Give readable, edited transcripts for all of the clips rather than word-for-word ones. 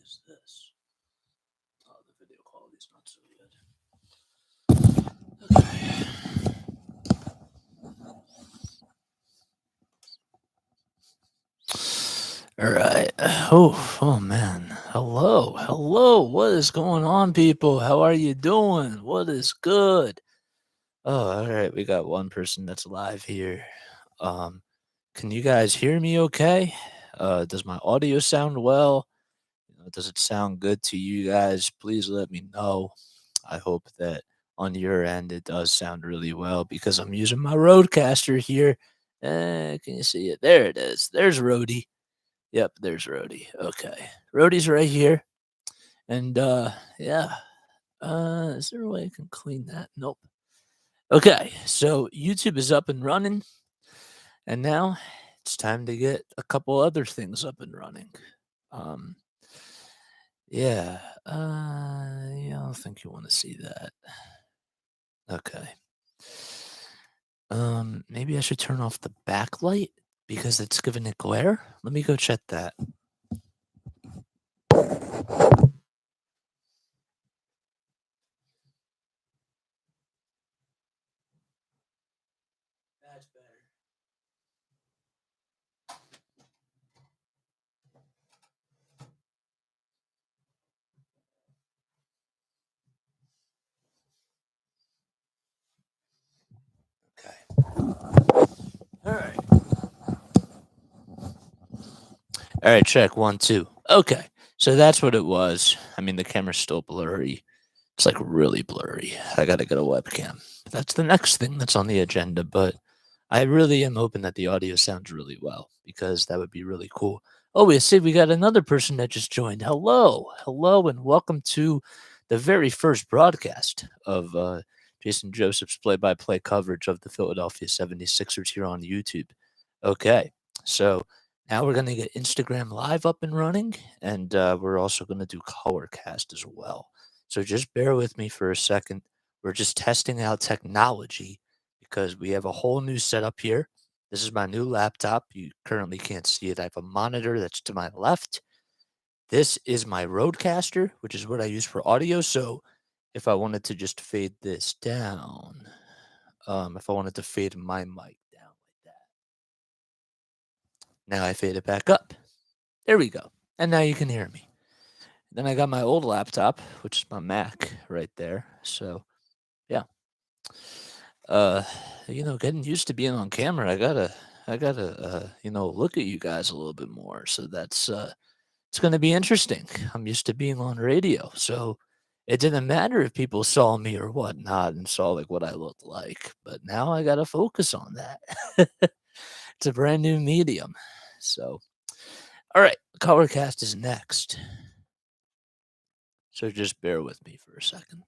is this? Oh, the video quality's not so good. Okay. All right. Oh man. Hello. What is going on, people? How are you doing? What is good? Oh, all right. We got one person that's live here. Um, can you guys hear me okay? Does my audio sound well? Does it sound good to you guys? Please let me know. I hope that on your end it does sound really well because I'm using my Rodecaster here. Can you see it? There it is. There's Rody. Yep, there's Rody. Okay. Rody's right here. And yeah. Is there a way I can clean that? Nope. Okay, so YouTube is up and running, and now it's time to get a couple other things up and running. Um yeah. Yeah, I don't think you want to see that. Okay. Maybe I should turn off the backlight because it's giving it glare. Let me go check that. That's better. Okay. All right. All right, check 1, 2. Okay, so that's what it was. I mean, the camera's still blurry. It's like really blurry. I gotta get a webcam. That's the next thing that's on the agenda, but I really am hoping that the audio sounds really well because that would be really cool. Oh, we see we got another person that just joined. Hello, and welcome to the very first broadcast of Jason Joseph's play-by-play coverage of the Philadelphia 76ers here on YouTube. Okay, so now we're going to get Instagram Live up and running, and we're also going to do Colorcast as well. So just bear with me for a second. We're just testing out technology because we have a whole new setup here. This is my new laptop. You currently can't see it. I have a monitor that's to my left. This is my Rodecaster, which is what I use for audio. So if I wanted to just fade this down, if I wanted to fade my mic down like that, now I fade it back up. There we go. And now you can hear me. Then I got my old laptop, which is my Mac right there. So yeah. Uh, getting used to being on camera, I gotta look at you guys a little bit more. So that's it's gonna be interesting. I'm used to being on radio, so it didn't matter if people saw me or whatnot and saw like what I looked like. But now I gotta focus on that. It's a brand new medium. So all right, Colorcast is next. So just bear with me for a second.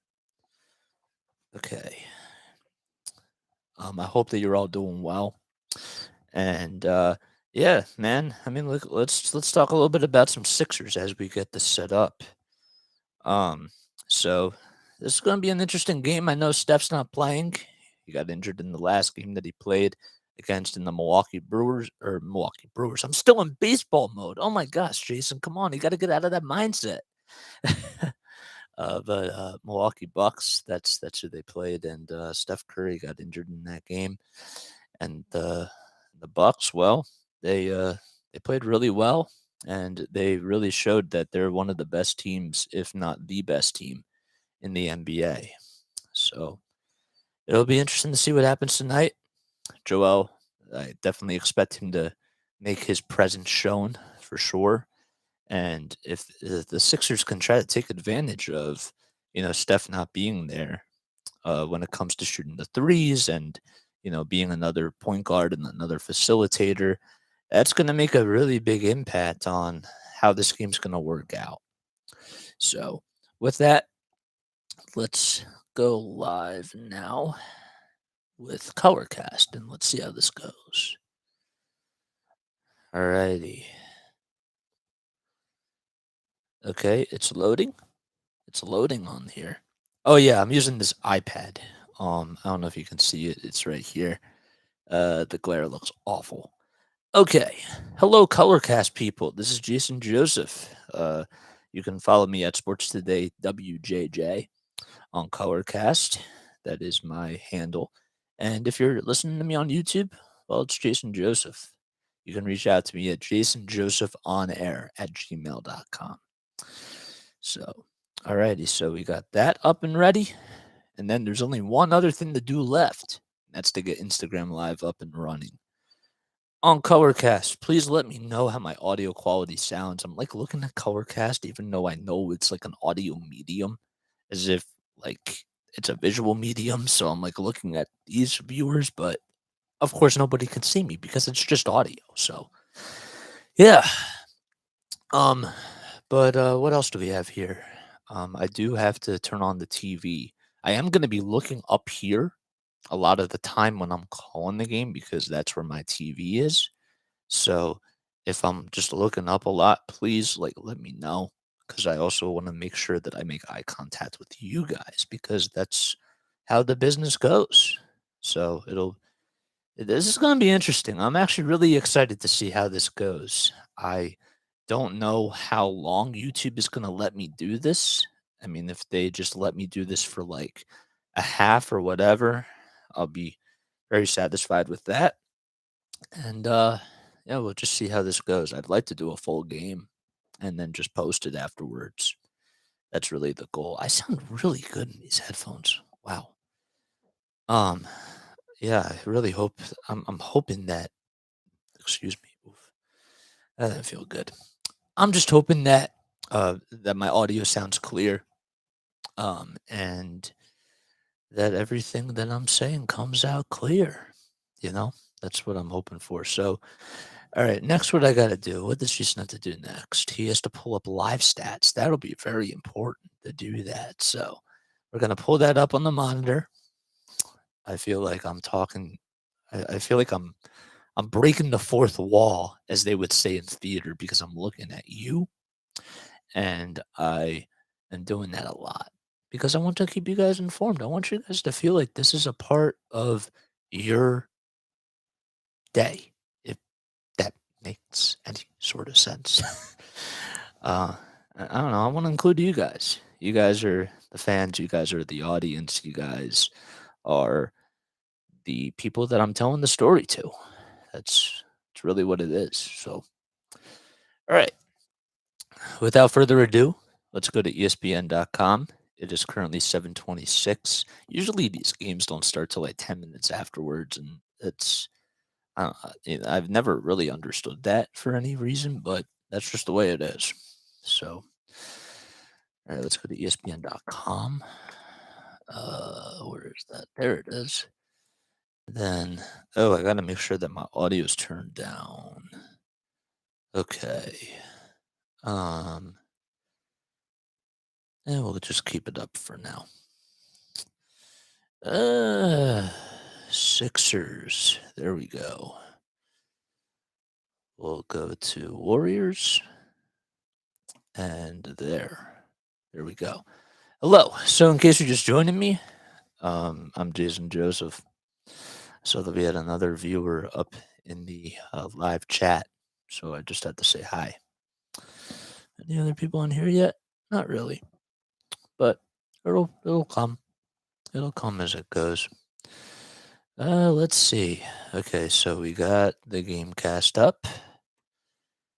Okay. I hope that you're all doing well. And yeah, man. I mean, look, let's talk a little bit about some Sixers as we get this set up. Um, so this is going to be an interesting game. I know Steph's not playing. He got injured in the last game that he played against in the Milwaukee Brewers. I'm still in baseball mode. Oh my gosh, Jason, come on, you got to get out of that mindset. But Milwaukee Bucks, that's who they played, and Steph Curry got injured in that game, and the Bucks, well, they played really well, and they really showed that they're one of the best teams, if not the best team, in the NBA. So it'll be interesting to see what happens tonight. Joel, I definitely expect him to make his presence shown for sure. And if the Sixers can try to take advantage of, Steph not being there when it comes to shooting the threes and, being another point guard and another facilitator, that's going to make a really big impact on how this game's going to work out. So, with that, let's go live now with Colorcast and let's see how this goes. Alrighty. Okay, it's loading. It's loading on here. Oh yeah, I'm using this iPad. I don't know if you can see it. It's right here. The glare looks awful. Okay. Hello, Colorcast people. This is Jason Joseph. You can follow me at Sports Today WJJ on Colorcast. That is my handle. And if you're listening to me on YouTube, well, it's Jason Joseph. You can reach out to me at jasonjosephonair@gmail.com. So, alrighty, so we got that up and ready. And then there's only one other thing to do left. That's to get Instagram Live up and running. On Colorcast, please let me know how my audio quality sounds. I'm like looking at Colorcast, even though I know it's like an audio medium, as if like it's a visual medium. So I'm like looking at these viewers, but of course nobody can see me because it's just audio. So yeah. Um, but what else do we have here? I do have to turn on the TV. I am going to be looking up here a lot of the time when I'm calling the game because that's where my TV is. So if I'm just looking up a lot, please like let me know because I also want to make sure that I make eye contact with you guys because that's how the business goes. So this is going to be interesting. I'm actually really excited to see how this goes. I don't know how long YouTube is going to let me do this. I mean, if they just let me do this for like a half or whatever, I'll be very satisfied with that. And yeah, we'll just see how this goes. I'd like to do a full game and then just post it afterwards. That's really the goal. I sound really good in these headphones. Wow. Um, yeah, I really hope I'm hoping that excuse me. Oof, that didn't feel good. I'm just hoping that my audio sounds clear. And that everything that I'm saying comes out clear. You know, that's what I'm hoping for. So all right, next, what I got to do? What does Jason have to do next? He has to pull up live stats. That'll be very important to do that. So we're gonna pull that up on the monitor. I feel like I'm talking. I feel like I'm breaking the fourth wall, as they would say in theater, because I'm looking at you, and I am doing that a lot because I want to keep you guys informed. I want you guys to feel like this is a part of your day. If that makes any sort of sense. uh, I don't know. I want to include you guys. You guys are the fans. You guys are the audience. You guys are the people that I'm telling the story to. That's really what it is. So, all right. Without further ado, let's go to ESPN.com. It is currently 7:26. Usually these games don't start till like 10 minutes afterwards, and it's I've never really understood that for any reason, but that's just the way it is. So, all right, let's go to ESPN.com. Where is that? There it is. Then, oh, I gotta make sure that my audio is turned down. Okay. Um, and we'll just keep it up for now. Uh, Sixers. There we go. We'll go to Warriors. And there we go. Hello. So, in case you're just joining me, I'm Jason Joseph. So that we had another viewer up in the live chat. So I just had to say hi. Any other people on here yet? Not really, but it'll come. It'll come as it goes. Let's see. Okay, so we got the game cast up.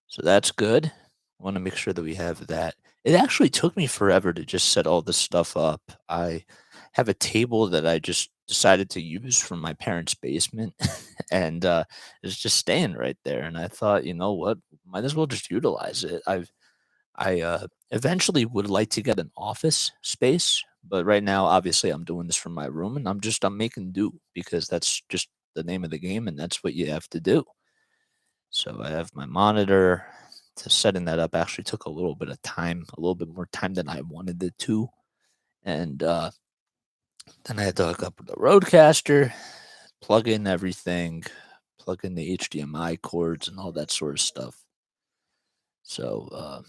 So that's good. I want to make sure that we have that. It actually took me forever to just set all this stuff up. I have a table that I just decided to use from my parents' basement, and it's just staying right there. And I thought, you know what, might as well just utilize it. I eventually would like to get an office space, but right now, obviously, I'm doing this from my room, and I'm making do because that's just the name of the game, and that's what you have to do. So I have my monitor. To setting that up actually took a little bit of time, a little bit more time than I wanted it to. And then I had to hook up the Roadcaster, plug in everything, plug in the HDMI cords and all that sort of stuff. So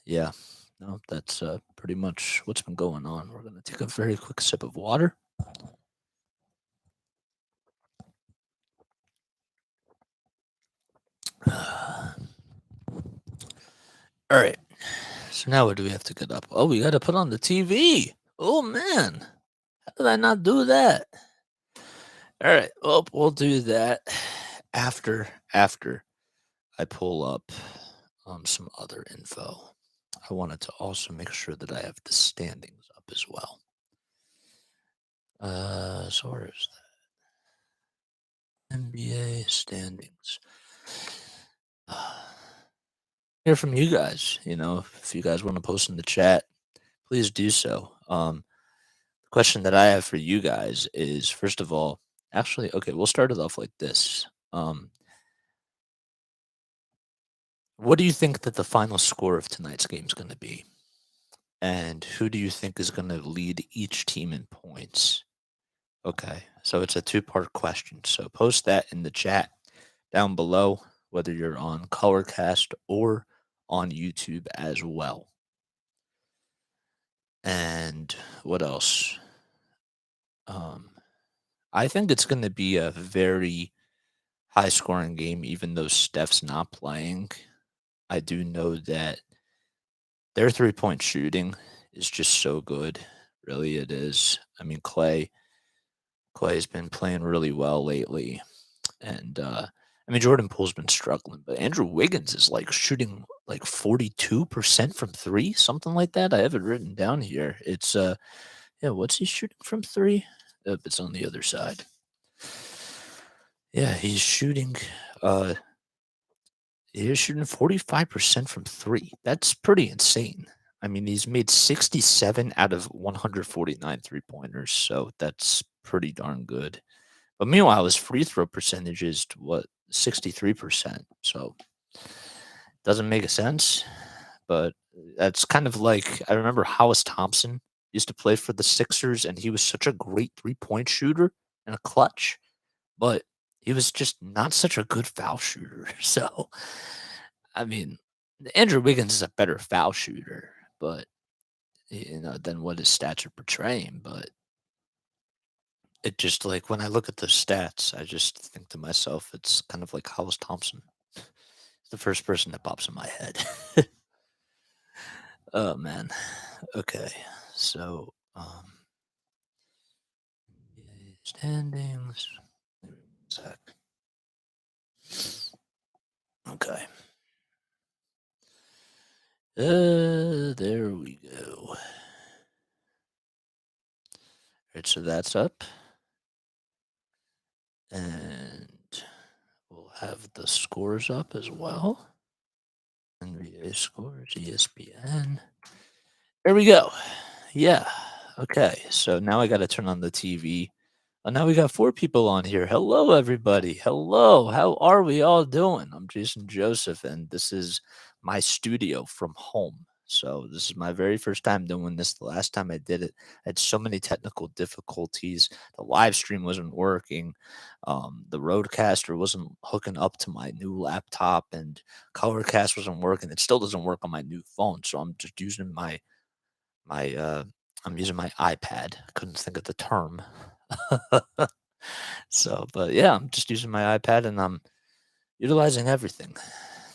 yeah, no, that's pretty much what's been going on. We're gonna take a very quick sip of water. All right. So now what do we have to get up? Oh, we got to put on the TV. Oh man, how did I not do that? All right, well, we'll do that after I pull up some other info. I wanted to also make sure that I have the standings up as well. So where is that? NBA standings. Hear from you guys. If you guys want to post in the chat, please do so. The question that I have for you guys is, first of all, actually, okay, we'll start it off like this. What do you think that the final score of tonight's game is going to be? And who do you think is going to lead each team in points? Okay, so it's a two-part question. So post that in the chat down below, whether you're on Colorcast or on YouTube as well. And what else? I think it's going to be a very high-scoring game, even though Steph's not playing. I do know that their three-point shooting is just so good. Really, it is. I mean, Clay's been playing really well lately. And I mean, Jordan Poole's been struggling, but Andrew Wiggins is like shooting like 42% from three, something like that. I have it written down here. It's yeah, what's he shooting from three? It's on the other side. Yeah, he's shooting 45% from three. That's pretty insane. I mean, he's made 67 out of 149 three-pointers, so that's pretty darn good. But meanwhile, his free throw percentage is what, 63%. So doesn't make a sense. But that's kind of like, I remember Hollis Thompson used to play for the Sixers, and he was such a great three-point shooter and a clutch, but he was just not such a good foul shooter. So I mean, Andrew Wiggins is a better foul shooter, but than what his stats are portraying. But it just like when I look at the stats, I just think to myself, it's kind of like Hollis Thompson. It's the first person that pops in my head. Oh man. Okay. So standings. Sec. Okay. There we go. All right, so that's up. And we'll have the scores up as well. NBA scores, ESPN. There we go. Yeah. Okay. So now I got to turn on the TV. Now we got 4 people on here. Hello, everybody. Hello. How are we all doing? I'm Jason Joseph, and this is my studio from home. So this is my very first time doing this. The last time I did it, I had so many technical difficulties. The live stream wasn't working. The Roadcaster wasn't hooking up to my new laptop, and Colorcast wasn't working. It still doesn't work on my new phone. So I'm just using my I'm using my iPad. I couldn't think of the term. So, but yeah, I'm just using my iPad and I'm utilizing everything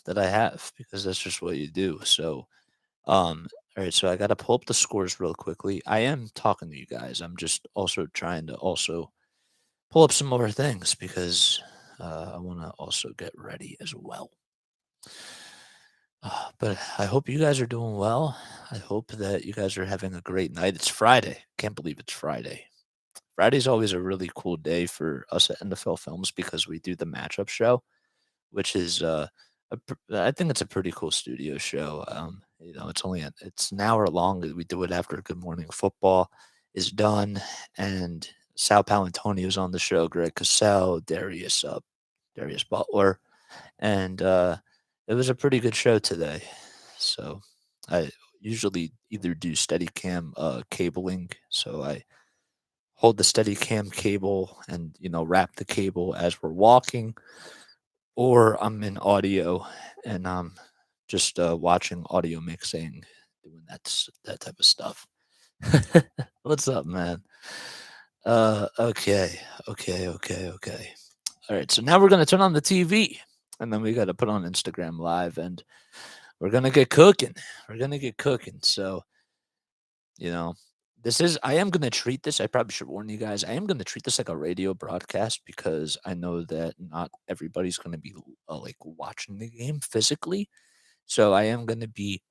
that I have because that's just what you do. So, all right, so I got to pull up the scores real quickly. I am talking to you guys. I'm just also trying to also pull up some more things because I want to also get ready as well. But I hope you guys are doing well. I hope that you guys are having a great night. It's Friday. Can't believe it's Friday. Friday's always a really cool day for us at NFL Films because we do the matchup show, which is I think it's a pretty cool studio show. It's an hour long. We do it after Good Morning Football is done, and Sal Palantonio's on the show. Greg Cosell, Darius Butler, and it was a pretty good show today. So I usually either do Steadicam cabling, so I hold the Steadicam cable and wrap the cable as we're walking, or I'm in audio and I'm just watching audio mixing, doing that type of stuff. What's up, man? Okay. All right, so now we're gonna turn on the TV, and then we got to put on Instagram Live, and we're gonna get cooking. We're gonna get cooking. So, you know, I am gonna treat this. I probably should warn you guys. I am gonna treat this like a radio broadcast because I know that not everybody's gonna be like watching the game physically. So I am gonna be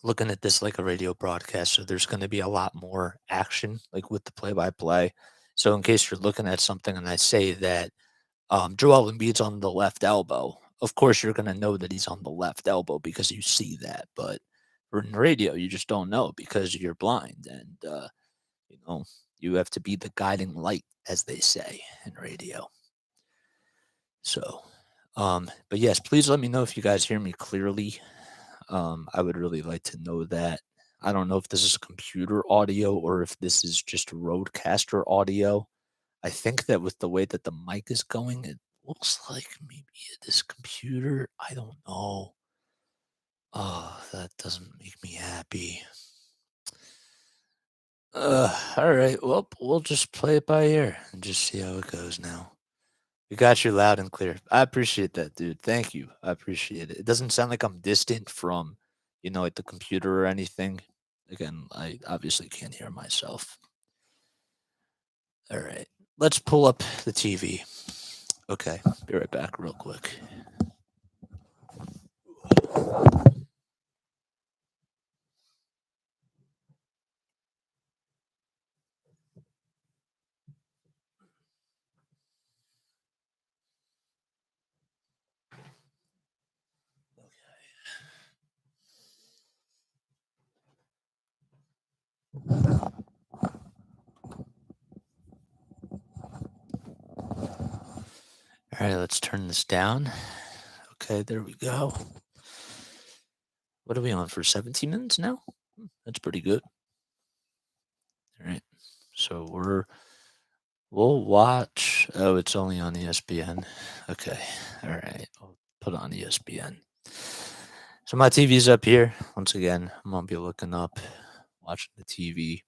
looking at this like a radio broadcast. So there's gonna be a lot more action, like with the play-by-play. So in case you're looking at something and I say that Joel Embiid's on the left elbow. Of course, you're going to know that he's on the left elbow because you see that. But in radio, you just don't know because you're blind, and you know you have to be the guiding light, as they say in radio. So, but yes, please let me know if you guys hear me clearly. I would really like to know that. I don't know if this is computer audio or if this is just roadcaster audio. I think that with the way that the mic is going, it looks like maybe this computer. I don't know. Oh, that doesn't make me happy. All right. Well, we'll just play it by ear and just see how it goes now. We got you loud and clear. I appreciate that, dude. Thank you. I appreciate it. It doesn't sound like I'm distant from, like the computer or anything. Again, I obviously can't hear myself. All right. Let's pull up the TV. Okay. Be right back real quick. All right, let's turn this down. Okay, there we go. What are we on for 17 minutes now? That's pretty good. All right. So we'll watch. Oh, it's only on ESPN. Okay. All right. I'll put on ESPN. So my TV's up here. Once again, I'm gonna be looking up, watching the TV,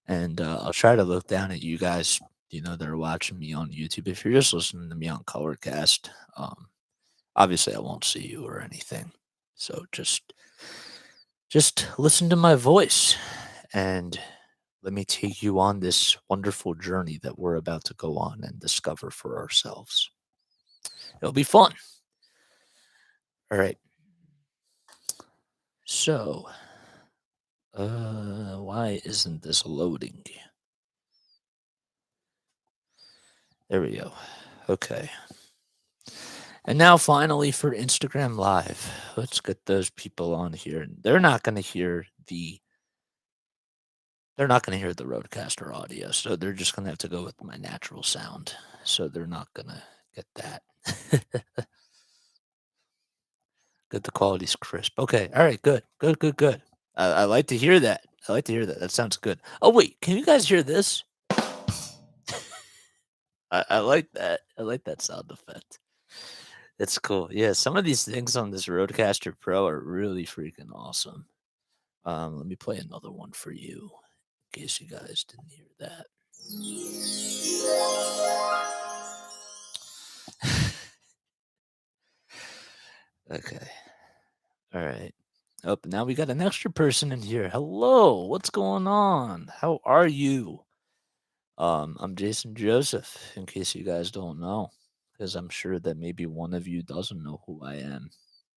and I'll try to look down at you guys. That are watching me on YouTube. If you're just listening to me on Colorcast, obviously I won't see you or anything. So just listen to my voice and let me take you on this wonderful journey that we're about to go on and discover for ourselves. It'll be fun. All right. So, why isn't this loading? There we go. Okay. And now finally for Instagram Live. Let's get those people on here. They're not going to hear the roadcaster audio, so they're just going to have to go with my natural sound. So they're not going to get that. Good, the quality's crisp. Okay, all right, good. I like to hear that. That sounds good. Oh wait, can you guys hear this? I like that. I like that sound effect. It's cool. Yeah, some of these things on this Rodecaster Pro are really freaking awesome. Let me play another one for you, in case you guys didn't hear that. Okay. All right. Oh, now we got an extra person in here. Hello, what's going on? How are you? I'm Jason Joseph, in case you guys don't know, because I'm sure that maybe one of you doesn't know who I am,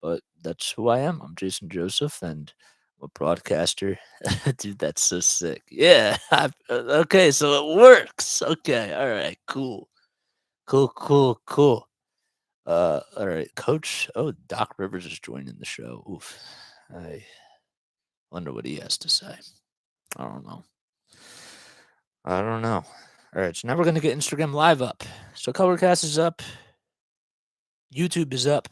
but that's who I am. I'm Jason Joseph, and I'm a broadcaster. Dude, that's so sick. Yeah. Okay, so it works. Okay. All right. Cool. Cool. All right, Coach. Oh, Doc Rivers is joining the show. Oof. I wonder what he has to say. I don't know. All right, so now we're gonna get Instagram Live up. So Colorcast is up. YouTube is up.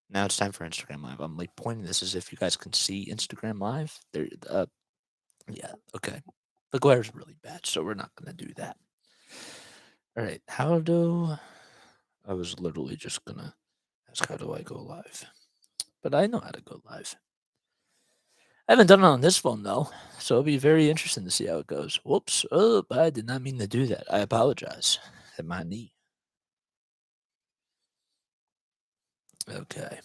Now it's time for Instagram Live. I'm like pointing this as if you guys can see Instagram Live. There, yeah, okay. The glare's really bad, so we're not gonna do that. All right, I was literally just gonna ask how do I go live, but I know how to go live. I haven't done it on this phone though, so it'll be very interesting to see how it goes. Whoops! Oh, I did not mean to do that. I apologize. Hit my knee. Okay.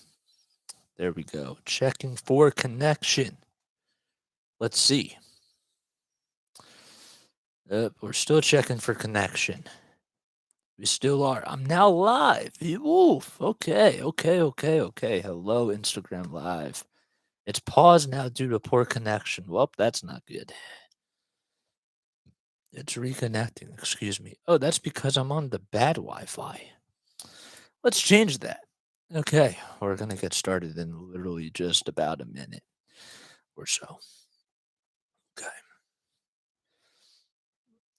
There we go. Checking for connection. Let's see. We're still checking for connection. We still are. I'm now live. Oof. Okay. Hello, Instagram Live. It's paused now due to poor connection. Well, that's not good. It's reconnecting. Excuse me. Oh, that's because I'm on the bad Wi-Fi. Let's change that. Okay, we're gonna get started in literally just about a minute or so. Okay.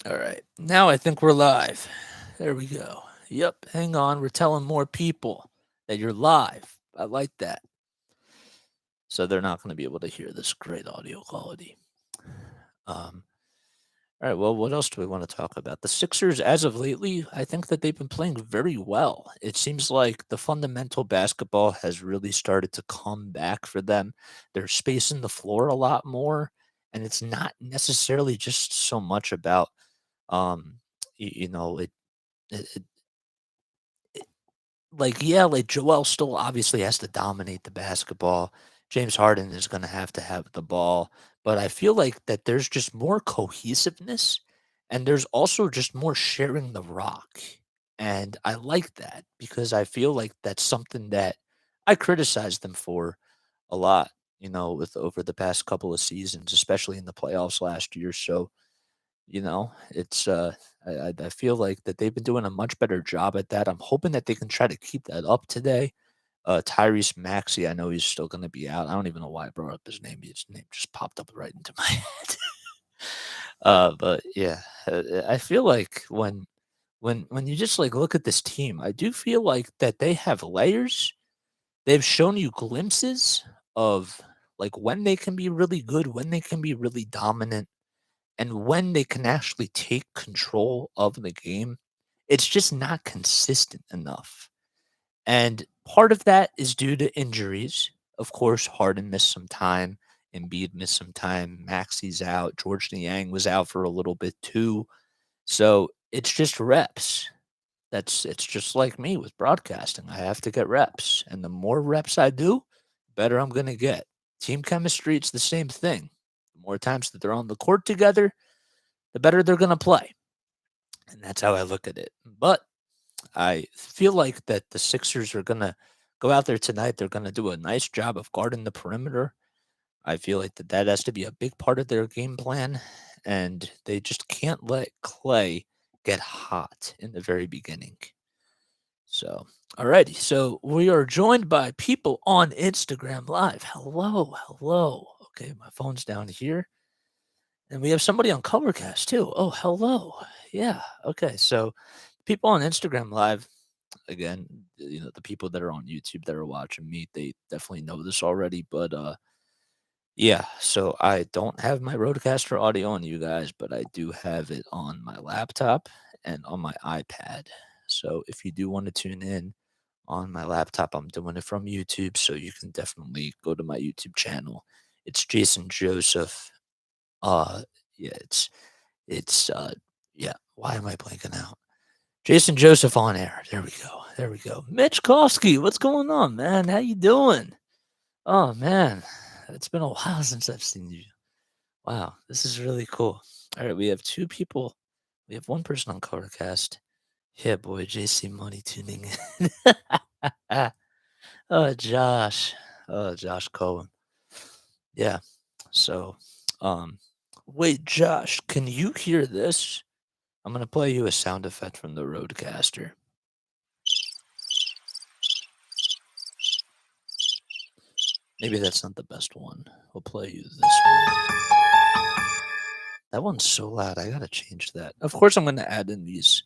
All right. Now I think we're live. There we go. Yep. Hang on. We're telling more people that you're live. I like that. So they're not going to be able to hear this great audio quality. All right. Well, what else do we want to talk about? The Sixers, as of lately, I think that they've been playing very well. It seems like the fundamental basketball has really started to come back for them. They're spacing the floor a lot more, and it's not necessarily just so much about, um, you know, it like, yeah, like Joel still obviously has to dominate the basketball. James Harden is going to have the ball, but I feel like that there's just more cohesiveness and there's also just more sharing the rock. And I like that because I feel like that's something that I criticize them for a lot, with over the past couple of seasons, especially in the playoffs last year. So, it's I feel like that they've been doing a much better job at that. I'm hoping that they can try to keep that up today. Tyrese Maxey, I know he's still going to be out. I don't even know why I brought up his name. His name just popped up right into my head. But yeah, I feel like when you just like look at this team, I do feel like that they have layers. They've shown you glimpses of like when they can be really good, when they can be really dominant and when they can actually take control of the game, it's just not consistent enough. And part of that is due to injuries. Of course, Harden missed some time, Embiid missed some time, Maxey's out, George Niang was out for a little bit too. So it's just reps. It's just like me with broadcasting. I have to get reps. And the more reps I do, better I'm gonna get. Team chemistry, it's the same thing. The more times that they're on the court together, the better they're going to play. And that's how I look at it. But I feel like that the Sixers are going to go out there tonight. They're going to do a nice job of guarding the perimeter. I feel like that has to be a big part of their game plan. And they just can't let Clay get hot in the very beginning. So, alrighty. So we are joined by people on Instagram Live. Hello. Okay, my phone's down here. And we have somebody on Colorcast too. Oh, hello. Yeah. Okay. So people on Instagram Live, again, the people that are on YouTube that are watching me, they definitely know this already. But yeah, so I don't have my Rodecaster audio on you guys, but I do have it on my laptop and on my iPad. So if you do want to tune in on my laptop, I'm doing it from YouTube. So you can definitely go to my YouTube channel. It's Jason Joseph. Uh yeah, it's yeah, why am I blanking out? Jason Joseph on air. There we go. Mitch Kofsky, what's going on, man? How you doing? Oh man, it's been a while since I've seen you. Wow, this is really cool. All right, we have two people. We have one person on Covercast. Yeah, boy, JC Money tuning in. Oh, Josh. Oh, Josh Cohen. Yeah. So, um, wait, Josh, can you hear this? I'm gonna play you a sound effect from the Rodecaster. Maybe that's not the best one. We'll play you this one. That one's so loud. I gotta change that. Of course, I'm gonna add in these.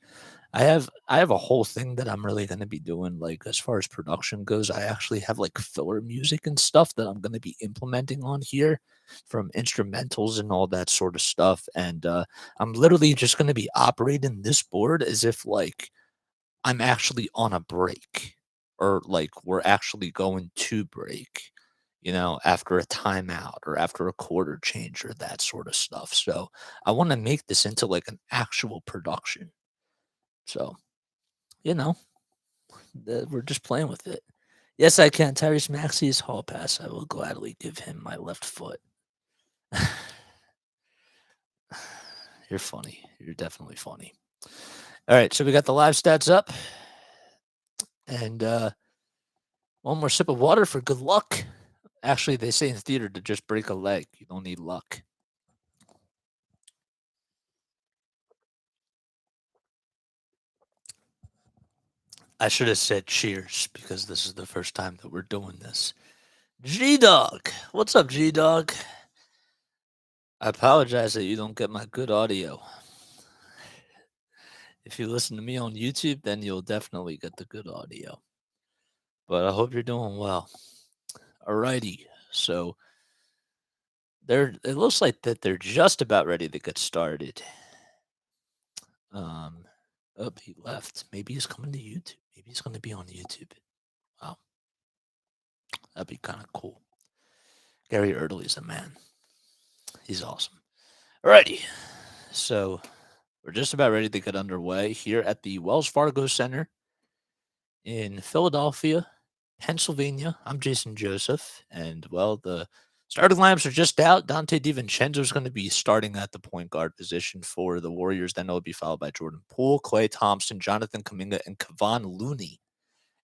I have a whole thing that I'm really gonna be doing. Like as far as production goes, I actually have like filler music and stuff that I'm gonna be implementing on here, from instrumentals and all that sort of stuff. And I'm literally just gonna be operating this board as if like I'm actually on a break or like we're actually going to break, after a timeout or after a quarter change or that sort of stuff. So I want to make this into like an actual production. So, you know, we're just playing with it. Yes, I can. Tyrese Maxey's hall pass. I will gladly give him my left foot. You're funny. You're definitely funny. All right, so we got the live stats up, and one more sip of water for good luck. Actually, they say in theater to just break a leg. You don't need luck. I should have said cheers because this is the first time that we're doing this. G Dog, what's up, G Dog? I apologize that you don't get my good audio. If you listen to me on YouTube, then you'll definitely get the good audio. But I hope you're doing well. Alrighty, so it looks like that they're just about ready to get started. Um, oh, he left. Maybe he's coming to YouTube. Maybe he's going to be on YouTube. Wow, that'd be kind of cool. Gary Erdely's a man. He's awesome. Alrighty, so we're just about ready to get underway here at the Wells Fargo Center in Philadelphia, Pennsylvania. I'm Jason Joseph, and well, the starting lineups are just out. Dante DiVincenzo is going to be starting at the point guard position for the Warriors. Then it'll be followed by Jordan Poole, Klay Thompson, Jonathan Kuminga, and Kevon Looney.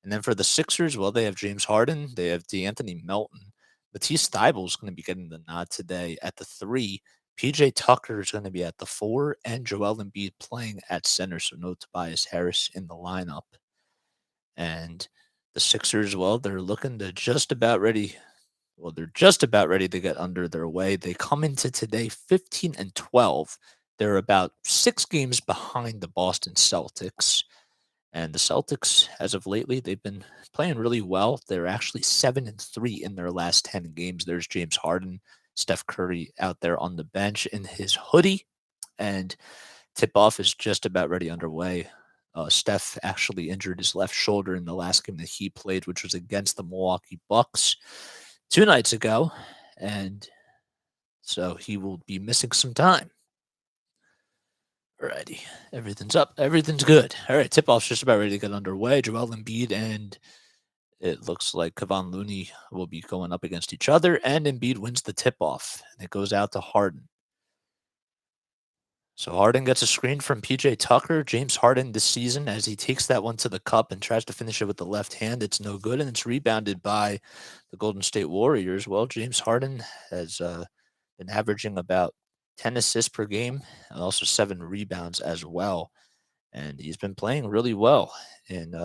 And then for the Sixers, well, they have James Harden, they have DeAnthony Melton. Matisse Thybulle is going to be getting the nod today at the 3. PJ Tucker is going to be at the 4, and Joel Embiid playing at center, so no Tobias Harris in the lineup. And the Sixers, well, they're looking to just about ready. Well, they're just about ready to get under their way. They come into today 15-12. They're about 6 games behind the Boston Celtics. And the Celtics, as of lately, they've been playing really well. They're actually 7-3 in their last 10 games. There's James Harden, Steph Curry out there on the bench in his hoodie. And tip-off is just about ready underway. Steph actually injured his left shoulder in the last game that he played, which was against the Milwaukee Bucks 2 nights ago. And so he will be missing some time. Alrighty, everything's up. Everything's good. All right, tip-off's just about ready to get underway. Joel Embiid and it looks like Kevon Looney will be going up against each other, and Embiid wins the tip-off, and it goes out to Harden. So Harden gets a screen from PJ Tucker. James Harden this season, as he takes that one to the cup and tries to finish it with the left hand, it's no good, and it's rebounded by the Golden State Warriors. Well, James Harden has been averaging about 10 assists per game and also 7 rebounds as well. And he's been playing really well in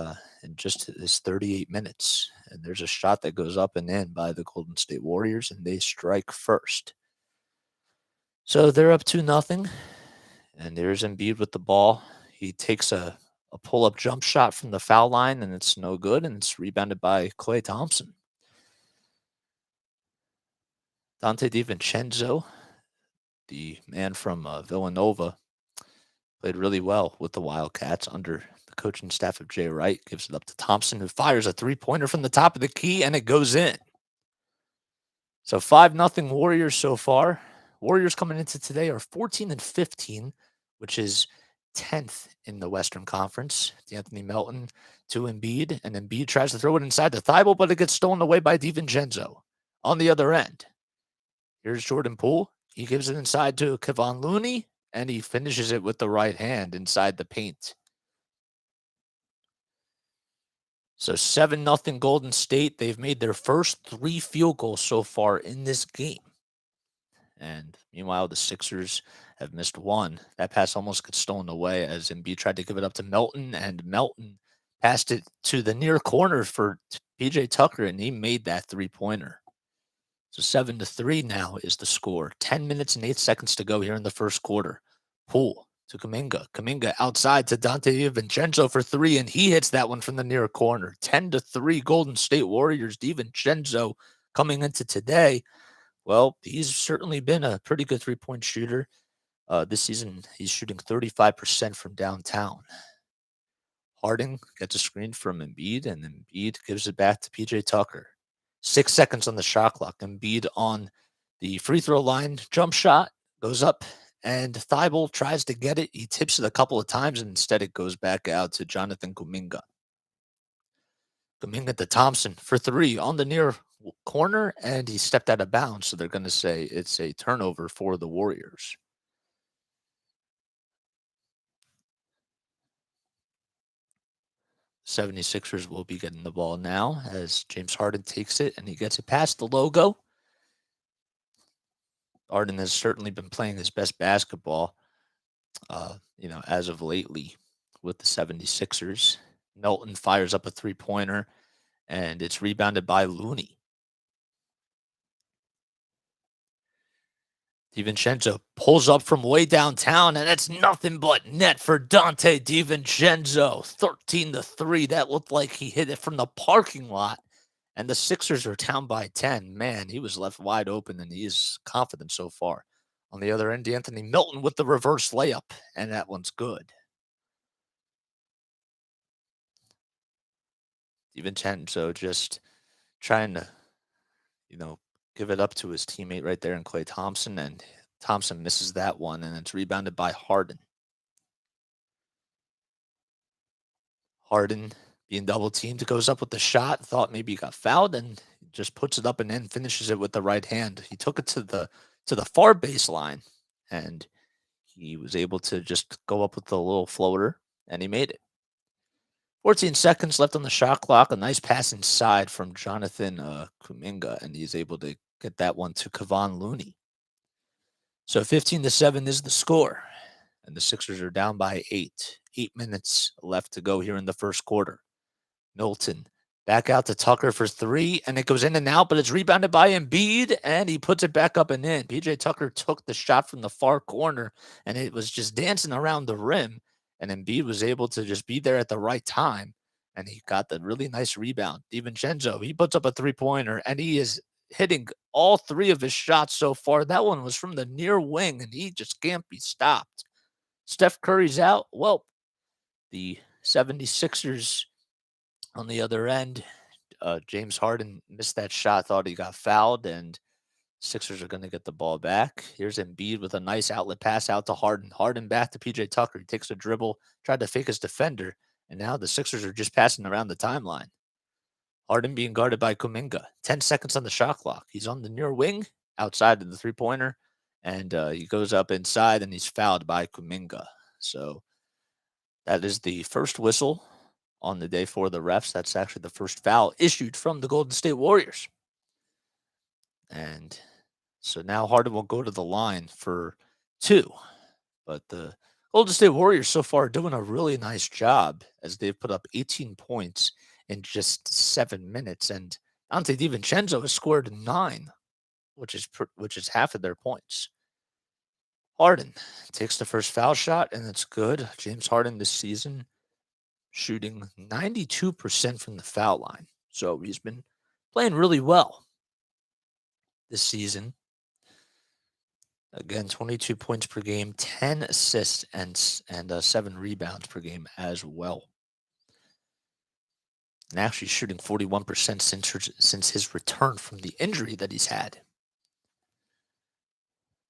just his 38 minutes. And there's a shot that goes up and in by the Golden State Warriors, and they strike first. So they're up 2-0. And there's Embiid with the ball. He takes a pull-up jump shot from the foul line, and it's no good, and it's rebounded by Klay Thompson. Dante DiVincenzo, the man from Villanova, played really well with the Wildcats under the coaching staff of Jay Wright. Gives it up to Thompson, who fires a three-pointer from the top of the key, and it goes in. So 5-0 Warriors so far. Warriors coming into today are 14-15, which is 10th in the Western Conference. Anthony Melton to Embiid, and Embiid tries to throw it inside the Thybulle, but it gets stolen away by DiVincenzo. On the other end, here's Jordan Poole. He gives it inside to Kevon Looney, and he finishes it with the right hand inside the paint. So 7-0 Golden State. They've made their first 3 field goals so far in this game. And meanwhile, the Sixers have missed 1. That pass almost gets stolen away as Embiid tried to give it up to Melton, and Melton passed it to the near corner for PJ Tucker, and he made that three-pointer. So 7-3 now is the score. 10 minutes and 8 seconds to go here in the first quarter. Poole to Kuminga. Kuminga outside to Dante DiVincenzo for 3, and he hits that one from the near corner. 10-3 Golden State Warriors. DiVincenzo coming into today. Well, he's certainly been a pretty good three-point shooter. This season, he's shooting 35% from downtown. Harden gets a screen from Embiid, and Embiid gives it back to PJ Tucker. 6 seconds on the shot clock. Embiid on the free throw line. Jump shot goes up, and Thybulle tries to get it. He tips it a couple of times, and instead it goes back out to Jonathan Kuminga. Kuminga to Thompson for three on the near corner, and he stepped out of bounds. So they're going to say it's a turnover for the Warriors. 76ers will be getting the ball now as James Harden takes it and he gets it past the logo. Harden has certainly been playing his best basketball, as of lately with the 76ers. Melton fires up a three-pointer, and it's rebounded by Looney. DiVincenzo pulls up from way downtown, and it's nothing but net for Dante DiVincenzo. 13-3. That looked like he hit it from the parking lot, and the Sixers are down by 10. Man, he was left wide open, and he is confident so far. On the other end, Anthony Milton with the reverse layup, and that one's good. DiVincenzo just trying to, give it up to his teammate right there in Klay Thompson, and Thompson misses that one, and it's rebounded by Harden. Harden being double teamed, goes up with the shot, thought maybe he got fouled, and just puts it up and in, finishes it with the right hand. He took it to the far baseline, and he was able to just go up with the little floater, and he made it. 14 seconds left on the shot clock. A nice pass inside from Jonathan Kuminga, and he's able to get that one to Kevon Looney. So 15-7 is the score, and the Sixers are down by 8. 8 minutes left to go here in the first quarter. Milton back out to Tucker for three, and it goes in and out, but it's rebounded by Embiid, and he puts it back up and in. PJ Tucker took the shot from the far corner, and it was just dancing around the rim, and Embiid was able to just be there at the right time, and he got the really nice rebound. DiVincenzo, he puts up a three-pointer, and he is hitting all three of his shots so far. That one was from the near wing, and he just can't be stopped. Steph Curry's out. Well, the 76ers on the other end, James Harden missed that shot, thought he got fouled, and Sixers are going to get the ball back. Here's Embiid with a nice outlet pass out to Harden. Harden back to PJ Tucker. He takes a dribble, tried to fake his defender, and now the Sixers are just passing around the timeline. Harden being guarded by Kuminga. 10 seconds on the shot clock. He's on the near wing, outside of the three-pointer, and he goes up inside, and he's fouled by Kuminga. So that is the first whistle on the day for the refs. That's actually the first foul issued from the Golden State Warriors. And so now Harden will go to the line for two. But the Golden State Warriors so far are doing a really nice job as they've put up 18 points in just 7 minutes. And Dante DiVincenzo has scored 9, which is half of their points. Harden takes the first foul shot, and it's good. James Harden this season shooting 92% from the foul line. So he's been playing really well this season. Again, 22 points per game, 10 assists, and 7 rebounds per game as well. And actually shooting 41% since his return from the injury that he's had.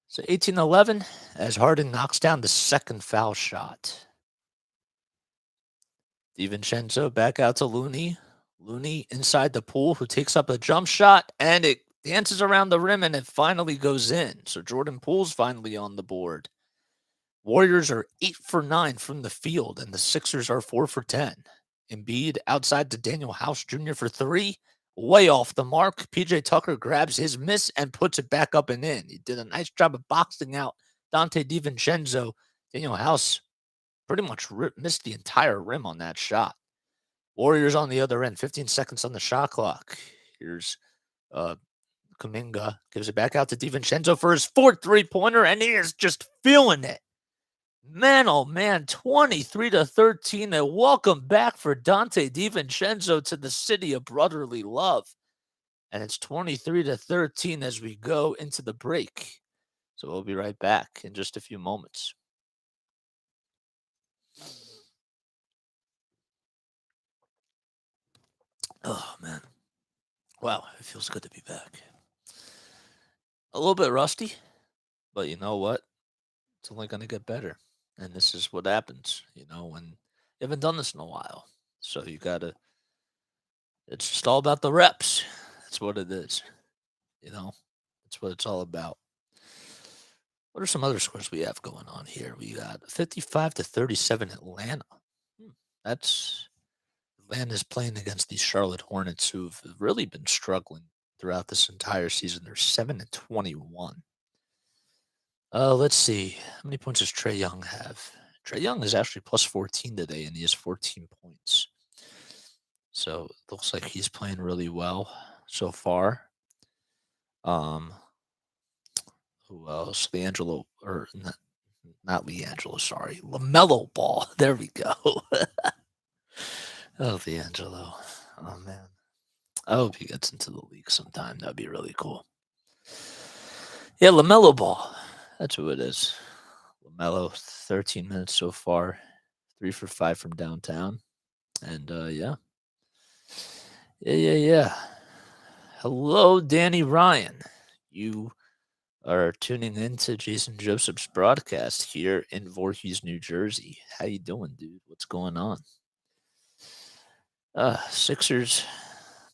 So 18-11 as Harden knocks down the second foul shot. DiVincenzo back out to Looney. Looney inside the pool, who takes up a jump shot, and it dances around the rim, and it finally goes in. So Jordan Poole's finally on the board. Warriors are 8 for 9 from the field, and the Sixers are 4 for 10. Embiid outside to Daniel House Jr. for 3. Way off the mark. PJ Tucker grabs his miss and puts it back up and in. He did a nice job of boxing out Dante DiVincenzo. Daniel House pretty much missed the entire rim on that shot. Warriors on the other end, 15 seconds on the shot clock. Here's Kuminga, gives it back out to DiVincenzo for his fourth three-pointer, and he is just feeling it. Man, oh man, 23-13. And welcome back for Dante DiVincenzo to the city of brotherly love. And it's 23-13 as we go into the break. So we'll be right back in just a few moments. Oh, man. Wow, it feels good to be back. A little bit rusty, but you know what? It's only going to get better. And this is what happens, when you haven't done this in a while. So you got to It's just all about the reps. That's what it is. You know, that's what it's all about. What are some other scores we have going on here? We got 55-37 Atlanta. Hmm, That's Atlanta's playing against these Charlotte Hornets who've really been struggling throughout this entire season. They're 7-21. Let's see. How many points does Trey Young have? Trey Young is actually plus 14 today, and he has 14 points. So it looks like he's playing really well so far. Um, who else? Leangelo, or not Leangelo, sorry. LaMelo Ball. There we go. Oh, Leangelo. Oh, man. I hope he gets into the league sometime. That'd be really cool. Yeah, LaMelo Ball. That's who it is. LaMelo, 13 minutes so far. 3 for 5 from downtown. And yeah. Yeah. Hello, Danny Ryan. You are tuning into Jason Joseph's broadcast here in Voorhees, New Jersey. How you doing, dude? What's going on? Sixers,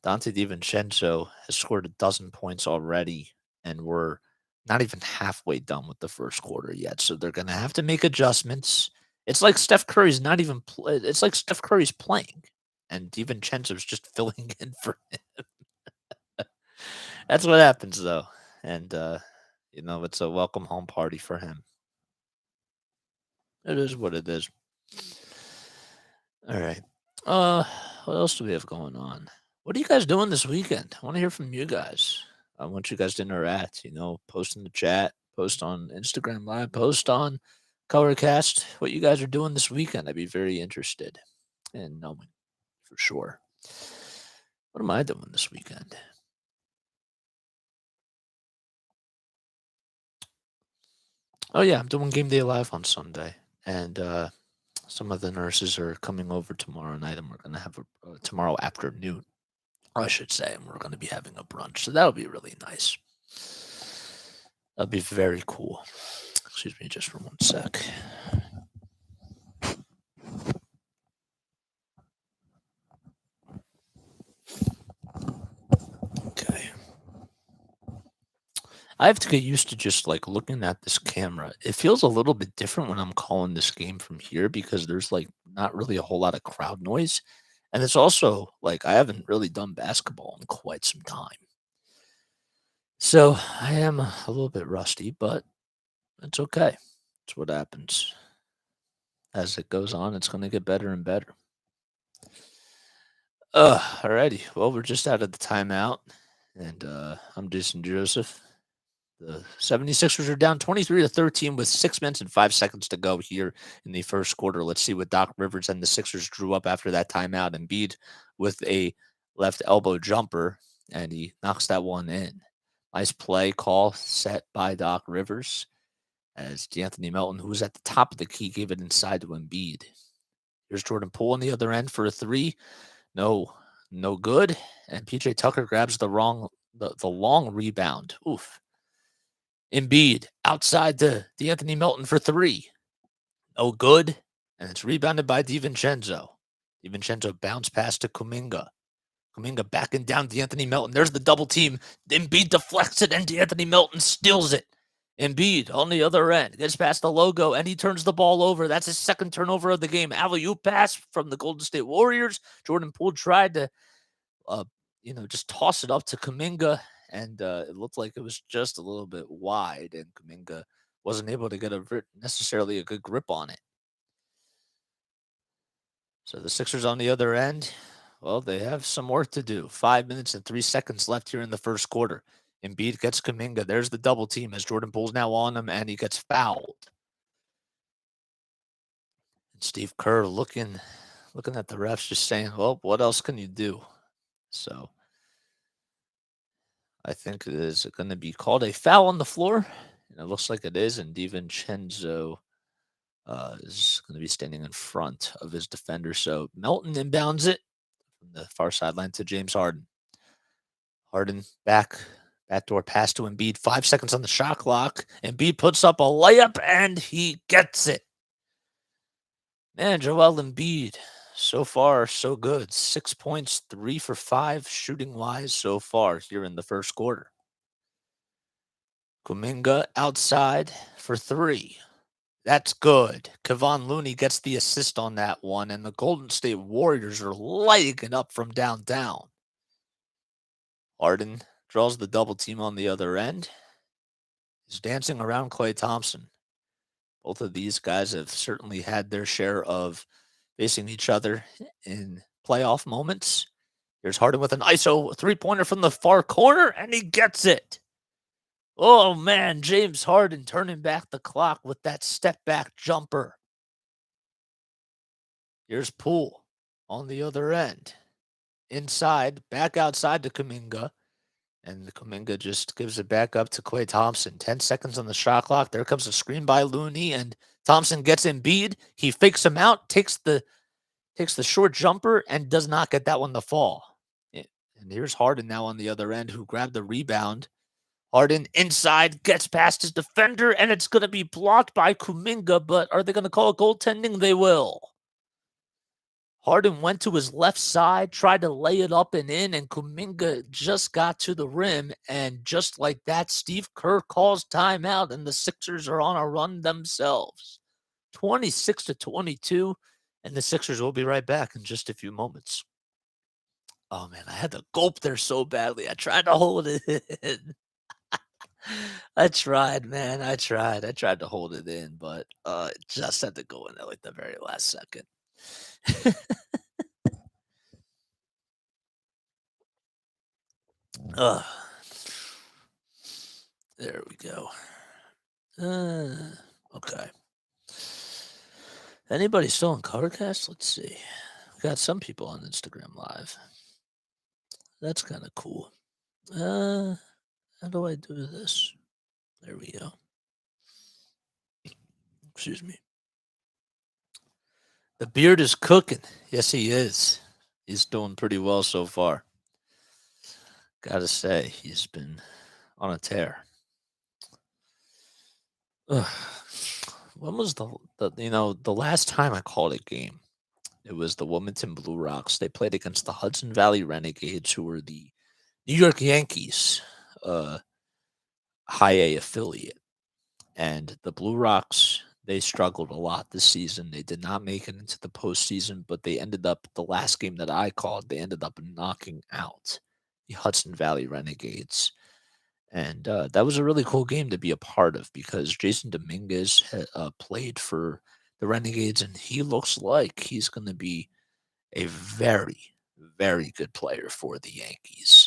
Dante DiVincenzo has scored 12 points already, and we're not even halfway done with the first quarter yet. So they're going to have to make adjustments. It's like Steph Curry's not even it's like Steph Curry's playing, and DiVincenzo's just filling in for him. That's what happens, though. And, it's a welcome home party for him. It is what it is. All right. What else do we have going on? What are you guys doing this weekend? I want to hear from you guys. I want you guys to interact, post in the chat, post on Instagram Live, post on Colorcast what you guys are doing this weekend. I'd be very interested in knowing for sure. What am I doing this weekend? Oh, yeah, I'm doing Game Day Live on Sunday. And some of the nurses are coming over tomorrow night, and we're going to have tomorrow afternoon, I should say, and we're going to be having a brunch. So that'll be really nice. That'll be very cool. Excuse me just for one sec. Okay. I have to get used to just like looking at this camera. It feels a little bit different when I'm calling this game from here because there's like not really a whole lot of crowd noise. And it's also like I haven't really done basketball in quite some time. So I am a little bit rusty, but it's okay. It's what happens. As it goes on, it's going to get better and better. Alrighty. Well, we're just out of the timeout. And I'm Jason Joseph. The 76ers are down 23-13 with 6 minutes and 5 seconds to go here in the first quarter. Let's see what Doc Rivers and the Sixers drew up after that timeout. Embiid with a left elbow jumper, and he knocks that one in. Nice play call set by Doc Rivers as D'Anthony Melton, who was at the top of the key, gave it inside to Embiid. Here's Jordan Poole on the other end for a three. No good. And PJ Tucker grabs the long rebound. Oof. Embiid outside to D'Anthony Melton for three. No good. And it's rebounded by DiVincenzo. DiVincenzo bounce pass to Kuminga. Kuminga backing down D'Anthony Melton. There's the double team. Embiid deflects it and D'Anthony Melton steals it. Embiid on the other end gets past the logo and he turns the ball over. That's his second turnover of the game. Alley-oop pass from the Golden State Warriors. Jordan Poole tried to, just toss it up to Kuminga. And it looked like it was just a little bit wide, and Kuminga wasn't able to get necessarily a good grip on it. So the Sixers on the other end, well, they have some work to do. 5 minutes and 3 seconds left here in the first quarter. Embiid gets Kuminga. There's the double team as Jordan Poole's now on him, and he gets fouled. And Steve Kerr looking at the refs, just saying, well, what else can you do? So I think it is going to be called a foul on the floor, and it looks like it is. And DiVincenzo is going to be standing in front of his defender. So Melton inbounds it from the far sideline to James Harden. Harden backdoor pass to Embiid. 5 seconds on the shot clock. Embiid puts up a layup, and he gets it. Man, Joel Embiid so far, so good. 6 points, 3 for 5 shooting wise so far here in the first quarter. Kuminga outside for 3. That's good. Kevon Looney gets the assist on that one, and the Golden State Warriors are lighting it up from downtown. Harden draws the double team on the other end. He's dancing around Klay Thompson. Both of these guys have certainly had their share of facing each other in playoff moments. Here's Harden with an ISO three-pointer from the far corner, and he gets it. Oh, man, James Harden turning back the clock with that step-back jumper. Here's Poole on the other end. Inside, back outside to Kuminga. And Kuminga just gives it back up to Klay Thompson. 10 seconds on the shot clock. There comes a screen by Looney, and Thompson gets Embiid. He fakes him out, takes the short jumper, and does not get that one to fall. And here's Harden now on the other end, who grabbed the rebound. Harden inside, gets past his defender, and it's going to be blocked by Kuminga, but are they going to call it goaltending? They will. Harden went to his left side, tried to lay it up and in, and Kuminga just got to the rim. And just like that, Steve Kerr calls timeout, and the Sixers are on a run themselves. 26-22, and the Sixers will be right back in just a few moments. Oh, man, I had to gulp there so badly. I tried to hold it in. I tried, man. I tried to hold it in, but it just had to go in at like the very last second. There we go. Okay. Anybody still on Colorcast? Let's see. We got some people on Instagram Live. That's kind of cool. How do I do this? There we go. Excuse me. The beard is cooking. Yes, he is. He's doing pretty well so far. Gotta say, he's been on a tear. Ugh. When was the last time I called a game? It was the Wilmington Blue Rocks. They played against the Hudson Valley Renegades, who were the New York Yankees high A affiliate. And the Blue Rocks, they struggled a lot this season. They did not make it into the postseason, but they ended up, the last game that I called, they ended up knocking out the Hudson Valley Renegades. And that was a really cool game to be a part of because Jason Dominguez played for the Renegades, and he looks like he's going to be a very, very good player for the Yankees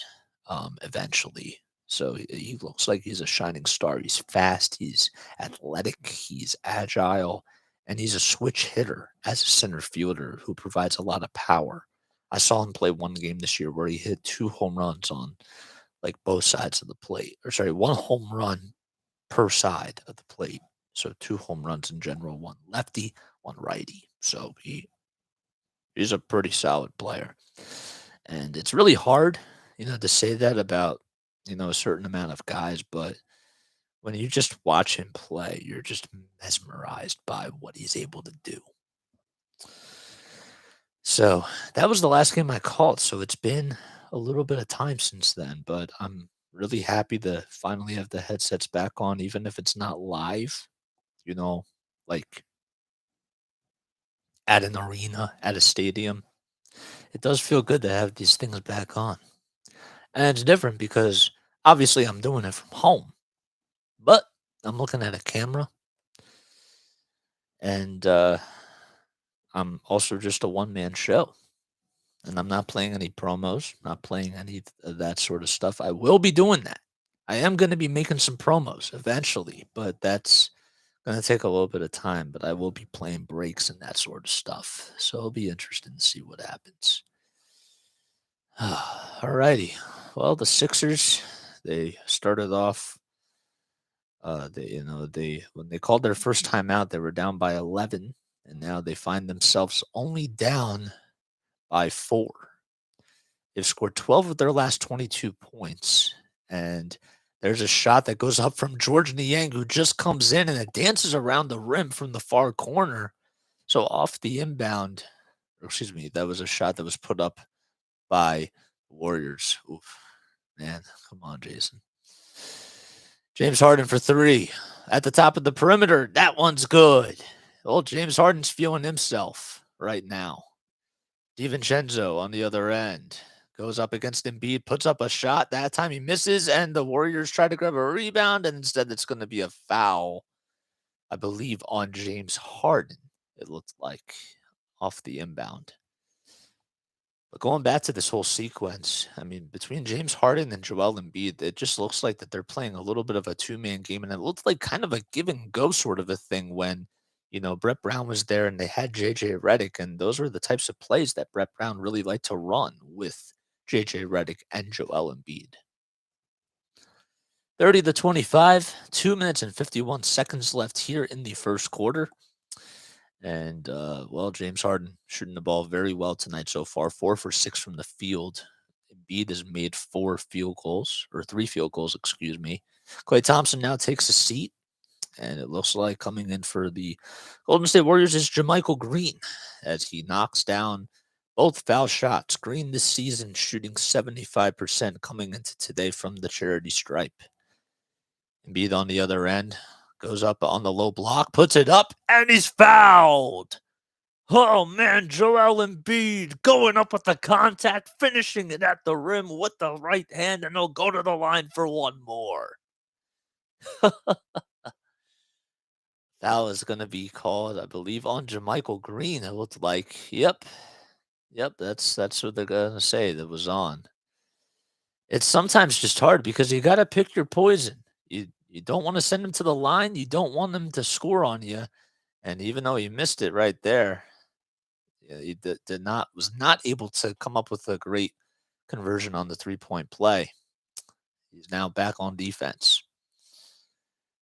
eventually. So he looks like he's a shining star. He's fast, he's athletic, he's agile, and he's a switch hitter as a center fielder who provides a lot of power. I saw him play one game this year where he hit 2 home runs on like both sides of the plate. Or sorry, 1 home run per side of the plate. So 2 home runs in general, 1 lefty, 1 righty. So he's a pretty solid player. And it's really hard, to say that about, a certain amount of guys, but when you just watch him play, you're just mesmerized by what he's able to do. So that was the last game I called. So it's been a little bit of time since then, but I'm really happy to finally have the headsets back on, even if it's not live, like at an arena, at a stadium. It does feel good to have these things back on. And it's different because obviously I'm doing it from home, but I'm looking at a camera and I'm also just a one-man show. And I'm not playing any promos, not playing any of that sort of stuff. I will be doing that. I am going to be making some promos eventually, but that's going to take a little bit of time. But I will be playing breaks and that sort of stuff. So it'll be interesting to see what happens. All righty. Well, the Sixers, they started off. When they called their first time out, they were down by 11, and now they find themselves only down by 4. They've scored 12 of their last 22 points, and there's a shot that goes up from George Niang, who just comes in, and it dances around the rim from the far corner. So off the inbound, Or excuse me, that was a shot that was put up by the Warriors. Oof, man, come on, Jason. James Harden for three at the top of the perimeter. That one's good. Well, James Harden's feeling himself right now. DiVincenzo on the other end goes up against Embiid, puts up a shot. That time he misses, and the Warriors try to grab a rebound, and instead it's going to be a foul, I believe, on James Harden. It looked like off the inbound. But going back to this whole sequence, I mean, between James Harden and Joel Embiid, it just looks like that they're playing a little bit of a two-man game, and it looked like kind of a give and go sort of a thing when, Brett Brown was there and they had JJ Redick, and those were the types of plays that Brett Brown really liked to run with JJ Redick and Joel Embiid. 30-25, 2 minutes and 51 seconds left here in the first quarter. And, James Harden shooting the ball very well tonight so far, 4 for 6 from the field. Embiid has made 3 field goals, excuse me. Klay Thompson now takes a seat, and it looks like coming in for the Golden State Warriors is JaMychal Green as he knocks down both foul shots. Green this season shooting 75% coming into today from the charity stripe. Embiid on the other end. Goes up on the low block, puts it up, and he's fouled. Oh, man, Joel Embiid going up with the contact, finishing it at the rim with the right hand, and he'll go to the line for one more. Foul is going to be called, I believe, on JaMychal Green. It looked like, yep, that's what they're going to say that was on. It's sometimes just hard because you got to pick your poison. You don't want to send him to the line. You don't want him to score on you. And even though he missed it right there, he was not able to come up with a great conversion on the 3-point play. He's now back on defense.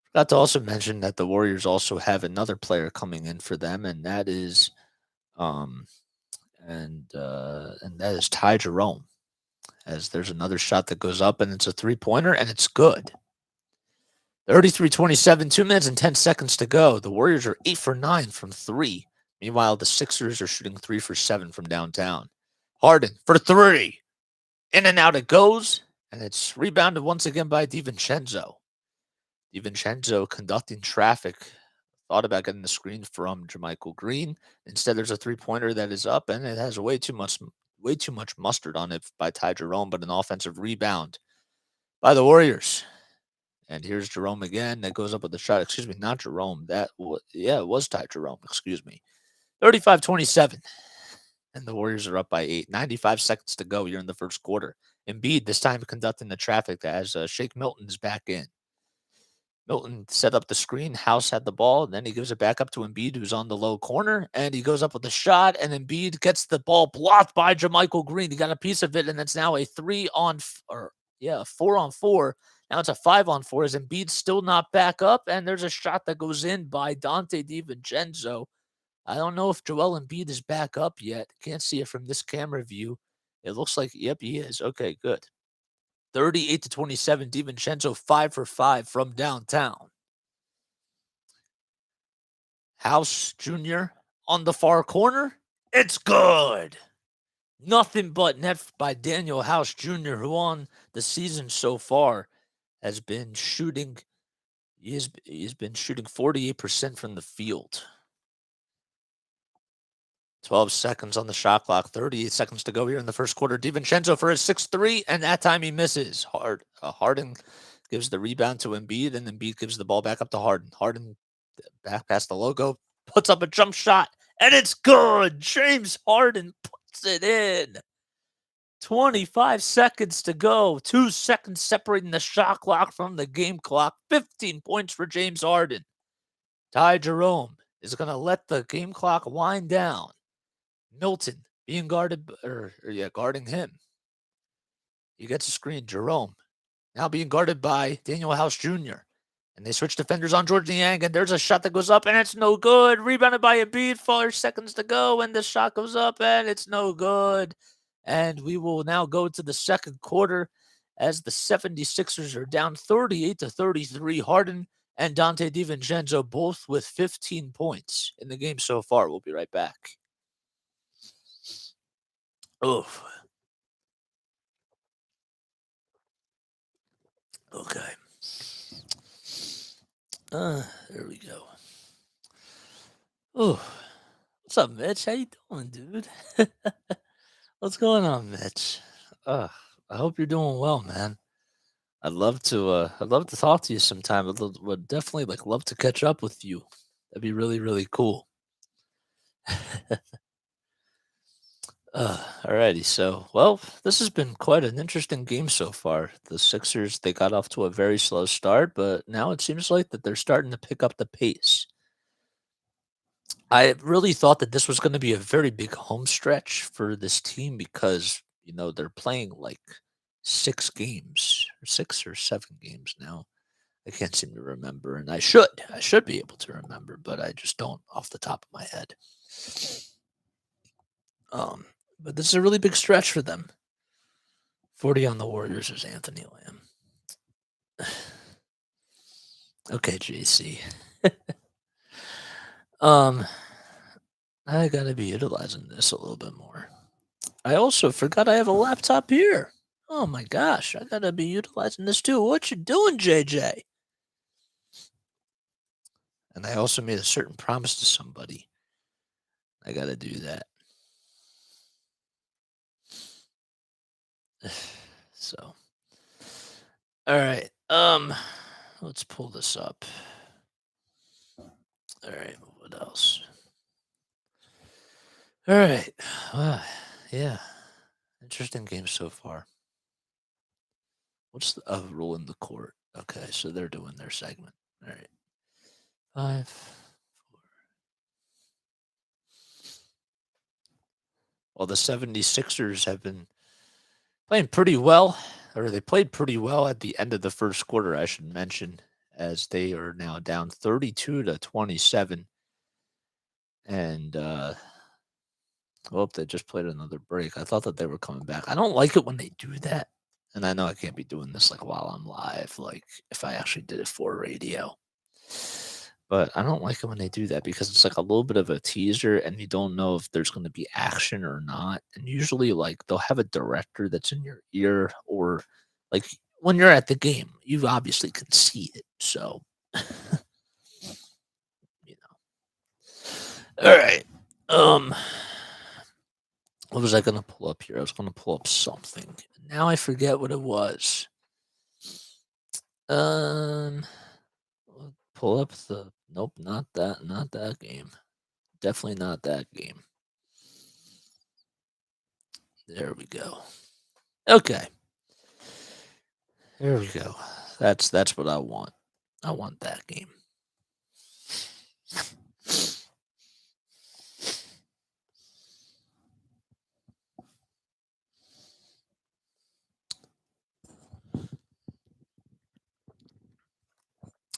Forgot to also mention that the Warriors also have another player coming in for them, and that is, that is Ty Jerome. As there's another shot that goes up, and it's a 3-pointer, and it's good. 33-27, 2 minutes and 10 seconds to go. The Warriors are 8 for 9 from 3. Meanwhile, the Sixers are shooting 3 for 7 from downtown. Harden for 3. In and out it goes, and it's rebounded once again by DiVincenzo. DiVincenzo conducting traffic. Thought about getting the screen from JaMychal Green. Instead, there's a 3-pointer that is up, and it has way too much mustard on it by Ty Jerome, but an offensive rebound by the Warriors. And here's Jerome again. That goes up with the shot. Excuse me, not Jerome. It was Ty Jerome. Excuse me. 35-27. And the Warriors are up by 8. 95 seconds to go here in the first quarter. Embiid this time conducting the traffic as Shake Milton is back in. Milton set up the screen. House had the ball. Then he gives it back up to Embiid, who's on the low corner. And he goes up with the shot. And Embiid gets the ball blocked by JaMychal Green. He got a piece of it. And it's now a 4-on-4. Now it's a 5-on-4 as Embiid's still not back up, and there's a shot that goes in by Dante DiVincenzo. I don't know if Joel Embiid is back up yet. Can't see it from this camera view. It looks like, yep, he is. Okay, good. 38-27, DiVincenzo 5 for 5 from downtown. House Jr. on the far corner. It's good. Nothing but net by Daniel House Jr., who on the season so far has been shooting. He's been shooting 48% from the field. 12 seconds on the shot clock. 38 seconds to go here in the first quarter. DiVincenzo for his 6-3, and that time he misses. Harden gives the rebound to Embiid, and Embiid gives the ball back up to Harden. Harden back past the logo, puts up a jump shot, and it's good. James Harden puts it in. 25 seconds to go. 2 seconds separating the shot clock from the game clock. 15 points for James Harden. Ty Jerome is going to let the game clock wind down. Milton being guarded, guarding him. He gets a screen. Jerome now being guarded by Daniel House Jr. And they switch defenders on George Niang, and there's a shot that goes up, and it's no good. Rebounded by Embiid. 4 seconds to go, and the shot goes up, and it's no good. And we will now go to the second quarter as the 76ers are down 38-33. Harden and Dante DiVincenzo both with 15 points in the game so far. We'll be right back. Oof. Okay. There we go. Oh, what's up, Mitch? How you doing, dude? What's going on, Mitch? Uh, I hope you're doing well, man. I'd love to talk to you sometime. Would definitely like love to catch up with you. That'd be really, really cool. Alrighty. So, well, this has been quite an interesting game so far. The Sixers, they got off to a very slow start, but now it seems like that they're starting to pick up the pace. I really thought that this was going to be a very big home stretch for this team because, they're playing like 6 games, or 6 or 7 games now. I can't seem to remember, and I should. I should be able to remember, but I just don't off the top of my head. Um, but this is a really big stretch for them. 40 on the Warriors is Anthony Lamb. Okay, JC. um, I gotta be utilizing this a little bit more. I also forgot I have a laptop here. Oh my gosh, I gotta be utilizing this too. What you doing, JJ? And I also made a certain promise to somebody. I gotta do that. So, all right. Let's pull this up. All right. What else? All right. Yeah. Interesting game so far. What's the rule in the court? Okay, so they're doing their segment. All right. 5, 4. Well, the 76ers have been playing pretty well, or they played pretty well at the end of the first quarter, I should mention, as they are now down 32-27. And, well, they just played another break. I thought that they were coming back. I don't like it when they do that. And I know I can't be doing this like while I'm live, like if I actually did it for radio. But I don't like it when they do that because it's like a little bit of a teaser and you don't know if there's going to be action or not. And usually, like, they'll have a director that's in your ear, or like when you're at the game, you obviously can see it. So, you know. All right. Um, what was I going to pull up here? I was going to pull up something. Now I forget what it was. Um, pull up the. Nope, not that. Not that game. Definitely not that game. There we go. Okay. There we go. That's what I want. I want that game.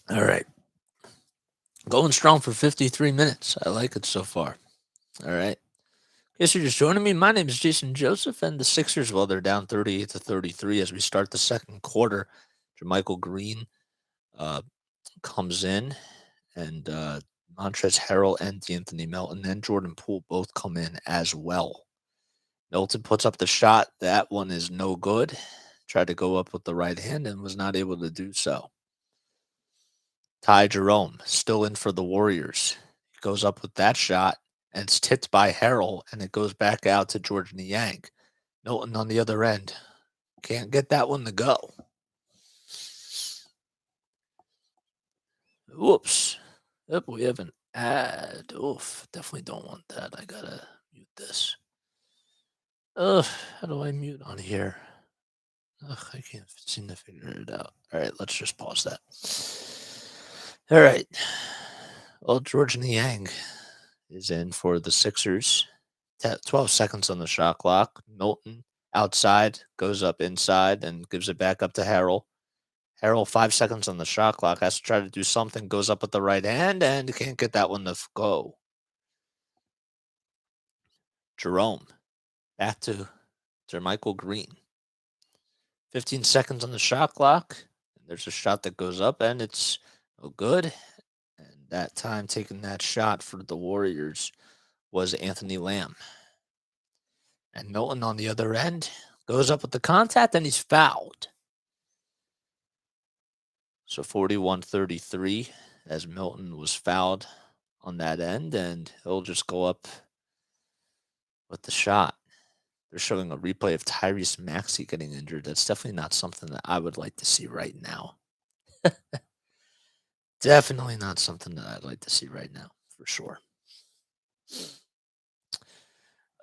All right. Going strong for 53 minutes. I like it so far. All right. Guess you're just joining me. My name is Jason Joseph, and the Sixers, well, they're down 38-33 as we start the second quarter. Jermichael Green comes in, and Montrezl Harrell and D'Anthony Melton and Jordan Poole both come in as well. Milton puts up the shot. That one is no good. Tried to go up with the right hand and was not able to do so. Ty Jerome still in for the Warriors. He goes up with that shot and it's tipped by Harrell and it goes back out to George Niang. Milton on the other end. Can't get that one to go. Whoops. Yep, we have an ad. Oof. Definitely don't want that. I gotta mute this. Ugh, how do I mute on here? Ugh, I can't seem to figure it out. All right, let's just pause that. All right. Well, George Niang is in for the Sixers. 12 seconds on the shot clock. Milton outside, goes up inside, and gives it back up to Harrell. Harrell, 5 seconds on the shot clock, has to try to do something, goes up with the right hand, and can't get that one to go. Jerome, back to Jermichael Green. 15 seconds on the shot clock. There's a shot that goes up, and it's no good. And that time taking that shot for the Warriors was Anthony Lamb. And Milton on the other end goes up with the contact, and he's fouled. So 41-33 as Milton was fouled on that end, and he'll just go up with the shot. They're showing a replay of Tyrese Maxey getting injured. That's definitely not something that I would like to see right now. Definitely not something that I'd like to see right now, for sure.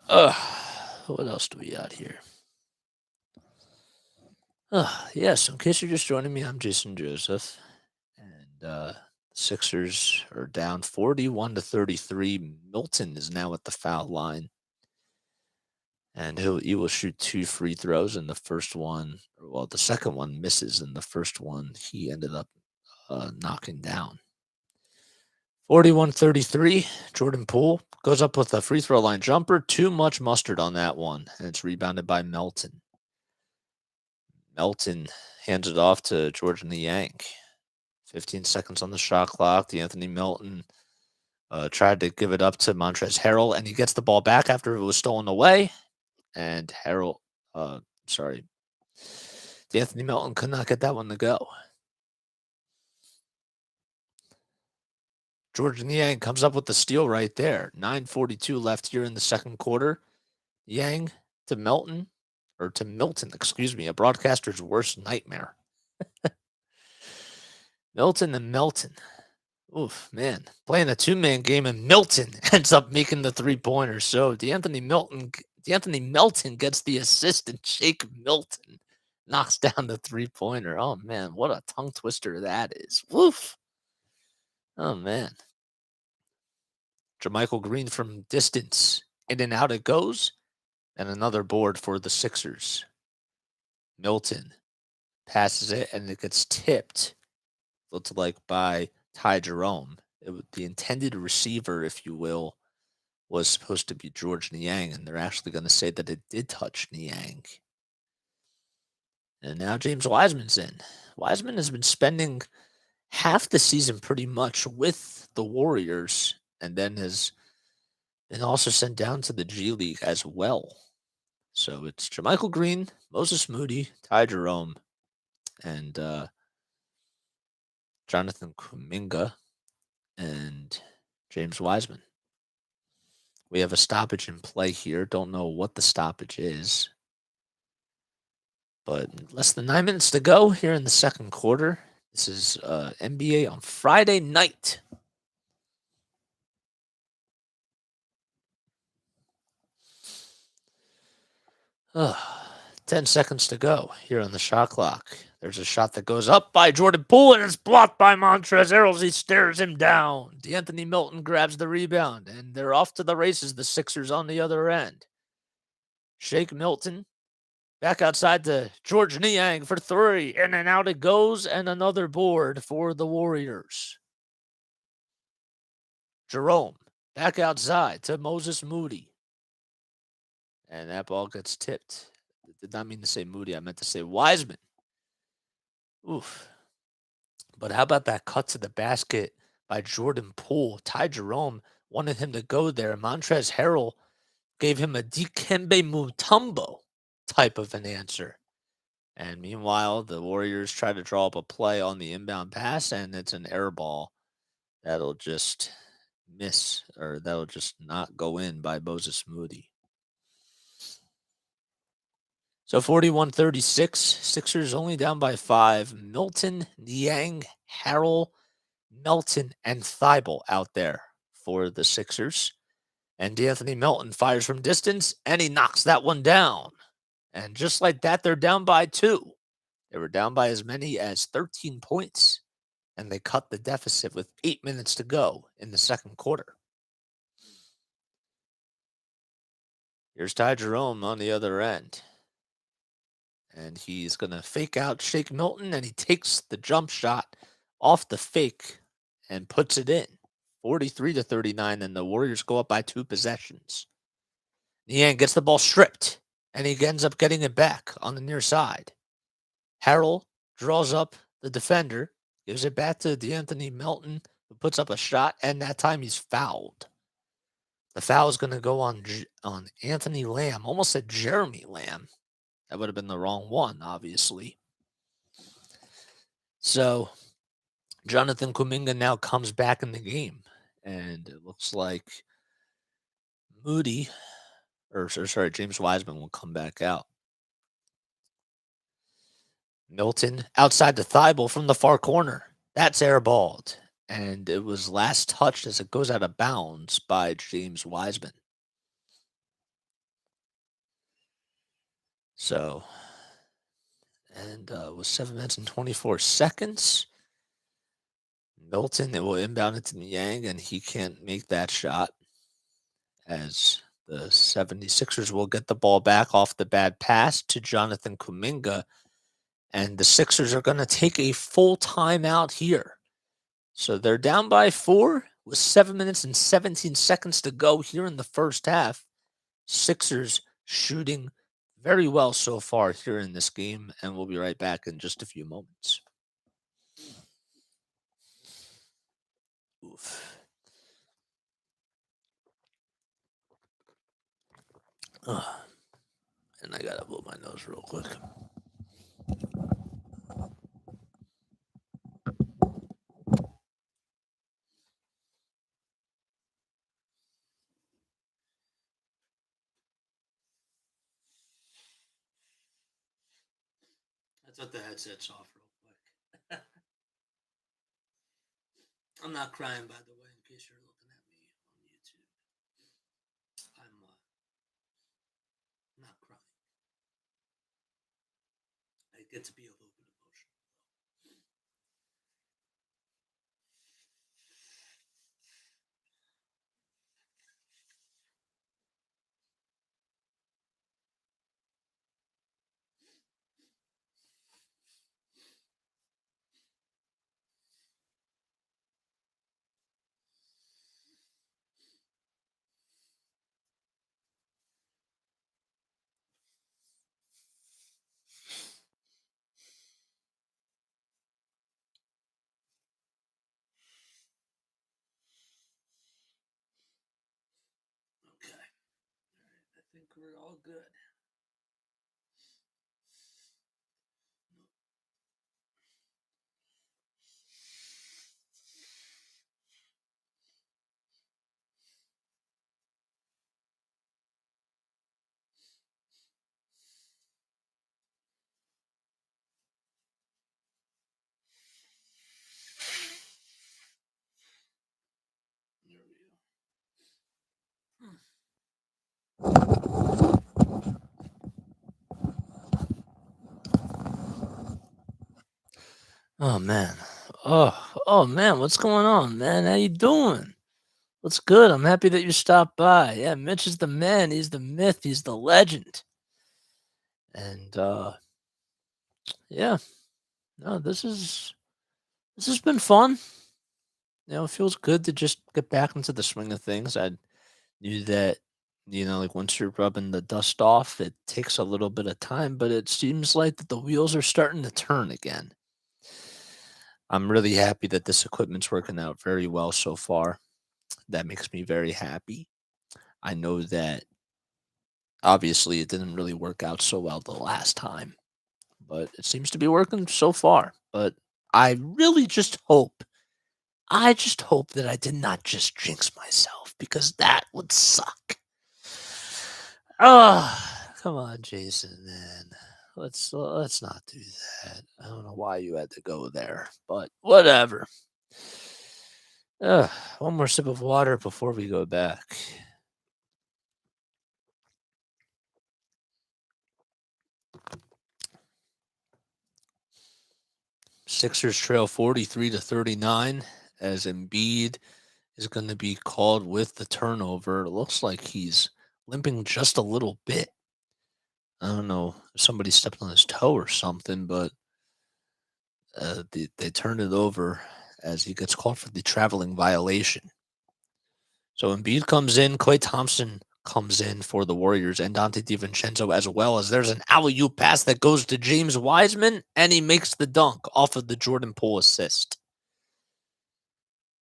What else do we got here? Yeah, so in case you're just joining me, I'm Jason Joseph. And the Sixers are down 41-33. Milton is now at the foul line. And he will shoot 2 free throws, and the second one misses, and the first one he ended up knocking down. 41-33, Jordan Poole goes up with a free throw line jumper. Too much mustard on that one, and it's rebounded by Melton. Melton hands it off to George Niang. 15 seconds on the shot clock. D'Anthony Melton tried to give it up to Montrezl Harrell, and he gets the ball back after it was stolen away. And D'Anthony Melton could not get that one to go. George Niang comes up with the steal right there. 9:42 left here in the second quarter. Yang to Milton, a broadcaster's worst nightmare. Milton and Melton. Oof, man. Playing a two-man game, and Milton ends up making the three-pointer. So D'Anthony Melton gets the assist, and Shake Milton knocks down the three-pointer. Oh, man, what a tongue twister that is. Woof. Oh, man. JaMychal Green from distance. In and out it goes. And another board for the Sixers. Milton passes it, and it gets tipped, looks like, by Ty Jerome. The intended receiver, if you will, was supposed to be George Niang, and they're actually going to say that it did touch Niang. And now James Wiseman's in. Wiseman has been spending half the season pretty much with the Warriors, and then has been also sent down to the G League as well. So it's JaMychal Green, Moses Moody, Ty Jerome, and Jonathan Kuminga, and James Wiseman. We have a stoppage in play here. Don't know what the stoppage is. But less than 9 minutes to go here in the second quarter. This is NBA on Friday night. Uh, 10 seconds to go here on the shot clock. There's a shot that goes up by Jordan Poole, and it's blocked by Montrezl Harrell. He stares him down. D'Anthony Melton grabs the rebound, and they're off to the races, the Sixers on the other end. Shake Milton back outside to George Niang for three. In and out it goes, and another board for the Warriors. Jerome back outside to Moses Moody. And that ball gets tipped. I did not mean to say Moody. I meant to say Wiseman. Oof. But how about that cut to the basket by Jordan Poole? Ty Jerome wanted him to go there. Montrezl Harrell gave him a Dikembe Mutombo type of an answer. And meanwhile, the Warriors try to draw up a play on the inbound pass, and it's an air ball that'll just miss, or that'll just not go in by Moses Moody. So 41-36, Sixers only down by 5. Milton, Niang, Harrell, Melton, and Thibault out there for the Sixers. And D'Anthony Melton fires from distance, and he knocks that one down. And just like that, they're down by 2. They were down by as many as 13 points, and they cut the deficit with 8 minutes to go in the second quarter. Here's Ty Jerome on the other end. And he's going to fake out Shake Milton, and he takes the jump shot off the fake and puts it in. 43-39, and the Warriors go up by 2 possessions. Niang gets the ball stripped, and he ends up getting it back on the near side. Harrell draws up the defender, gives it back to D'Anthony Melton, who puts up a shot, and that time he's fouled. The foul is going to go on Anthony Lamb. Almost said Jeremy Lamb. That would have been the wrong one, obviously. So Jonathan Kuminga now comes back in the game, and it looks like James Wiseman will come back out. Milton outside the Thibault from the far corner. That's airballed. And it was last touched as it goes out of bounds by James Wiseman. So, and with 7 minutes and 24 seconds, Milton, it will inbound it to Niang, and he can't make that shot as the 76ers will get the ball back off the bad pass to Jonathan Kuminga, and the Sixers are going to take a full timeout here. So they're down by 4 with 7 minutes and 17 seconds to go here in the first half. Sixers shooting very well so far here in this game, and we'll be right back in just a few moments. Oof. And I gotta blow my nose real quick. I took the headsets off real quick. I'm not crying, by the way, in case you're looking at me on YouTube. I'm not crying. I get to be a little bit emotional. Okay. All right. I think we're all good. There we go. Oh man. Oh man, what's going on, man? How you doing? What's good? I'm happy that you stopped by. Yeah, Mitch is the man, he's the myth, he's the legend. And yeah. No, this has been fun. It feels good to just get back into the swing of things. I knew that, like once you're rubbing the dust off, it takes a little bit of time, but it seems like that the wheels are starting to turn again. I'm really happy that this equipment's working out very well so far. That makes me very happy. I know that obviously it didn't really work out so well the last time, but it seems to be working so far. But I just hope that I did not just jinx myself because that would suck. Oh, come on, Jason, man. Let's not do that. I don't know why you had to go there, but whatever. One more sip of water before we go back. Sixers trail 43-39 as Embiid is going to be called with the turnover. It looks like he's limping just a little bit. I don't know if somebody stepped on his toe or something, but they turned it over as he gets called for the traveling violation. So Embiid comes in, Klay Thompson comes in for the Warriors, and Dante DiVincenzo as well, as there's an alley-oop pass that goes to James Wiseman, and he makes the dunk off of the Jordan Poole assist.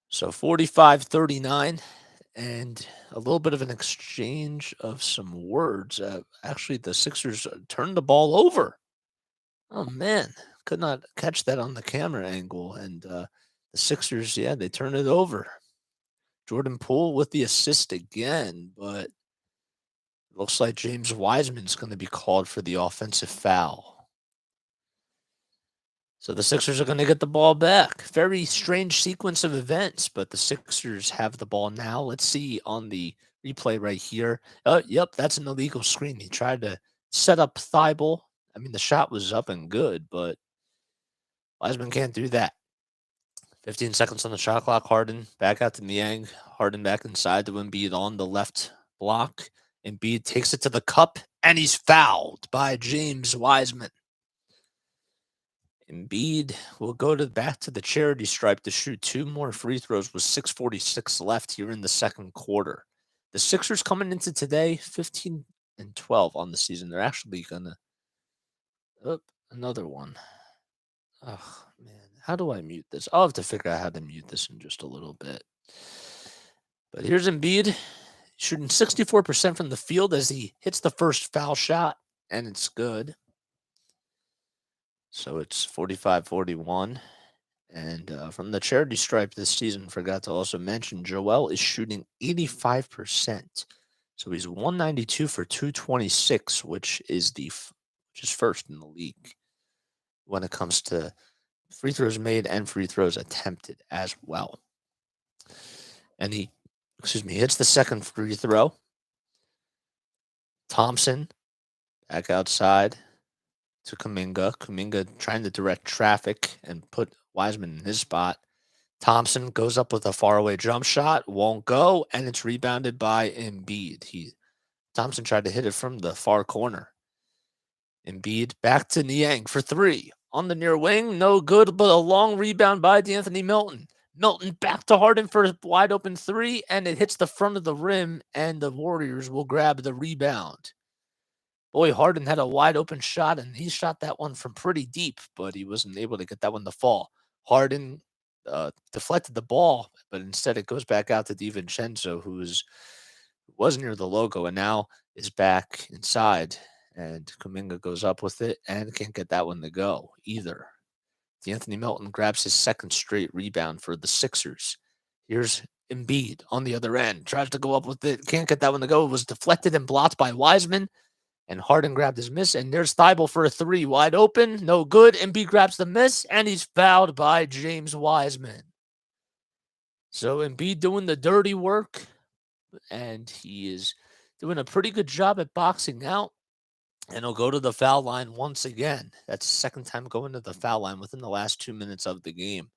So 45-39 and a little bit of an exchange of some words. Actually, the Sixers turned the ball over. Oh man, could not catch that on the camera angle, and the Sixers, yeah, they turned it over. Jordan Poole with the assist again, but looks like James Wiseman's going to be called for the offensive foul. So the Sixers are going to get the ball back. Very strange sequence of events, but the Sixers have the ball now. Let's see on the replay right here. Yep, that's an illegal screen. He tried to set up Thibault. I mean, the shot was up and good, but Wiseman can't do that. 15 seconds on the shot clock. Harden back out to Niang. Harden back inside to Embiid on the left block. Embiid takes it to the cup, and he's fouled by James Wiseman. Embiid will go back to the charity stripe to shoot 2 more free throws with 6:46 left here in the second quarter. The Sixers coming into today 15-12 on the season. They're actually gonna another one. Oh man, how do I mute this? I'll have to figure out how to mute this in just a little bit. But here's Embiid shooting 64% from the field as he hits the first foul shot, and it's good. So it's 45-41. And from the charity stripe this season, forgot to also mention, Joel is shooting 85%. So he's 192 for 226, which is first in the league when it comes to free throws made and free throws attempted as well. And he hits the second free throw. Thompson back outside to Kuminga. Kuminga trying to direct traffic and put Wiseman in his spot. Thompson goes up with a faraway jump shot, won't go, and it's rebounded by Embiid. Thompson tried to hit it from the far corner. Embiid back to Niang for 3. On the near wing, no good, but a long rebound by D'Anthony Melton. Melton back to Harden for a wide open 3, and it hits the front of the rim, and the Warriors will grab the rebound. Boy, Harden had a wide open shot, and he shot that one from pretty deep, but he wasn't able to get that one to fall. Harden deflected the ball, but instead it goes back out to DiVincenzo, who was near the logo and now is back inside. And Kuminga goes up with it and can't get that one to go either. D'Anthony Melton grabs his second straight rebound for the Sixers. Here's Embiid on the other end. Tries to go up with it. Can't get that one to go. It was deflected and blocked by Wiseman. And Harden grabbed his miss. And there's Thibault for a 3. Wide open. No good. Embiid grabs the miss. And he's fouled by James Wiseman. So Embiid doing the dirty work. And he is doing a pretty good job at boxing out. And he'll go to the foul line once again. That's the second time going to the foul line within the last 2 minutes of the game.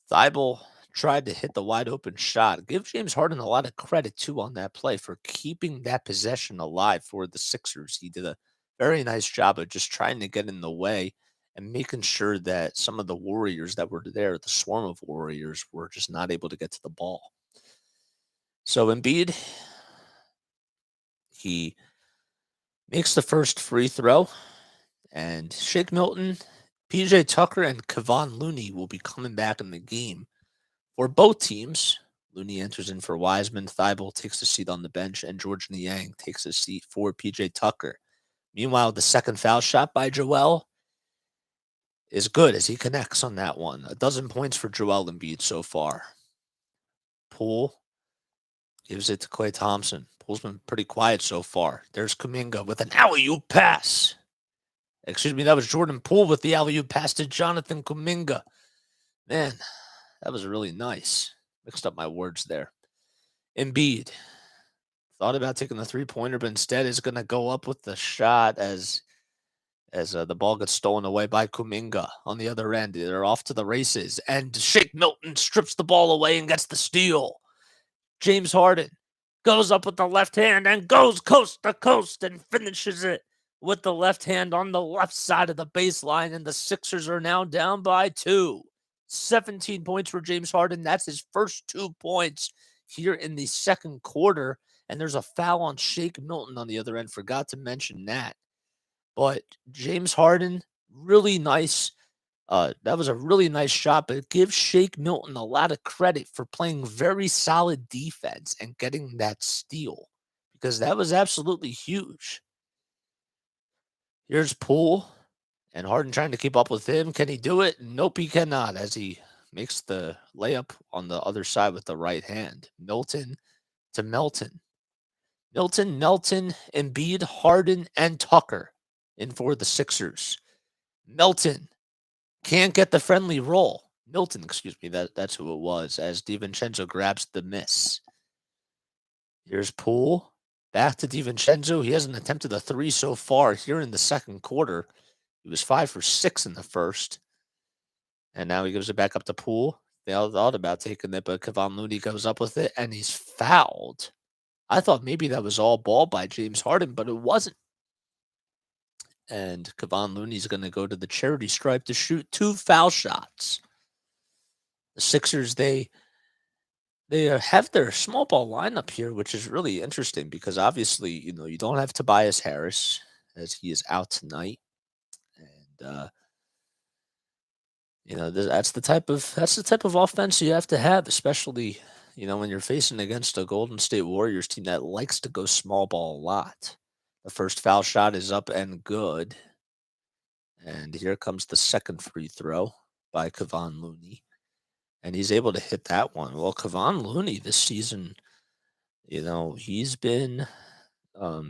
Thibault tried to hit the wide open shot. Give James Harden a lot of credit, too, on that play for keeping that possession alive for the Sixers. He did a very nice job of just trying to get in the way and making sure that some of the Warriors that were there, the swarm of Warriors, were just not able to get to the ball. So Embiid, he makes the first free throw, and Shake Milton, PJ Tucker, and Kevon Looney will be coming back in the game for both teams. Looney enters in for Wiseman. Thibault takes a seat on the bench, and George Niang takes a seat for PJ Tucker. Meanwhile, the second foul shot by Joel is good as he connects on that one. 12 points for Joel Embiid so far. Poole gives it to Klay Thompson. Poole's been pretty quiet so far. There's Kuminga with an alley-oop pass. Excuse me, that was Jordan Poole with the alley-oop pass to Jonathan Kuminga. Man, that was really nice. Mixed up my words there. Embiid thought about taking the three-pointer, but instead is going to go up with the shot as the ball gets stolen away by Kuminga on the other end. They're off to the races, and Shake Milton strips the ball away and gets the steal. James Harden goes up with the left hand and goes coast to coast and finishes it with the left hand on the left side of the baseline, and the Sixers are now down by 2. 17 points for James Harden. That's his first 2 points here in the second quarter, and there's a foul on Shake Milton on the other end. Forgot to mention that. But James Harden, really nice That was a really nice shot, but give Shake Milton a lot of credit for playing very solid defense and getting that steal because that was absolutely huge. Here's Poole and Harden trying to keep up with him. Can he do it? Nope, he cannot as he makes the layup on the other side with the right hand. Milton to Melton. Melton, Embiid, Harden, and Tucker in for the Sixers. Melton can't get the friendly roll. Milton, excuse me, that's who it was, as DiVincenzo grabs the miss. Here's Poole. Back to DiVincenzo. He hasn't attempted a three so far here in the second quarter. He was 5 for 6 in the first. And now he gives it back up to Poole. They all thought about taking it, but Kevon Looney goes up with it, and he's fouled. I thought maybe that was all ball by James Harden, but it wasn't. And Kevon Looney's going to go to the charity stripe to shoot 2 foul shots. The Sixers, they have their small ball lineup here, which is really interesting because obviously, you don't have Tobias Harris as he is out tonight. And that's the type of offense you have to have, especially when you're facing against a Golden State Warriors team that likes to go small ball a lot. The first foul shot is up and good, and here comes the second free throw by Kevon Looney, and he's able to hit that one. Well, Kevon Looney this season, he's been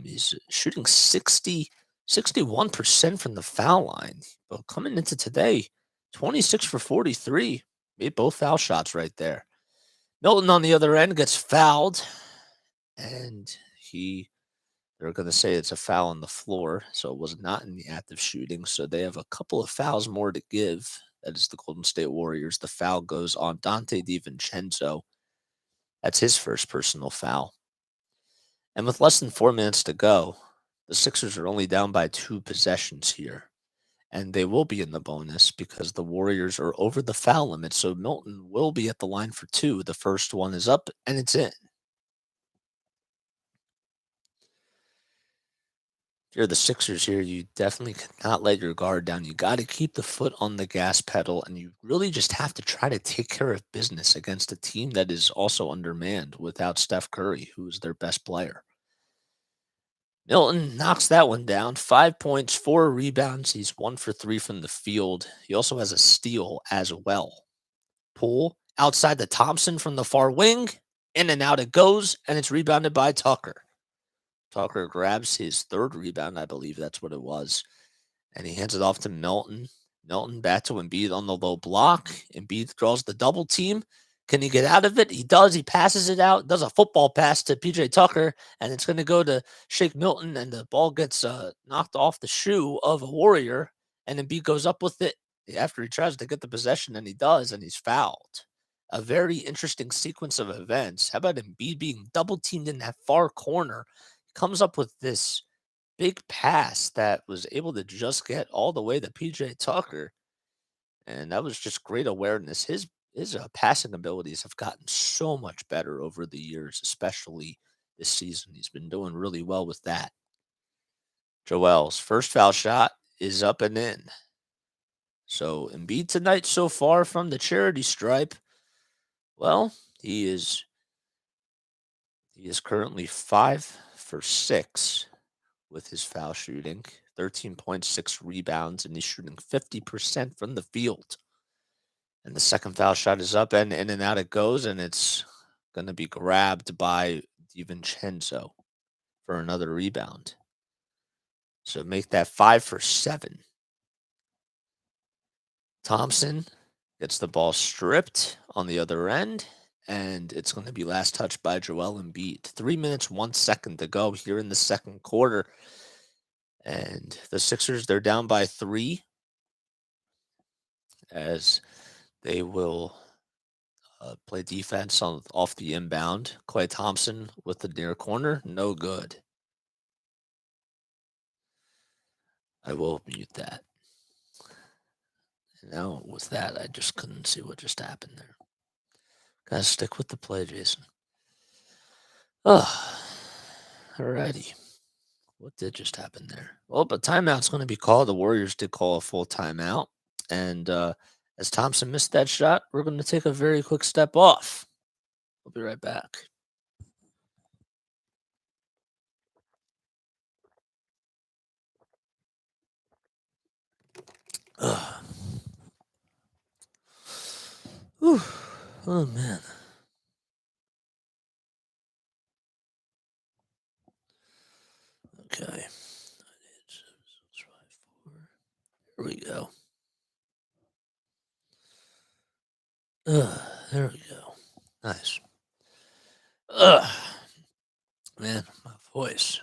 he's shooting 61% from the foul line, but coming into today, 26 for 43. Made both foul shots right there. Milton on the other end gets fouled, and they're going to say it's a foul on the floor, so it was not in the act of shooting. So they have a couple of fouls more to give. That is the Golden State Warriors. The foul goes on Dante DiVincenzo. That's his first personal foul. And with less than 4 minutes to go, the Sixers are only down by 2 possessions here. And they will be in the bonus because the Warriors are over the foul limit. So Milton will be at the line for 2. The first one is up and it's in. If you're the Sixers here, you definitely cannot let your guard down. You got to keep the foot on the gas pedal, and you really just have to try to take care of business against a team that is also undermanned without Steph Curry, who is their best player. Milton knocks that one down. 5 points, 4 rebounds. He's 1 for 3 from the field. He also has a steal as well. Poole outside the Thompson from the far wing. In and out it goes, and it's rebounded by Tucker. Tucker grabs his third rebound, I believe that's what it was, and he hands it off to Milton. Milton back to Embiid on the low block. Embiid draws the double team. Can he get out of it? He does. He passes it out, does a football pass to PJ Tucker, and it's going to go to Shake Milton, and the ball gets knocked off the shoe of a Warrior, and Embiid goes up with it after he tries to get the possession, and he does, and he's fouled. A very interesting sequence of events. How about Embiid being double teamed in that far corner? Comes up with this big pass that was able to just get all the way to PJ Tucker, and that was just great awareness. His passing abilities have gotten so much better over the years, especially this season. He's been doing really well with that. Joel's first foul shot is up and in. So Embiid tonight so far from the charity stripe, well, he is currently 5 for 6 with his foul shooting, 13.6 rebounds, and he's shooting 50% from the field. And the second foul shot is up and in and out it goes, and it's going to be grabbed by DiVincenzo for another rebound. So make that 5 for 7. Thompson gets the ball stripped on the other end, and it's going to be last touched by Joel Embiid. 3 minutes, 1 second to go here in the second quarter. And the Sixers, they're down by 3 as they will play defense off the inbound. Klay Thompson with the near corner, no good. I will mute that. And now with that, I just couldn't see what just happened there. Gotta stick with the play, Jason. Oh, alrighty. What did just happen there? Well, but timeout's going to be called. The Warriors did call a full timeout. And as Thompson missed that shot, we're going to take a very quick step off. We'll be right back. Ugh. Whew. Oh, man. Okay. Here we go. There we go. Nice. Ugh. Man, my voice.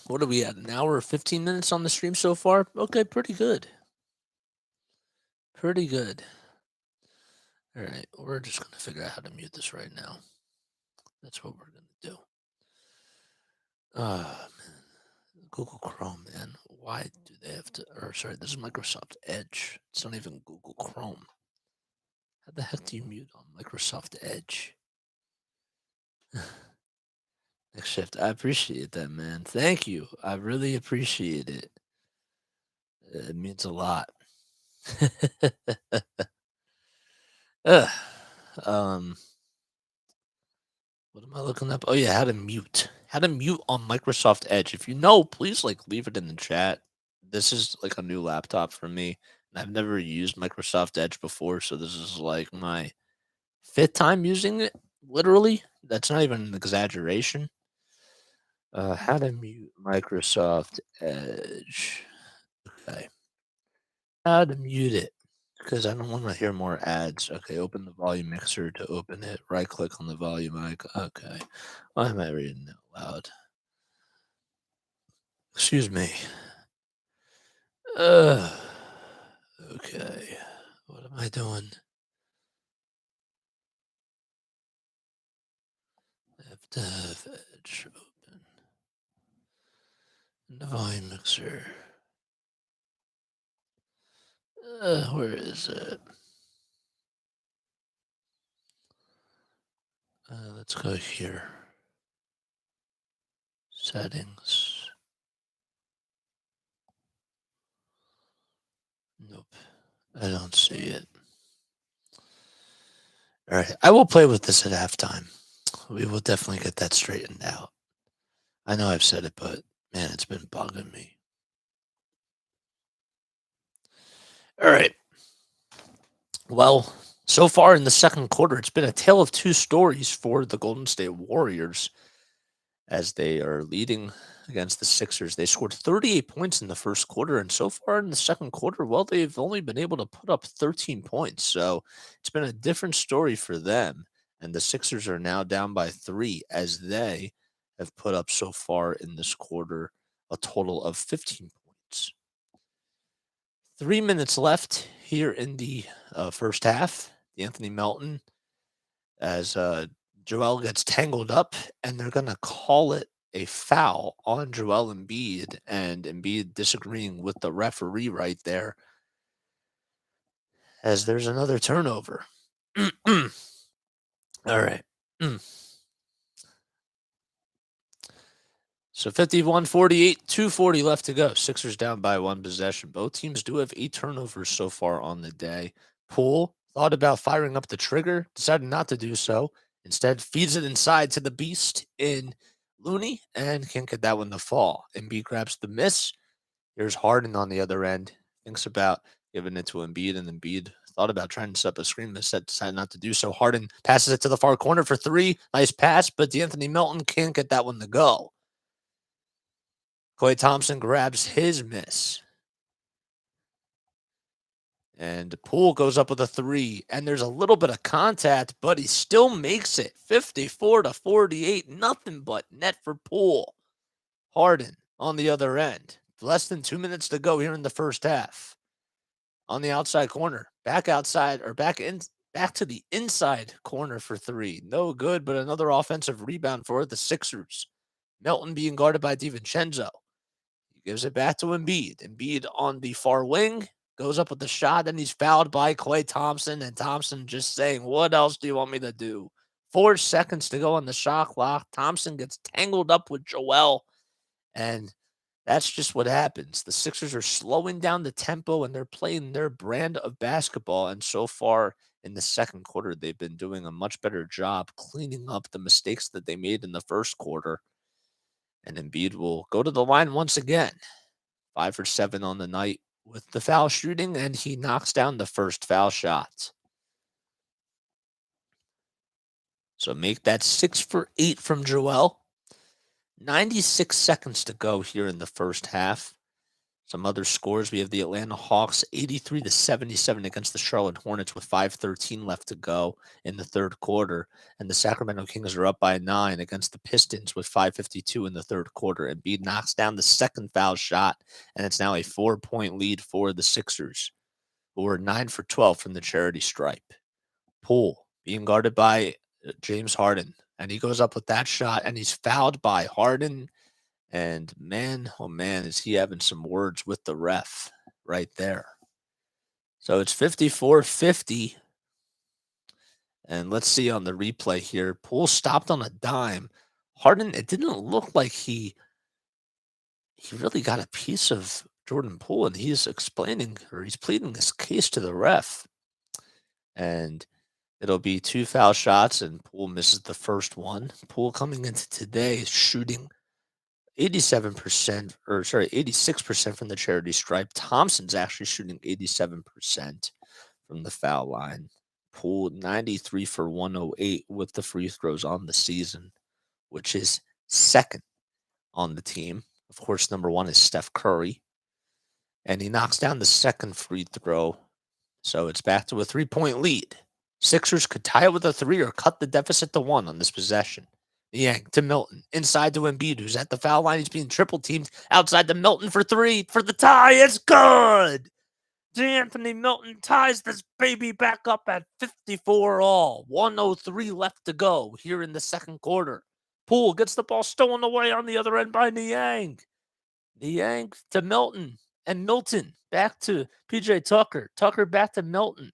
What are we at? An hour or 15 minutes on the stream so far? Okay, pretty good. Pretty good. All right, we're just going to figure out how to mute this right now. That's what we're going to do. Man. Google Chrome, man. Why do they have to? Or sorry, this is Microsoft Edge. It's not even Google Chrome. How the heck do you mute on Microsoft Edge? Next shift. I appreciate that, man. Thank you. I really appreciate it. It means a lot. Ugh. What am I looking up? Oh yeah, how to mute. How to mute on Microsoft Edge. If you know, please leave it in the chat. This is like a new laptop for me, and I've never used Microsoft Edge before, so this is like my fifth time using it. Literally, that's not even an exaggeration. How to mute Microsoft Edge. Okay. How to mute it. Because I don't want to hear more ads. Okay, open the volume mixer to open it. Right click on the volume icon. Okay. Why am I reading that loud? Excuse me. Okay. What am I doing? I have to have Edge open. And the volume mixer. Where is it? Let's go here. Settings. Nope. I don't see it. All right. I will play with this at halftime. We will definitely get that straightened out. I know I've said it, but man, it's been bugging me. All right. Well, so far in the second quarter, it's been a tale of two stories for the Golden State Warriors as they are leading against the Sixers. They scored 38 points in the first quarter, and so far in the second quarter, well, they've only been able to put up 13 points. So it's been a different story for them. And the Sixers are now down by 3 as they have put up so far in this quarter a total of 15 points. 3 minutes left here in the first half. Anthony Melton, as Joel gets tangled up, and they're going to call it a foul on Joel Embiid, and Embiid disagreeing with the referee right there, as there's another turnover. All right. So 51-48, 2:40 left to go. Sixers down by 1 possession. Both teams do have 8 turnovers so far on the day. Poole thought about firing up the trigger, decided not to do so. Instead, feeds it inside to the beast in Looney and can't get that one to fall. Embiid grabs the miss. Here's Harden on the other end. Thinks about giving it to Embiid, and Embiid thought about trying to set up a screen, but decided not to do so. Harden passes it to the far corner for 3. Nice pass, but D'Anthony Melton can't get that one to go. Klay Thompson grabs his miss. And Poole goes up with a 3. And there's a little bit of contact, but he still makes it. 54-48. Nothing but net for Poole. Harden on the other end. Less than 2 minutes to go here in the first half. On the outside corner. Back outside, or back to the inside corner for 3. No good, but another offensive rebound for the Sixers. Melton being guarded by DiVincenzo. Gives it back to Embiid. Embiid on the far wing goes up with the shot, and he's fouled by Klay Thompson. And Thompson just saying, "What else do you want me to do? 4 seconds to go on the shot clock. Thompson gets tangled up with Joel, and that's just what happens. The Sixers are slowing down the tempo, and they're playing their brand of basketball, and so far in the second quarter, they've been doing a much better job cleaning up the mistakes that they made in the first quarter. And Embiid will go to the line once again. 5 for 7 on the night with the foul shooting, and he knocks down the first foul shot. So make that 6 for 8 from Joel. 96 seconds to go here in the first half. Some other scores. We have the Atlanta Hawks 83-77 against the Charlotte Hornets with 5:13 left to go in the third quarter. And the Sacramento Kings are up by 9 against the Pistons with 5:52 in the third quarter. Embiid knocks down the second foul shot, and it's now a 4-point lead for the Sixers, who are 9 for 12 from the charity stripe. Poole being guarded by James Harden, and he goes up with that shot, and he's fouled by Harden. And man, oh man, is he having some words with the ref right there. So it's 54-50. And let's see on the replay here. Poole stopped on a dime. Harden, it didn't look like he really got a piece of Jordan Poole, and he's explaining, or he's pleading his case to the ref. And it'll be 2 foul shots, and Poole misses the first one. Poole coming into today shooting 86% from the charity stripe. Thompson's actually shooting 87% from the foul line. Poole 93 for 108 with the free throws on the season, which is second on the team. Of course, number 1 is Steph Curry, and he knocks down the second free throw. So it's back to a 3-point lead. Sixers could tie it with a 3 or cut the deficit to 1 on this possession. Niang to Milton, inside to Embiid, who's at the foul line. He's being triple teamed outside to Milton for 3 for the tie. It's good. D'Anthony Milton ties this baby back up at 54 all. 1:03 left to go here in the second quarter. Poole gets the ball stolen away on the other end by Niang. Niang to Milton, and Milton back to PJ Tucker. Tucker back to Milton.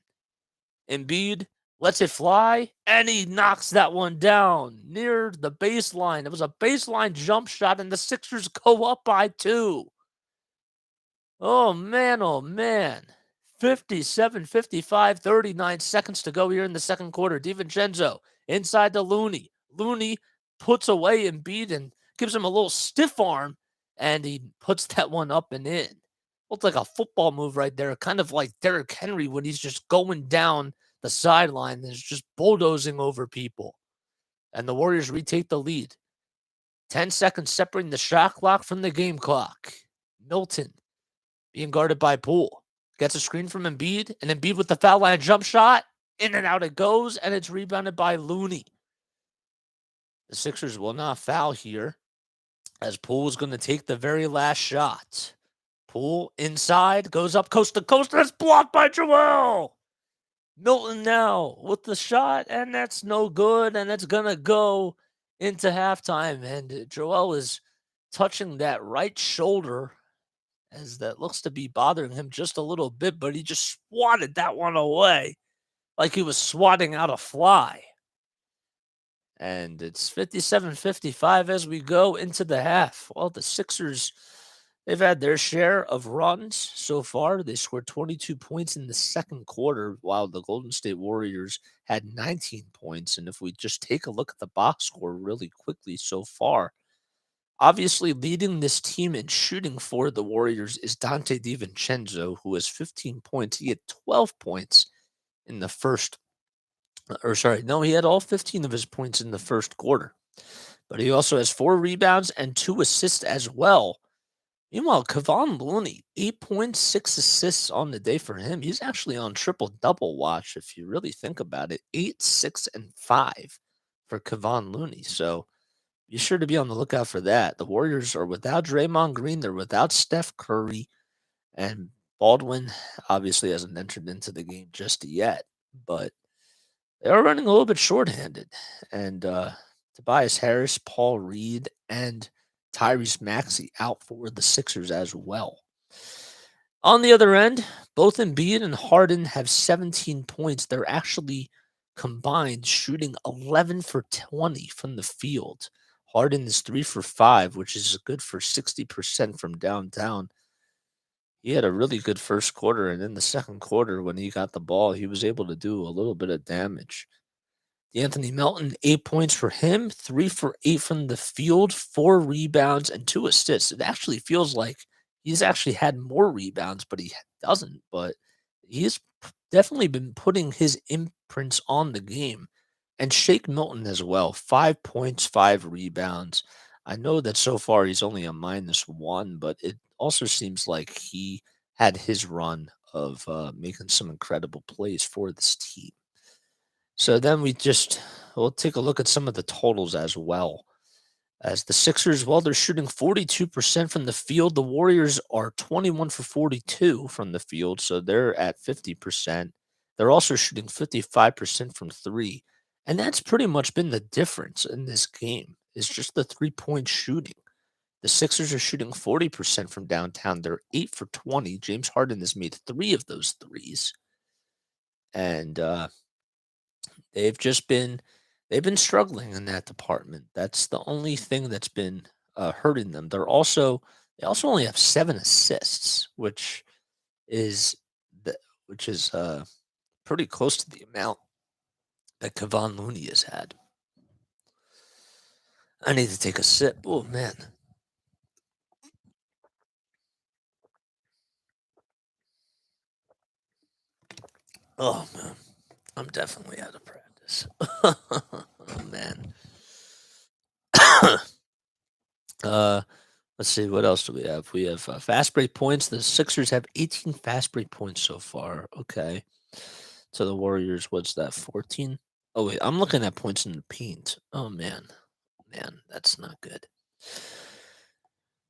Embiid lets it fly, and he knocks that one down near the baseline. It was a baseline jump shot, and the Sixers go up by 2. Oh, man, oh, man. 57-55, 39 seconds to go here in the second quarter. DiVincenzo inside to Looney. Looney puts away Embiid and gives him a little stiff arm, and he puts that one up and in. Looked like a football move right there, kind of like Derrick Henry when he's just going down the sideline is just bulldozing over people. And the Warriors retake the lead. 10 seconds separating the shot clock from the game clock. Milton being guarded by Poole. Gets a screen from Embiid, and Embiid with the foul line jump shot. In and out it goes, and it's rebounded by Looney. The Sixers will not foul here, as Poole is going to take the very last shot. Poole inside, goes up coast to coast, and it's blocked by Joel. Milton now with the shot, and that's no good, and it's going to go into halftime. And Joel is touching that right shoulder, as that looks to be bothering him just a little bit, but he just swatted that one away like he was swatting out a fly. And it's 57-55 as we go into the half. Well, the Sixers, they've had their share of runs so far. They scored 22 points in the second quarter, while the Golden State Warriors had 19 points. And if we just take a look at the box score really quickly so far, obviously leading this team in shooting for the Warriors is Dante DiVincenzo, who has 15 points. He had 12 points in the first, he had all 15 of his points in the first quarter. But he also has 4 rebounds and 2 assists as well. Meanwhile, Kevon Looney, 8 points, 6 assists on the day for him. He's actually on triple-double watch if you really think about it. 8, 6, and 5 for Kevon Looney. So be sure to be on the lookout for that. The Warriors are without Draymond Green. They're without Steph Curry. And Baldwin obviously hasn't entered into the game just yet. But they are running a little bit shorthanded. And Tobias Harris, Paul Reed, and Tyrese Maxey out for the Sixers as well. On the other end, both Embiid and Harden have 17 points. They're actually combined shooting 11 for 20 from the field. Harden is 3 for 5, which is good for 60% from downtown. He had a really good first quarter, and in the second quarter, when he got the ball, he was able to do a little bit of damage. Anthony Melton, 8 points for him, 3 for 8 from the field, 4 rebounds, and 2 assists. It actually feels like he's actually had more rebounds, but he doesn't. But he's definitely been putting his imprints on the game. And Shake Milton as well, 5 points, 5 rebounds. I know that so far he's only a -1, but it also seems like he had his run of making some incredible plays for this team. So then we'll take a look at some of the totals as well. As the Sixers, well, they're shooting 42% from the field. The Warriors are 21 for 42 from the field, so they're at 50%. They're also shooting 55% from three. And that's pretty much been the difference in this game. It's just the 3-point shooting. The Sixers are shooting 40% from downtown. They're 8 for 20. James Harden has made 3 of those threes. And They've just been they've been struggling in that department. That's the only thing that's been, hurting them. They also only have 7 assists, is the which is, pretty close to the amount that Kevon Looney has had. I need to take a sip. Oh, man. Oh, man. I'm definitely out of practice. Oh, man. Uh Let's see, what else do we have? We have fast break points. The Sixers have 18 fast break points so far. Okay. So the Warriors, what's that, 14? Oh, wait, I'm looking at points in the paint. Oh, man. Man, that's not good.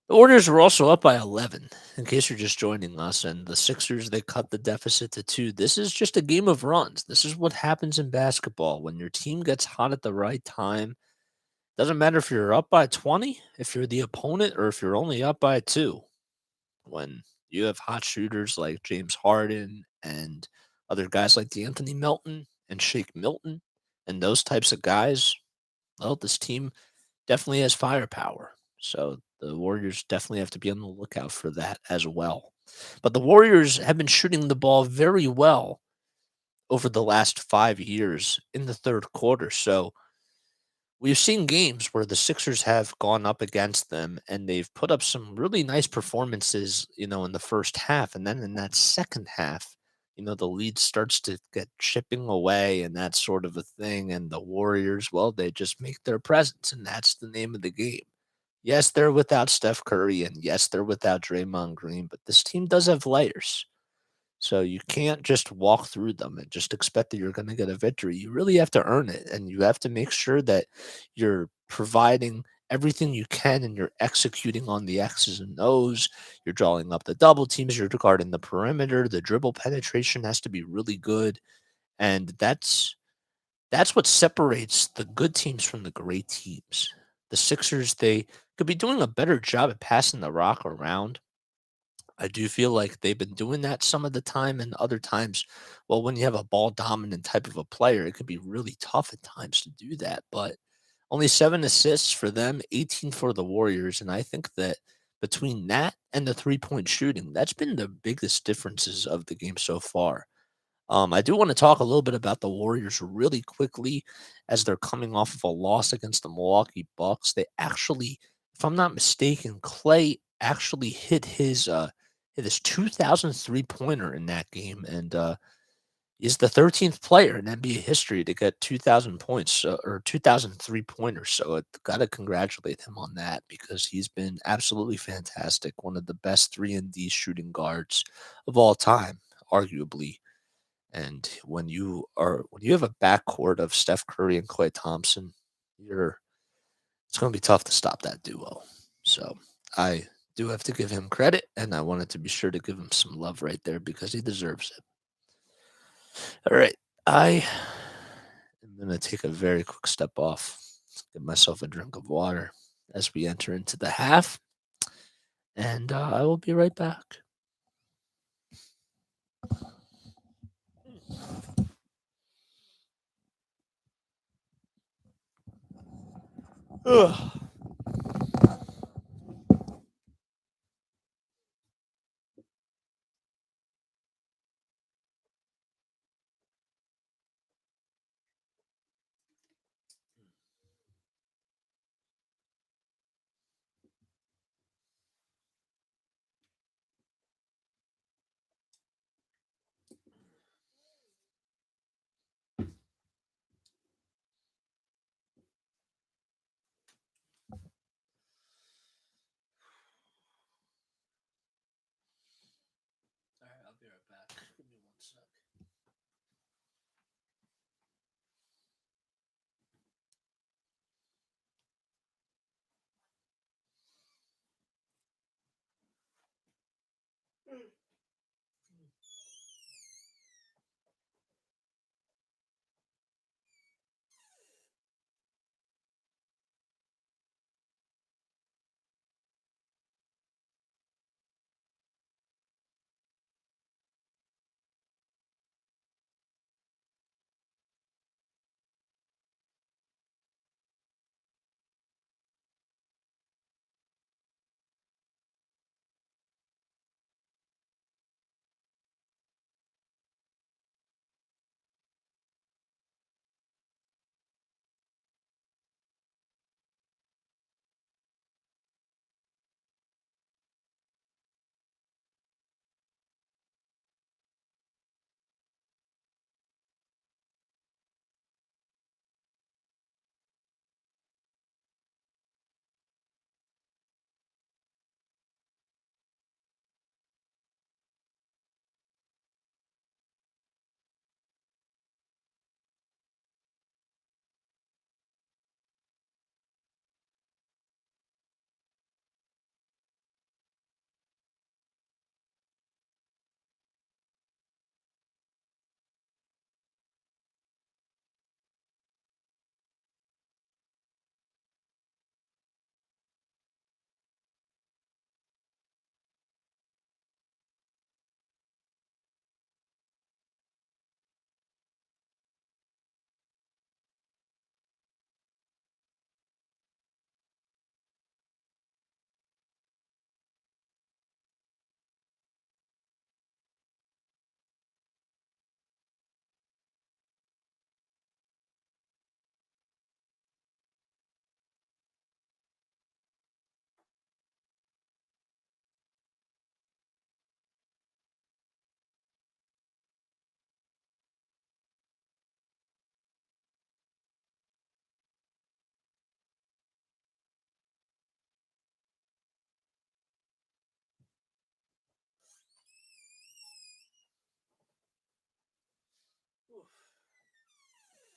The Warriors were also up by 11, in case you're just joining us. And the Sixers, they cut the deficit to 2. This is just a game of runs. This is what happens in basketball. When your team gets hot at the right time, doesn't matter if you're up by 20, if you're the opponent, or if you're only up by 2. When you have hot shooters like James Harden and other guys like Anthony Melton and Shake Milton and those types of guys, well, this team definitely has firepower. So the Warriors definitely have to be on the lookout for that as well. But the Warriors have been shooting the ball very well over the last 5 years in the third quarter. So we've seen games where the Sixers have gone up against them and they've put up some really nice performances, in the first half. And then in that second half, the lead starts to get chipping away and that sort of a thing. And the Warriors, well, they just make their presence, and that's the name of the game. Yes, they're without Steph Curry, and yes, they're without Draymond Green, but this team does have layers. So you can't just walk through them and just expect that you're going to get a victory. You really have to earn it, and you have to make sure that you're providing everything you can and you're executing on the X's and O's. You're drawing up the double teams, you're guarding the perimeter, the dribble penetration has to be really good, and that's what separates the good teams from the great teams. The Sixers, they could be doing a better job at passing the rock around. I do feel like they've been doing that some of the time, and other times, well, when you have a ball dominant type of a player, it can be really tough at times to do that. But only 7 assists for them, 18 for the Warriors. And I think that between that and the 3-point shooting, that's been the biggest differences of the game so far. I do want to talk a little bit about the Warriors really quickly as they're coming off of a loss against the Milwaukee Bucks. They actually, if I'm not mistaken, Clay actually hit his 2003 pointer in that game, and he's the 13th player in NBA history to get 2,000 points or 2003 pointers. So I got to congratulate him on that because he's been absolutely fantastic. One of the best 3-and-D shooting guards of all time, arguably. And when you have a backcourt of Steph Curry and Klay Thompson, it's going to be tough to stop that duo. So I do have to give him credit, and I wanted to be sure to give him some love right there because he deserves it. All right, I am going to take a very quick step off, get myself a drink of water as we enter into the half, and I will be right back. Ugh. All right, I'll be right back. Give me one sec. Oof. Oh boy.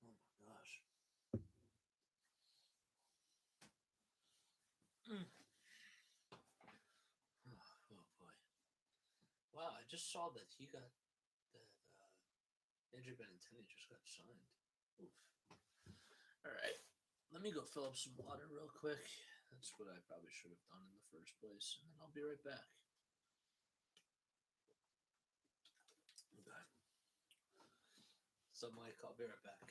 Oh my gosh. Mm. Oh boy. Wow, I just saw that he got that Andrew Benintendi just got signed. Oof. All right, let me go fill up some water real quick. That's what I probably should have done in the first place, and then I'll be right back. Okay. So, Mike, I'll be right back.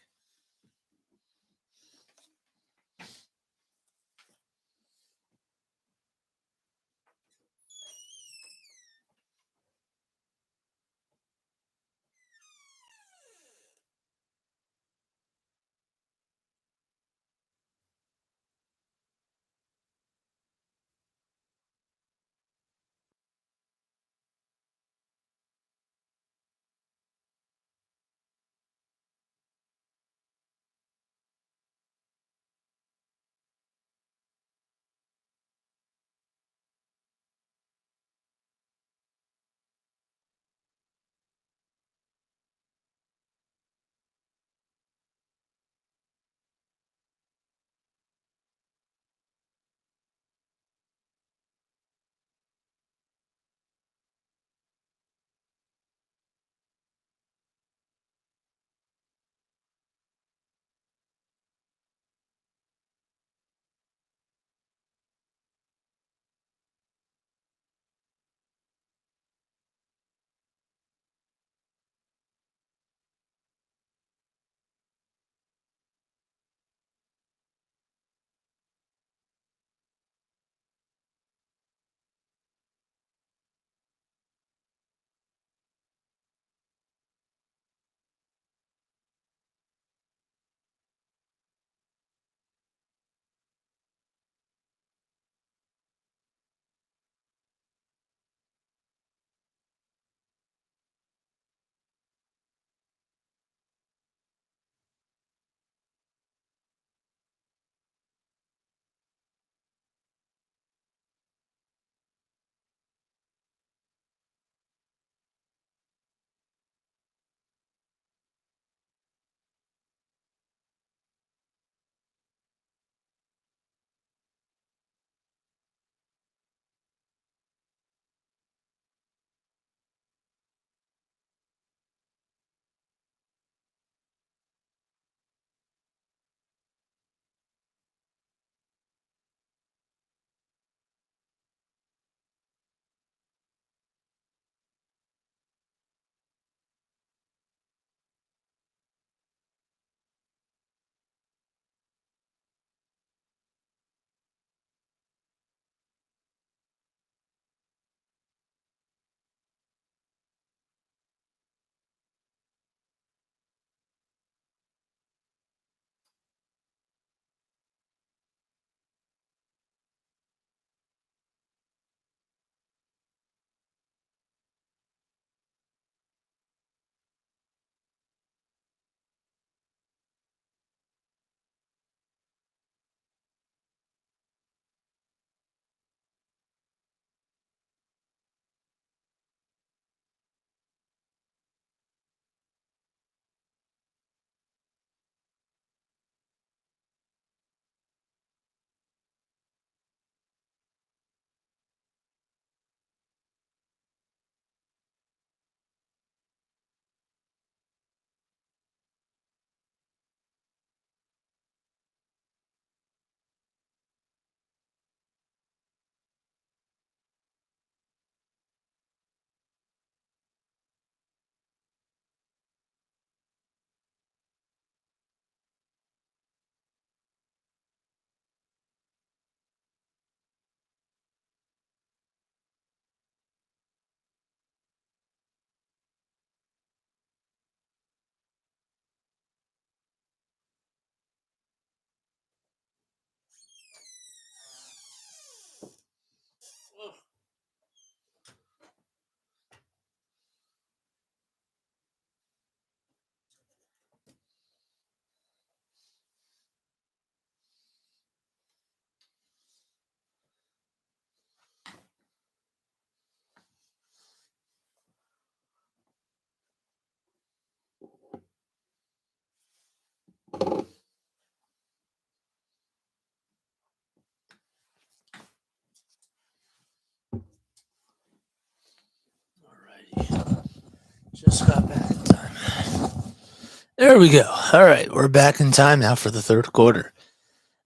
There we go. All right, we're back in time now for the third quarter.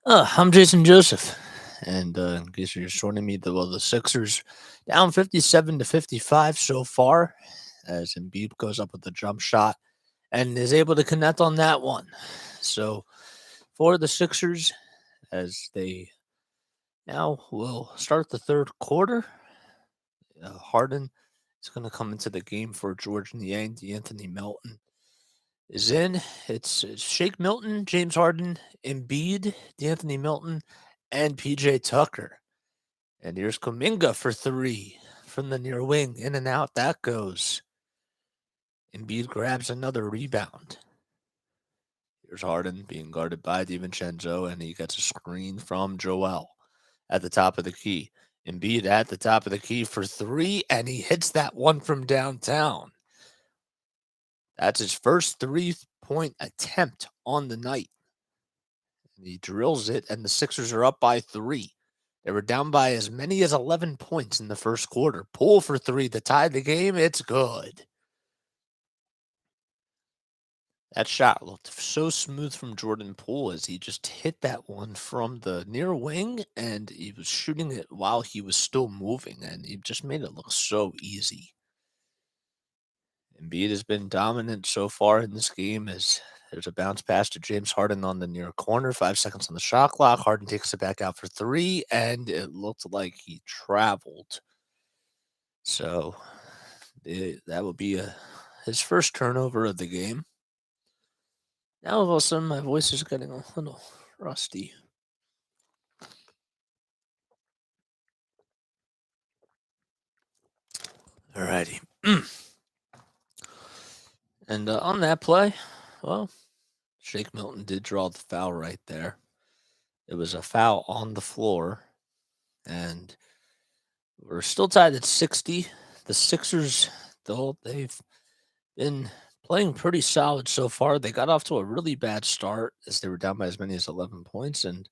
I'm Jason Joseph, and in case you're just joining me, the Sixers down 57-55 so far, as Embiid goes up with the jump shot and is able to connect on that one. So for the Sixers, as they now will start the third quarter, Harden is going to come into the game for George Niang, Anthony Melton is in. It's Shake Milton, James Harden, Embiid, D'Anthony Milton, and PJ Tucker. And here's Kuminga for three from the near wing. In and out that goes. Embiid grabs another rebound. Here's Harden being guarded by DiVincenzo, and he gets a screen from Joel at the top of the key. Embiid at the top of the key for three, and he hits that one from downtown. That's his first three-point attempt on the night. And he drills it, and the Sixers are up by three. They were down by as many as 11 points in the first quarter. Poole for three to tie the game. It's good. That shot looked so smooth from Jordan Poole as he just hit that one from the near wing, and he was shooting it while he was still moving, and he just made it look so easy. Embiid has been dominant so far in this game as there's a bounce pass to James Harden on the near corner. 5 seconds on the shot clock. Harden takes it back out for three, and it looked like he traveled. So that will be his first turnover of the game. Now all of a sudden my voice is getting a little rusty. Alrighty. And on that play, well, Shake Milton did draw the foul right there. It was a foul on the floor, and we're still tied at 60. The Sixers, though, they've been playing pretty solid so far. They got off to a really bad start as they were down by as many as 11 points, and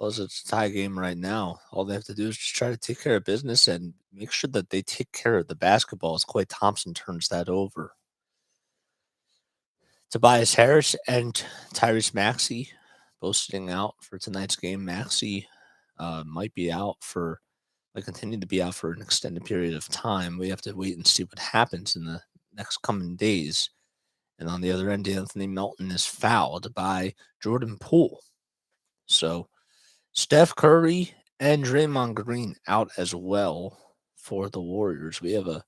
as it's a tie game right now, all they have to do is just try to take care of business and make sure that they take care of the basketball as Klay Thompson turns that over. Tobias Harris and Tyrese Maxey both sitting out for tonight's game. Maxey might be out for, might continue to be out for an extended period of time. We have to wait and see what happens in the next coming days. And on the other end, Anthony Melton is fouled by Jordan Poole. So Steph Curry and Draymond Green out as well for the Warriors. We have a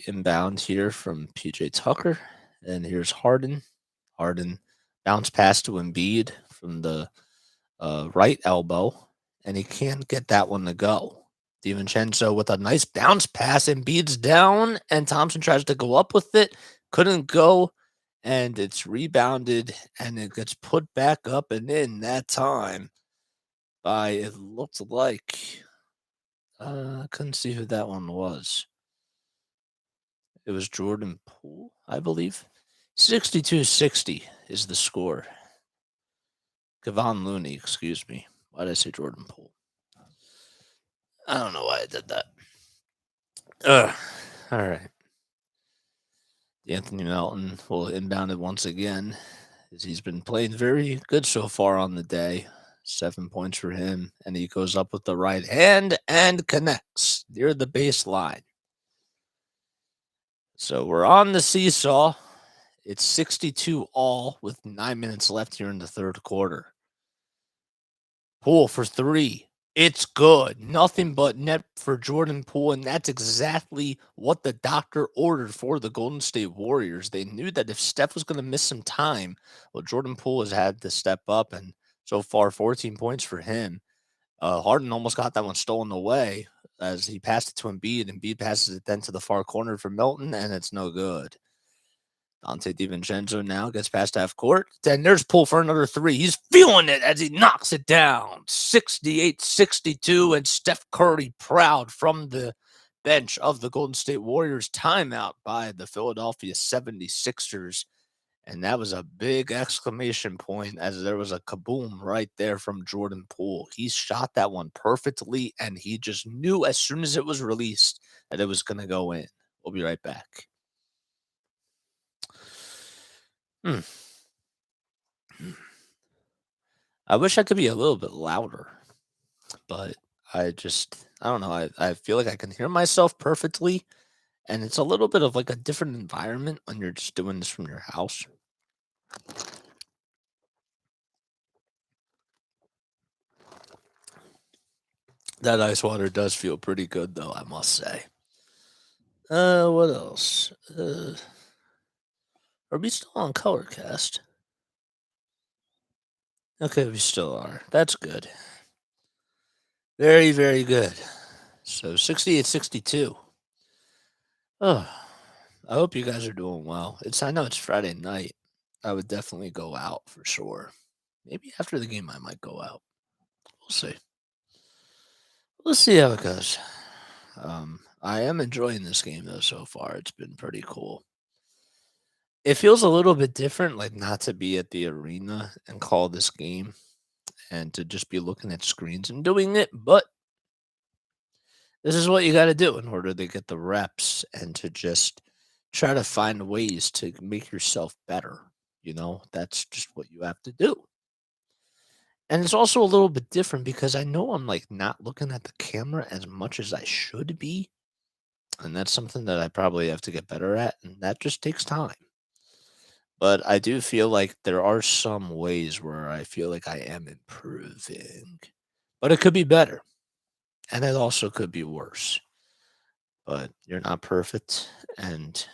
inbound here from PJ Tucker, and here's Harden. Harden bounce pass to Embiid from the right elbow, and he can't get that one to go. DiVincenzo with a nice bounce pass. Embiid's down, and Thompson tries to go up with it. Couldn't go, and it's rebounded, and it gets put back up and in that time by, it looked like, I couldn't see who that one was. It was Jordan Poole, I believe. 62-60 is the score. Kevon Looney, excuse me. Why did I say Jordan Poole? I don't know why I did that. All right. Anthony Melton will inbound it once again, as he's been playing very good so far on the day. 7 points for him, and he goes up with the right hand and connects near the baseline. So we're on the seesaw. It's 62 all with 9 minutes left here in the third quarter. Poole for three. It's good. Nothing but net for Jordan Poole, and that's exactly what the doctor ordered for the Golden State Warriors. They knew that if Steph was going to miss some time, well, Jordan Poole has had to step up, and so far 14 points for him. Harden almost got that one stolen away as he passed it to Embiid. Embiid passes it then to the far corner for Milton, and it's no good. Dante DiVincenzo now gets past half court. Then there's Poole for another three. He's feeling it as he knocks it down. 68-62, and Steph Curry proud from the bench of the Golden State Warriors. Timeout by the Philadelphia 76ers. And that was a big exclamation point as there was a kaboom right there from Jordan Poole. He shot that one perfectly, and he just knew as soon as it was released that it was going to go in. We'll be right back. Hmm. I wish I could be a little bit louder, but I don't know. I feel like I can hear myself perfectly, and it's a little bit of like a different environment when you're just doing this from your house. That ice water does feel pretty good, though, I must say. What else? Are we still on Colorcast? Okay, we still are. That's good. Very, very good. So 68, 62. Oh, I hope you guys are doing well. I know it's Friday night. I would definitely go out for sure. Maybe after the game I might go out. We'll see. We'll see how it goes. I am enjoying this game though so far. It's been pretty cool. It feels a little bit different, like not to be at the arena and call this game and to just be looking at screens and doing it, but this is what you got to do in order to get the reps and to just try to find ways to make yourself better. That's just what you have to do. And it's also a little bit different because I know I'm like not looking at the camera as much as I should be. And that's something that I probably have to get better at. And that just takes time. But I do feel like there are some ways where I feel like I am improving. But it could be better. And it also could be worse. But you're not perfect. And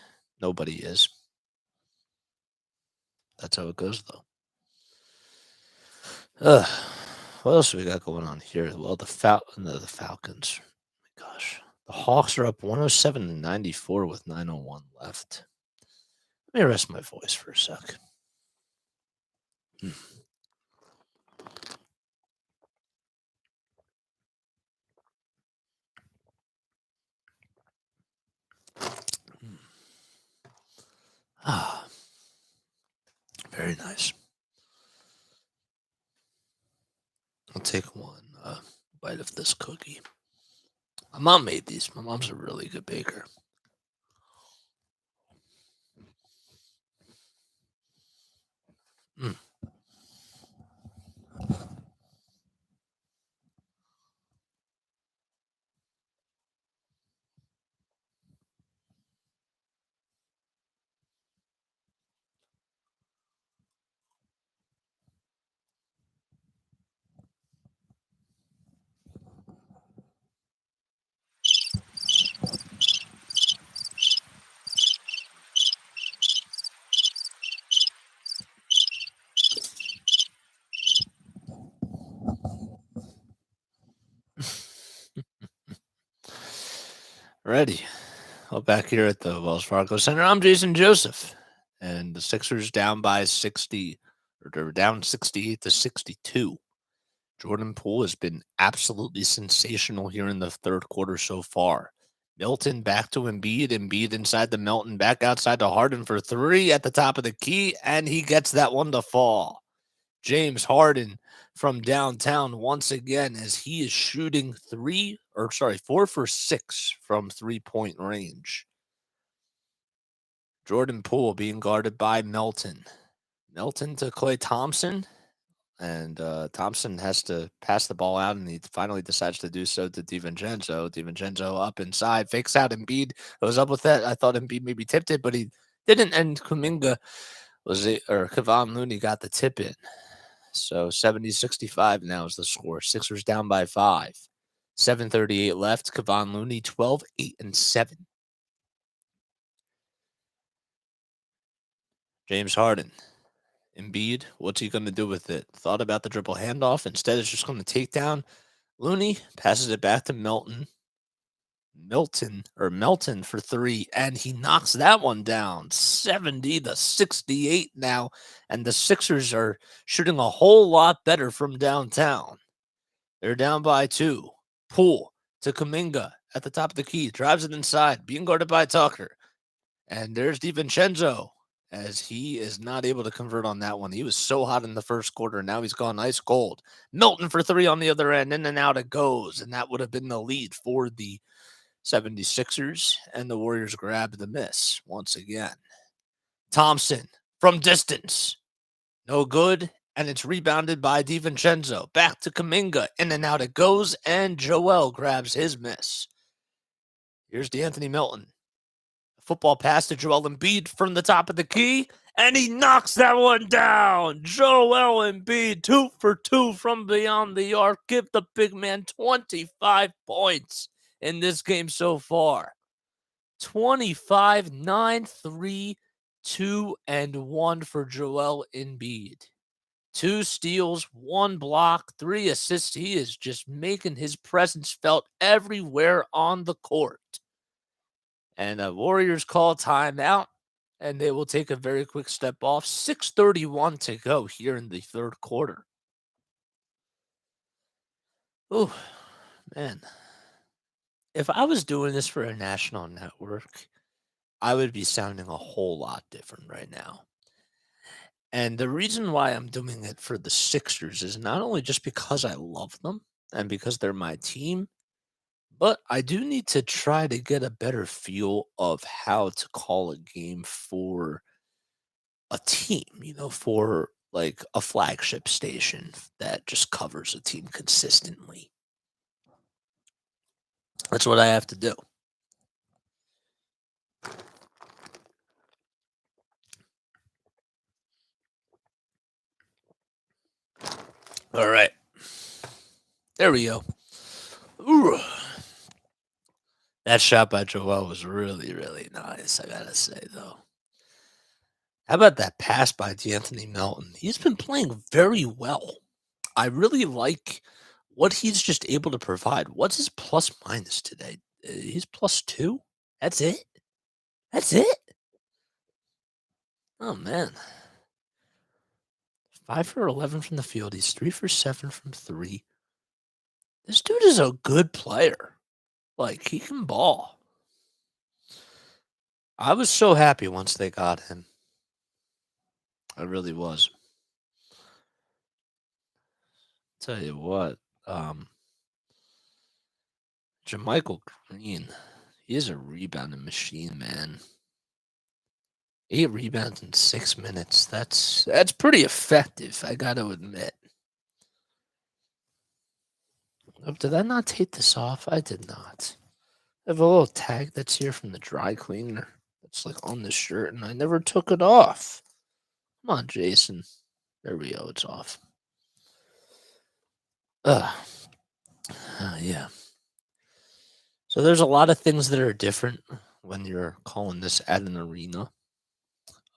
nobody is. That's how it goes, though. Ugh. What else we got going on here? Well, the Falcons. My gosh. The Hawks are up 107 to 94 with 9:01 left. Let me rest my voice for a sec. Hmm. Ah, very nice. I'll take one bite of this cookie. My mom made these. My mom's a really good baker. Mm. Ready. Well, back here at the Wells Fargo Center, I'm Jason Joseph. And the Sixers down by 60, or they're down 68 to 62. Jordan Poole has been absolutely sensational here in the third quarter so far. Milton back to Embiid. Embiid inside the Milton, back outside to Harden for three at the top of the key, and he gets that one to fall. James Harden from downtown once again as he is shooting 4 for 6 from 3-point range. Jordan Poole being guarded by Melton. Melton to Klay Thompson. And Thompson has to pass the ball out, and he finally decides to do so to DiVincenzo. DiVincenzo up inside, fakes out Embiid. Goes up with that. I thought Embiid maybe tipped it, but he didn't. And Kevon Looney got the tip in. So 70-65 now is the score. Sixers down by 5. 7:38 left. Kevon Looney 12, 8, and 7. James Harden. Embiid, what's he going to do with it? Thought about the dribble handoff. Instead, it's just going to take down Looney, passes it back to Melton for three, and he knocks that one down 70-68 now. And the Sixers are shooting a whole lot better from downtown. They're down by 2. Poole to Kuminga at the top of the key, drives it inside, being guarded by Tucker. And there's DiVincenzo as he is not able to convert on that one. He was so hot in the first quarter. Now he's gone ice cold. Milton for three on the other end. In and out it goes. And that would have been the lead for the 76ers. And the Warriors grab the miss once again. Thompson from distance. No good. And it's rebounded by DiVincenzo. Back to Kuminga. In and out it goes. And Joel grabs his miss. Here's DeAnthony Melton. Football pass to Joel Embiid from the top of the key, and he knocks that one down. Joel Embiid, 2 for 2 from beyond the arc. Give the big man 25 points in this game so far. 25, 9, 3, 2, and 1 for Joel Embiid. 2 steals, 1 block, 3 assists. He is just making his presence felt everywhere on the court. And the Warriors call timeout, and they will take a very quick step off. 6:31 to go here in the third quarter. Oh, man. If I was doing this for a national network, I would be sounding a whole lot different right now. And the reason why I'm doing it for the Sixers is not only just because I love them and because they're my team, but I do need to try to get a better feel of how to call a game for a team, for like a flagship station that just covers a team consistently. That's what I have to do. All right. There we go. Ooh. That shot by Joel was really, really nice, I gotta say, though. How about that pass by DeAnthony Melton? He's been playing very well. I really like what he's just able to provide. What's his plus minus today? He's +2. That's it. That's it. Oh man, 5 for 11 from the field. He's 3 for 7 from three. This dude is a good player. Like he can ball. I was so happy once they got him. I really was. Tell you what, Jermichael Green, he is a rebounding machine, man. 8 rebounds in 6 minutes. That's pretty effective, I got to admit. Oh, did I not take this off? I did not. I have a little tag that's here from the dry cleaner. That's like on the shirt, and I never took it off. Come on, Jason. There we go. It's off. Yeah. So there's a lot of things that are different when you're calling this at an arena.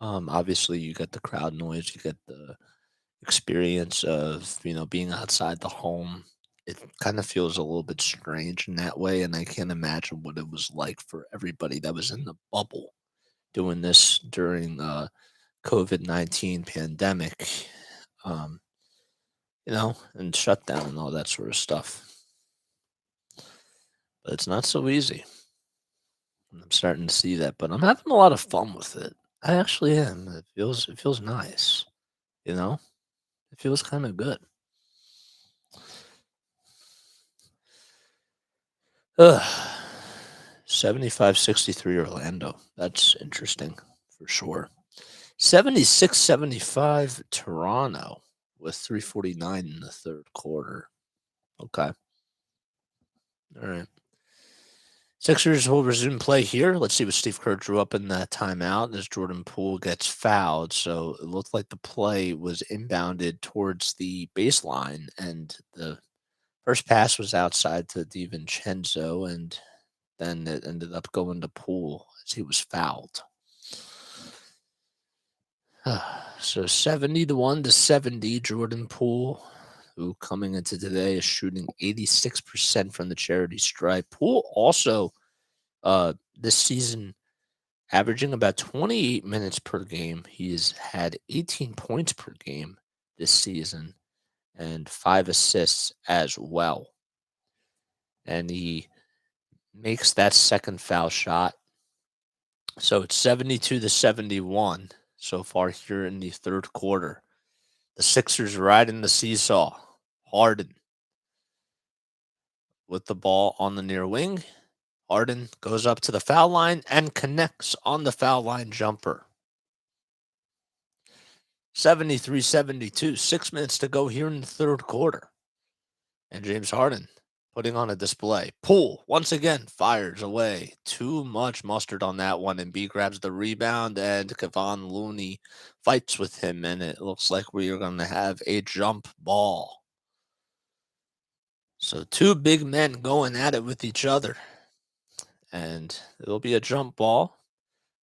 Obviously, you get the crowd noise, you get the experience of being outside the home. It kind of feels a little bit strange in that way, and I can't imagine what it was like for everybody that was in the bubble doing this during COVID-19 pandemic, um, and shutdown and all that sort of stuff. But it's not so easy. I'm starting to see that, but I'm having a lot of fun with it. I actually am. It feels nice, you know? It feels kind of good. Ugh. 75-63 Orlando. That's interesting for sure. 76-75 Toronto with 3:49 in the third quarter. Okay. All right. Sixers will resume play here. Let's see what Steve Kerr drew up in that timeout as Jordan Poole gets fouled. So it looked like the play was inbounded towards the baseline, and the first pass was outside to DiVincenzo, and then it ended up going to Poole as he was fouled. So 71-70, Jordan Poole, who coming into today is shooting 86% from the charity stripe. Poole also this season averaging about 28 minutes per game. He has had 18 points per game this season and 5 assists as well. And he makes that second foul shot. So it's 72-71 so far here in the third quarter. The Sixers riding the seesaw. Harden with the ball on the near wing. Harden goes up to the foul line and connects on the foul line jumper. 73-72. 6 minutes to go here in the third quarter. And James Harden putting on a display. Poole, once again, fires away. Too much mustard on that one. And B grabs the rebound, and Kevon Looney fights with him. And it looks like we are going to have a jump ball. So two big men going at it with each other. And it'll be a jump ball.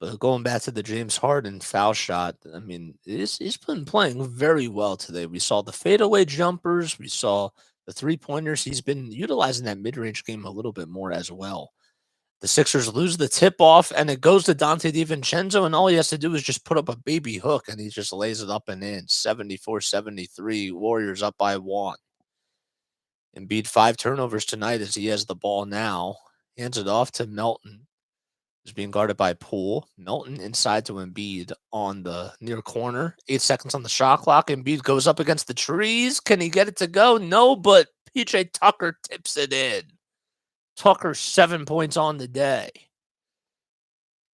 But going back to the James Harden foul shot, I mean, he's been playing very well today. We saw the fadeaway jumpers. We saw the three-pointers. He's been utilizing that mid-range game a little bit more as well. The Sixers lose the tip-off, and it goes to Dante DiVincenzo, and all he has to do is just put up a baby hook, and he just lays it up and in. 74-73, Warriors up by 1. Embiid 5 turnovers tonight as he has the ball now. Hands it off to Melton. Is being guarded by Poole. Melton inside to Embiid on the near corner. 8 seconds on the shot clock. Embiid goes up against the trees. Can he get it to go? No, but PJ Tucker tips it in. Tucker 7 points on the day.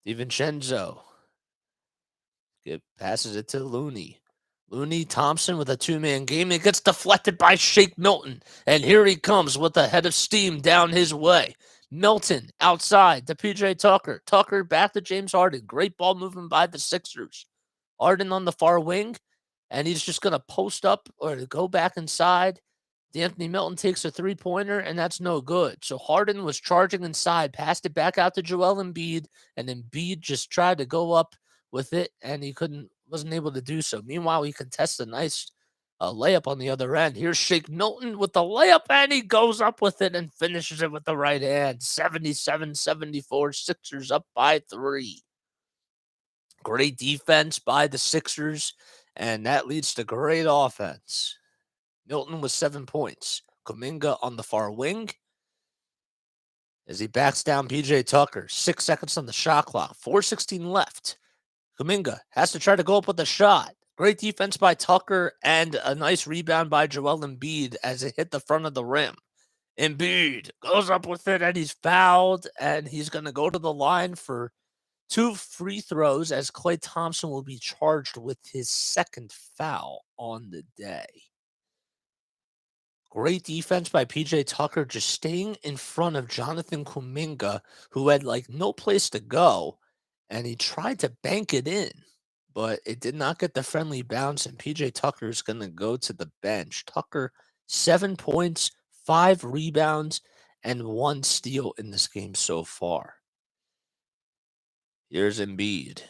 DiVincenzo passes it to Looney. Looney Thompson with a two-man game. It gets deflected by Shake Milton. And here he comes with a head of steam down his way. Milton outside to PJ Tucker. Tucker back to James Harden. Great ball movement by the Sixers. Harden on the far wing. And he's just going to post up or go back inside. D'Anthony Milton takes a three-pointer, and that's no good. So Harden was charging inside, passed it back out to Joel Embiid, and Embiid just tried to go up with it, and he wasn't able to do so. Meanwhile, he contests a nice layup on the other end. Here's Shake Milton with the layup, and he goes up with it and finishes it with the right hand. 77-74, Sixers up by 3. Great defense by the Sixers, and that leads to great offense. Milton with 7 points. Kuminga on the far wing as he backs down PJ Tucker. 6 seconds on the shot clock. 4:16 left. Kuminga has to try to go up with a shot. Great defense by Tucker and a nice rebound by Joel Embiid as it hit the front of the rim. Embiid goes up with it and he's fouled, and he's going to go to the line for 2 free throws as Klay Thompson will be charged with his second foul on the day. Great defense by PJ Tucker, just staying in front of Jonathan Kuminga, who had no place to go, and he tried to bank it in, but it did not get the friendly bounce, and PJ Tucker is going to go to the bench. Tucker, 7 points, 5 rebounds, and 1 steal in this game so far. Here's Embiid.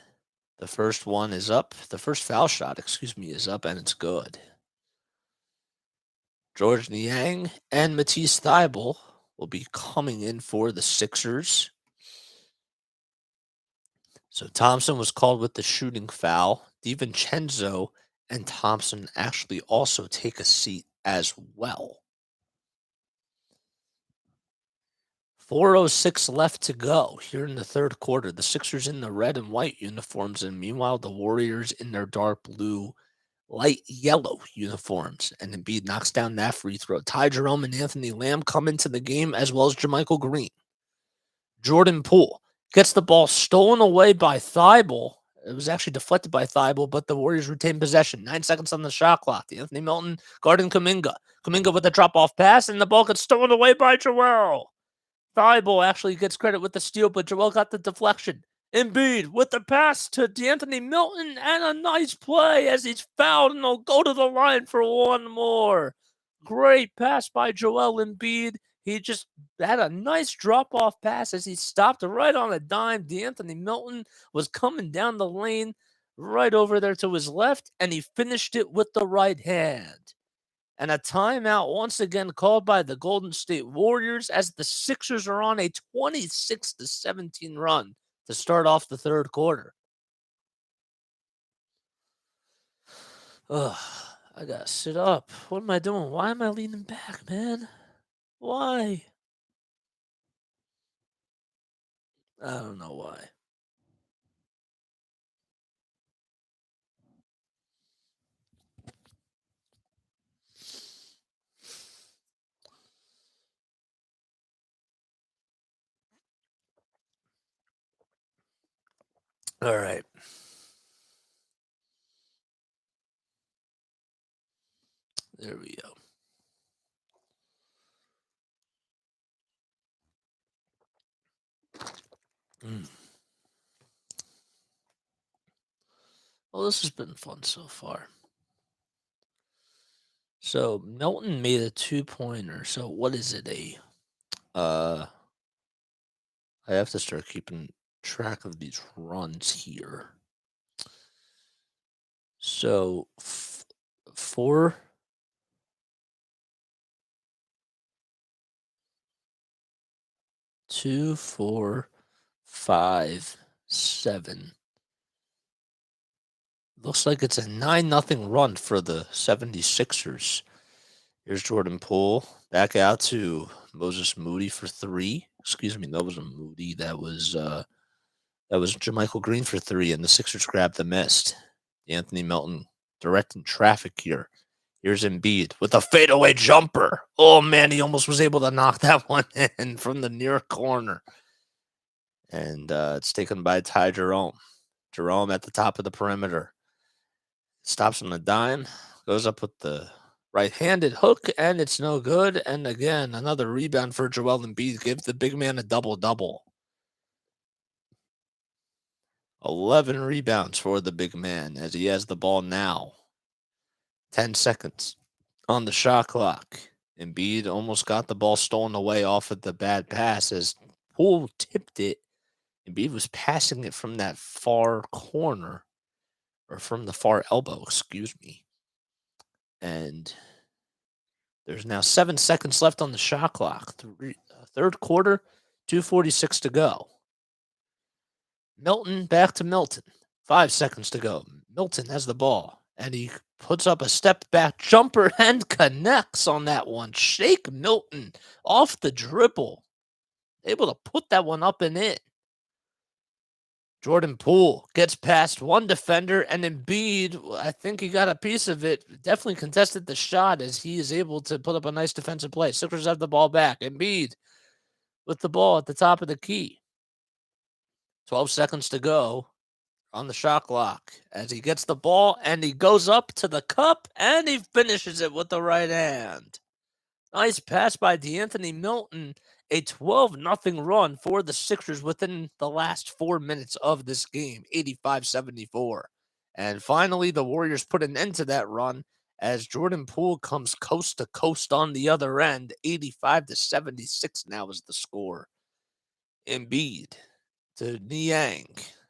The first one is up. The first foul shot, is up, and it's good. George Niang and Matisse Thybulle will be coming in for the Sixers. So Thompson was called with the shooting foul. DiVincenzo and Thompson actually also take a seat as well. 4:06 left to go here in the third quarter. The Sixers in the red and white uniforms, and meanwhile the Warriors in their dark blue, light yellow uniforms. And Embiid knocks down that free throw. Ty Jerome and Anthony Lamb come into the game, as well as JaMychal Green. Jordan Poole gets the ball stolen away by Thybulle. It was actually deflected by Thybulle, but the Warriors retain possession. 9 seconds on the shot clock. Anthony Milton guarding Kuminga. Kuminga with a drop-off pass, and the ball gets stolen away by Joel. Thybulle actually gets credit with the steal, but Joel got the deflection. Embiid with the pass to D'Anthony Milton, and a nice play as he's fouled, and they'll go to the line for one more. Great pass by Joel Embiid. He just had a nice drop-off pass as he stopped right on a dime. D'Anthony Milton was coming down the lane right over there to his left, and he finished it with the right hand. And a timeout once again called by the Golden State Warriors as the Sixers are on a 26-17 run to start off the third quarter. Ugh, I gotta sit up. What am I doing? Why am I leaning back, man? Why? I don't know why. All right. There we go. Well, this has been fun so far. So Milton made a 2-pointer. So what is it? I have to start keeping track of these runs here. So 4. 2, 4, 5, 7. Looks like it's a 9-0 run for the 76ers. Here's Jordan Poole back out to Moses Moody for 3. Excuse me, that wasn't Moody. That was JaMychal Green for 3, and the Sixers grabbed the missed. Anthony Melton directing traffic here. Here's Embiid with a fadeaway jumper. Oh, man, he almost was able to knock that one in from the near corner. And it's taken by Ty Jerome. Jerome at the top of the perimeter. Stops on the dime. Goes up with the right-handed hook, and it's no good. And again, another rebound for Joel Embiid. Gives the big man a double-double. 11 rebounds for the big man as he has the ball now. 10 seconds on the shot clock. Embiid almost got the ball stolen away off of the bad pass as Poole tipped it. Embiid was passing it from that far corner, or from the far elbow, excuse me. And there's now 7 seconds left on the shot clock. Third quarter, 2:46 to go. Milton back to Milton. 5 seconds to go. Milton has the ball, and he puts up a step-back jumper and connects on that one. Shake Milton off the dribble. Able to put that one up and in. Jordan Poole gets past one defender, and Embiid, I think he got a piece of it, definitely contested the shot as he is able to put up a nice defensive play. Sixers have the ball back. Embiid with the ball at the top of the key. 12 seconds to go on the shot clock as he gets the ball, and he goes up to the cup, and he finishes it with the right hand. Nice pass by DeAnthony Milton. A 12-0 run for the Sixers within the last 4 minutes of this game, 85-74. And finally, the Warriors put an end to that run as Jordan Poole comes coast to coast on the other end. 85-76 now is the score. Embiid to Niang.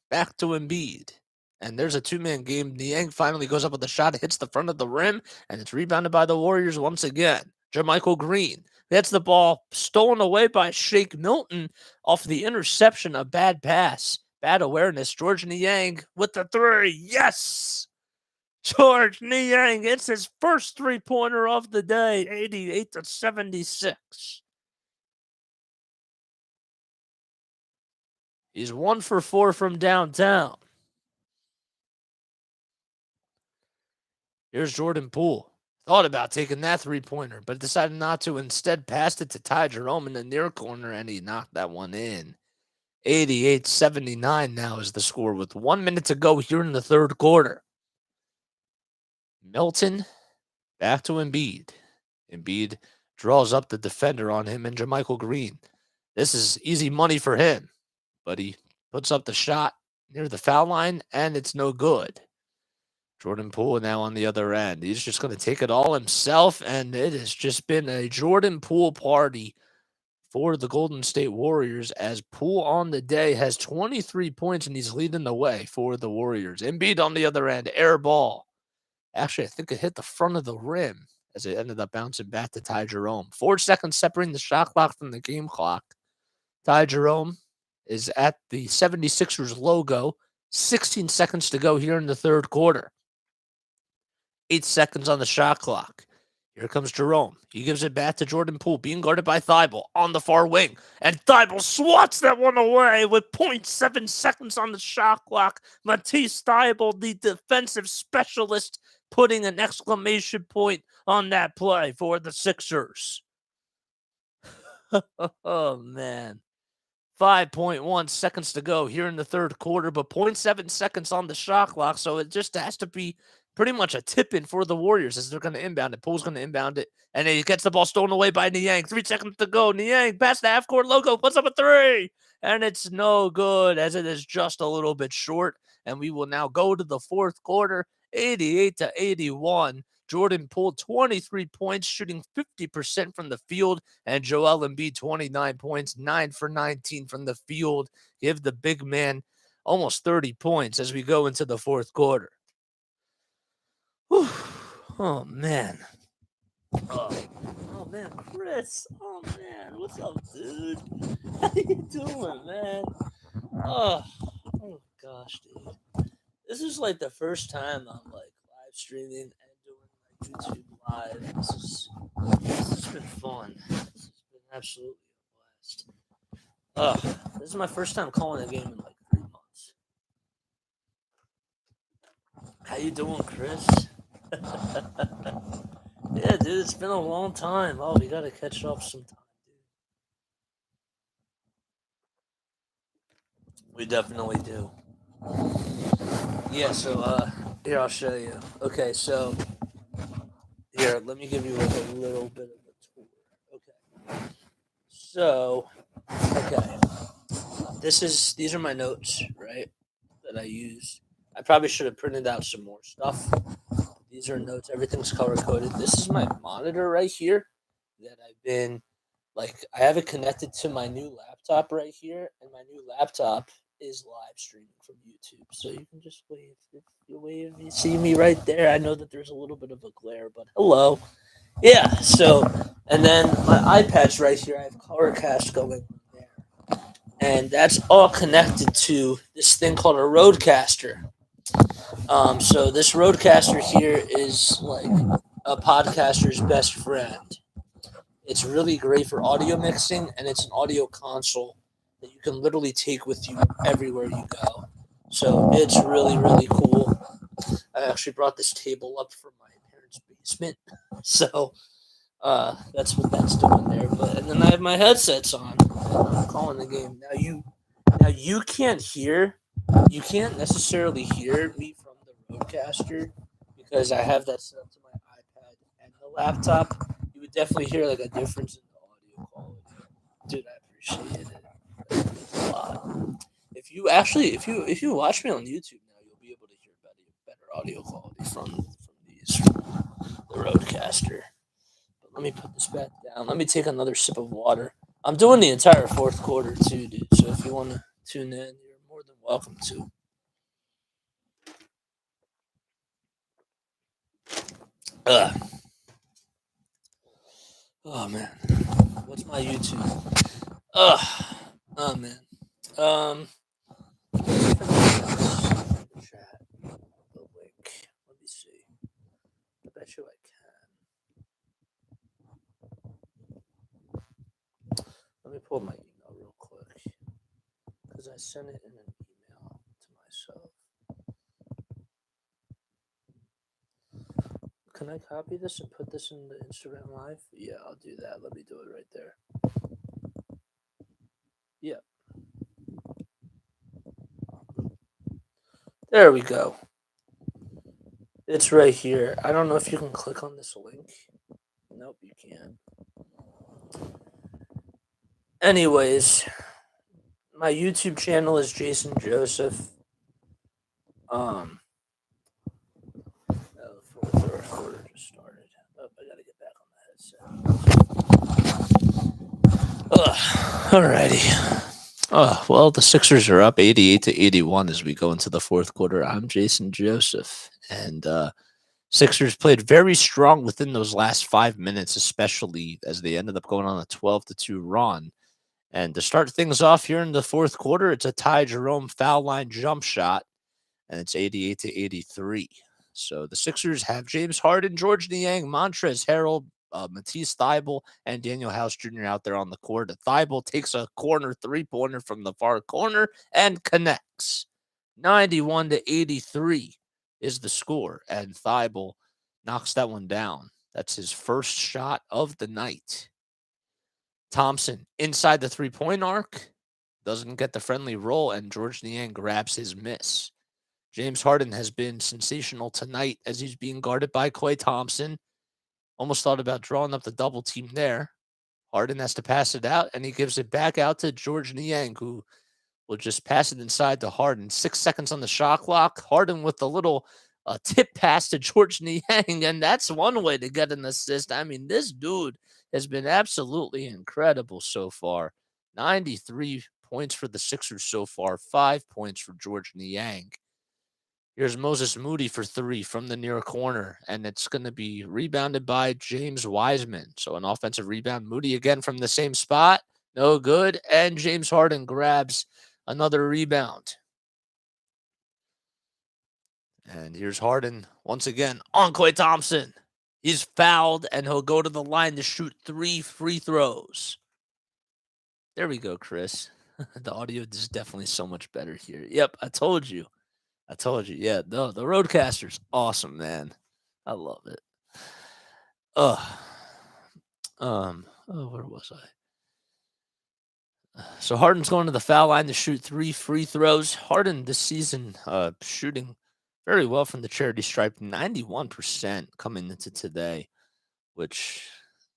Back to Embiid. And there's a 2-man game. Niang finally goes up with a shot, hits the front of the rim, and it's rebounded by the Warriors once again. JaMychal Green gets the ball stolen away by Shake Milton off the interception, a bad pass, bad awareness. George Niang with the 3. Yes! George Niang gets his first 3-pointer of the day, 88-76. He's 1 for 4 from downtown. Here's Jordan Poole. Thought about taking that 3-pointer, but decided not to. Instead, passed it to Ty Jerome in the near corner, and he knocked that one in. 88-79 now is the score with 1 minute to go here in the third quarter. Milton back to Embiid. Embiid draws up the defender on him and JaMychal Green. This is easy money for him, but he puts up the shot near the foul line, and it's no good. Jordan Poole now on the other end. He's just going to take it all himself, and it has just been a Jordan Poole party for the Golden State Warriors as Poole on the day has 23 points, and he's leading the way for the Warriors. Embiid on the other end, air ball. Actually, I think it hit the front of the rim as it ended up bouncing back to Ty Jerome. 4 seconds separating the shot clock from the game clock. Ty Jerome is at the 76ers logo. 16 seconds to go here in the third quarter. 8 seconds on the shot clock. Here comes Jerome. He gives it back to Jordan Poole, being guarded by Thibault on the far wing. And Thibault swats that one away with 0.7 seconds on the shot clock. Matisse Thibault, the defensive specialist, putting an exclamation point on that play for the Sixers. Oh, man. 5.1 seconds to go here in the third quarter, but 0.7 seconds on the shot clock, so it just has to be pretty much a tip-in for the Warriors as they're going to inbound it. Poole's going to inbound it, and then he gets the ball stolen away by Niang. 3 seconds to go. Niang past the half-court logo, puts up a three, and it's no good as it is just a little bit short. And we will now go to the fourth quarter, 88-81. Jordan Poole, 23 points, shooting 50% from the field, and Joel Embiid, 29 points, 9 for 19 from the field. Give the big man almost 30 points as we go into the fourth quarter. Whew. Oh, man. Oh, man, Chris. Oh, man. What's up, dude? How you doing, man? Oh gosh, dude. This is like the first time I'm like live streaming and doing like YouTube live. This has been fun. This has been absolutely a blast. This is my first time calling a game in like 3 months. How you doing, Chris? Yeah, dude, it's been a long time. Oh, we gotta catch up sometime, dude. We definitely do. Yeah, so here I'll show you. Okay, so here, let me give you like a little bit of a tour. Okay. So, okay. These are my notes, right? That I use. I probably should have printed out some more stuff. These are notes. Everything's color coded. This is my monitor right here that I've been I have it connected to my new laptop right here, and my new laptop is live streaming from YouTube. So you can just wave. If you wave, you see me right there. I know that there's a little bit of a glare, but hello. Yeah, so, and then my iPad's right here. I have Colorcast going on there. And that's all connected to this thing called a Roadcaster. So this Roadcaster here is like a podcaster's best friend. It's really great for audio mixing, and it's an audio console that you can literally take with you everywhere you go. So it's really, really cool. I actually brought this table up from my parents' basement. So that's what that's doing there. But and then I have my headsets on. I'm calling the game. Now you can't necessarily hear me from the Roadcaster because I have that set up to my iPad and the laptop. You would definitely hear like a difference in the audio quality. Dude, I appreciate it a lot. If you watch me on YouTube now, you'll be able to hear better audio quality from these the Roadcaster. But let me put this back down. Let me take another sip of water. I'm doing the entire fourth quarter too, dude. So if you want to tune in, you're more than welcome to. Ugh. Oh man, what's my YouTube? Ugh. Oh man. If I can get this chat, the link. Let me see. I bet you I can. Let me pull my email real quick because I sent it in an email to myself. Can I copy this and put this in the Instagram live? Yeah, I'll do that. Let me do it right there. Yeah. There we go. It's right here. I don't know if you can click on this link. Nope, you can't. Anyways, my YouTube channel is Jason Joseph. The fourth quarter just started. Oh, I gotta get back on the headset. Alrighty. Oh, well, the Sixers are up 88-81 as we go into the fourth quarter. I'm Jason Joseph, and Sixers played very strong within those last 5 minutes, especially as they ended up going on a 12-2 run. And to start things off here in the fourth quarter, it's a Ty Jerome foul line jump shot, and it's 88-83. So the Sixers have James Harden, George Niang, Montrezl Harrell, Matisse Thybulle, and Daniel House Jr. out there on the court. Thybulle takes a corner three-pointer from the far corner and connects. 91-83 is the score, and Thybulle knocks that one down. That's his first shot of the night. Thompson inside the three-point arc doesn't get the friendly roll, and George Niang grabs his miss. James Harden has been sensational tonight as he's being guarded by Klay Thompson. Almost thought about drawing up the double team there. Harden has to pass it out, and he gives it back out to George Niang, who will just pass it inside to Harden. 6 seconds on the shot clock. Harden with a little tip pass to George Niang, and that's one way to get an assist. I mean, this dude has been absolutely incredible so far. 93 points for the Sixers so far, 5 points for George Niang. Here's Moses Moody for 3 from the near corner, and it's going to be rebounded by James Wiseman. So an offensive rebound. Moody again from the same spot. No good. And James Harden grabs another rebound. And here's Harden once again on Klay Thompson. He's fouled, and he'll go to the line to shoot 3 free throws. There we go, Chris. The audio is definitely so much better here. Yep, I told you. Yeah, no, the Roadcaster's awesome, man. I love it. Where was I? So Harden's going to the foul line to shoot 3 free throws. Harden this season shooting very well from the charity stripe, 91% coming into today, which,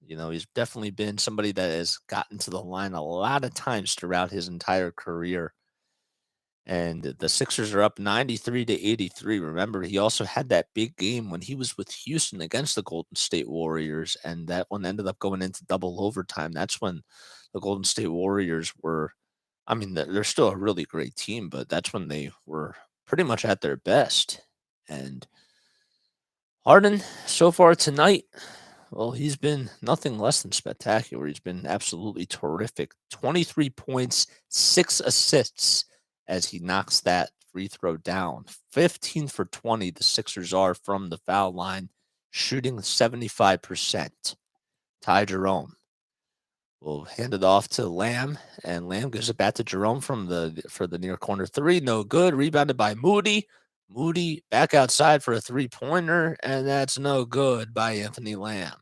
he's definitely been somebody that has gotten to the line a lot of times throughout his entire career. And the Sixers are up 93-83. Remember, he also had that big game when he was with Houston against the Golden State Warriors, and that one ended up going into double overtime. That's when the Golden State Warriors were, they're still a really great team, but that's when they were pretty much at their best. And Harden, so far tonight, well, he's been nothing less than spectacular. He's been absolutely terrific. 23 points, 6 assists, as he knocks that free throw down. 15 for 20, the Sixers are from the foul line, shooting 75%. Ty Jerome will hand it off to Lamb, and Lamb gives it back to Jerome for the near corner 3. No good. Rebounded by Moody. Moody back outside for a 3-pointer, and that's no good by Anthony Lamb.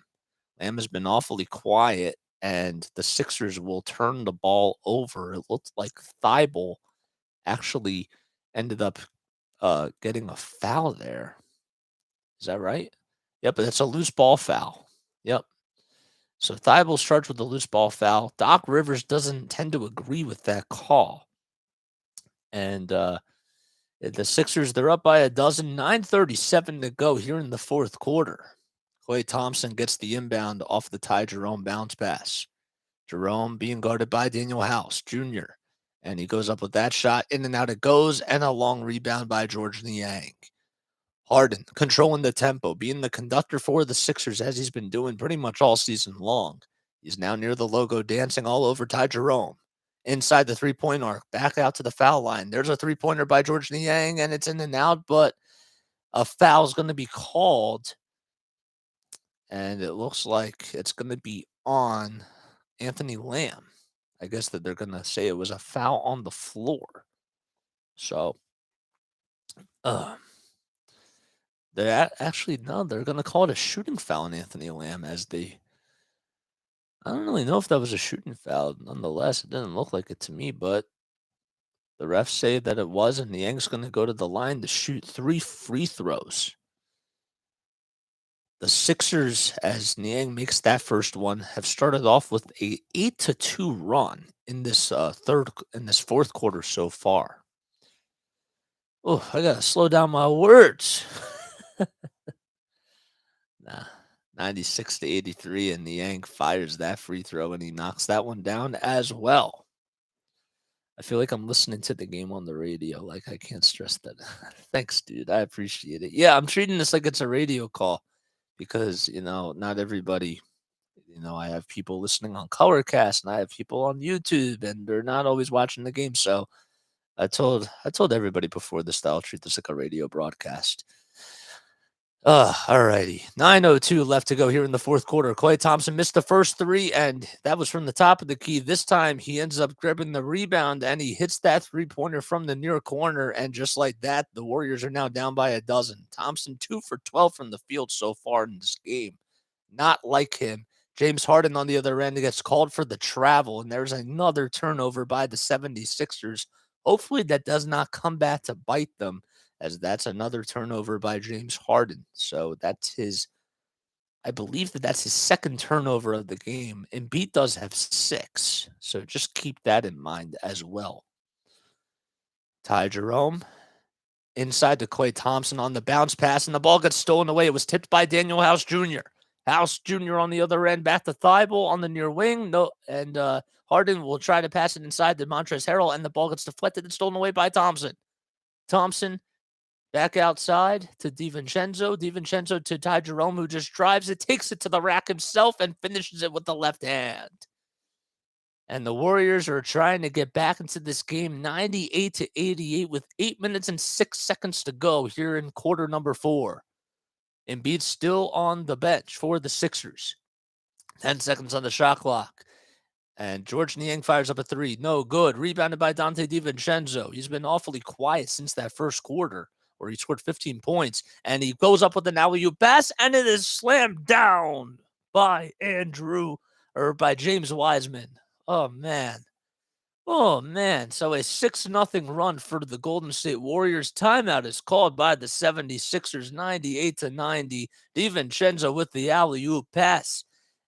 Lamb has been awfully quiet, and the Sixers will turn the ball over. It looked like Thibault actually ended up getting a foul there. Is that right? Yep, but it's a loose ball foul. Yep. So Thibault's charged with a loose ball foul. Doc Rivers doesn't tend to agree with that call. And the Sixers, they're up by a dozen, 9:37 to go here in the fourth quarter. Klay Thompson gets the inbound off the Ty Jerome bounce pass. Jerome being guarded by Daniel House Jr., and he goes up with that shot. In and out it goes, and a long rebound by George Niang. Harden controlling the tempo, being the conductor for the Sixers, as he's been doing pretty much all season long. He's now near the logo, dancing all over Ty Jerome. Inside the three-point arc, back out to the foul line. There's a three-pointer by George Niang, and it's in and out, but a foul is going to be called, and it looks like it's going to be on Anthony Lamb. I guess that they're going to say it was a foul on the floor. So, they're going to call it a shooting foul on Anthony Lamb I don't really know if that was a shooting foul. Nonetheless, it didn't look like it to me, but the refs say that it was, and Niang's going to go to the line to shoot 3 free throws. The Sixers, as Niang makes that first one, have started off with a 8-2 run in this fourth quarter so far. Oh, I gotta slow down my words. 96-83, and Niang fires that free throw, and he knocks that one down as well. I feel like I'm listening to the game on the radio. Like, I can't stress that. Thanks, dude. I appreciate it. Yeah, I'm treating this like it's a radio call because, not everybody, I have people listening on Colorcast, and I have people on YouTube, and they're not always watching the game. So I told everybody before this that I'll treat this like a radio broadcast. Alrighty. 9:02 left to go here in the fourth quarter. Klay Thompson missed the first 3, and that was from the top of the key. This time, he ends up grabbing the rebound, and he hits that three-pointer from the near corner, and just like that, the Warriors are now down by a dozen. Thompson 2 for 12 from the field so far in this game. Not like him. James Harden on the other end gets called for the travel, and there's another turnover by the 76ers. Hopefully that does not come back to bite them, as that's another turnover by James Harden. So that's his, I believe that's his second turnover of the game. Embiid does have 6, so just keep that in mind as well. Ty Jerome inside to Klay Thompson on the bounce pass, and the ball gets stolen away. It was tipped by Daniel House Jr. House Jr. on the other end, back to Thibault on the near wing. No, and Harden will try to pass it inside to Montrezl Harrell, and the ball gets deflected and stolen away by Thompson. Thompson back outside to DiVincenzo. DiVincenzo to Ty Jerome, who just drives it, takes it to the rack himself, and finishes it with the left hand. And the Warriors are trying to get back into this game 98-88 with 8 minutes and 6 seconds to go here in quarter number 4. Embiid's still on the bench for the Sixers. 10 seconds on the shot clock. And George Niang fires up a 3. No good. Rebounded by Dante DiVincenzo. He's been awfully quiet since that first quarter, where he scored 15 points. And he goes up with an alley-oop pass, and it is slammed down by James Wiseman. Oh, man. So a 6-0 run for the Golden State Warriors. Timeout is called by the 76ers, 98-90. DiVincenzo with the alley-oop pass.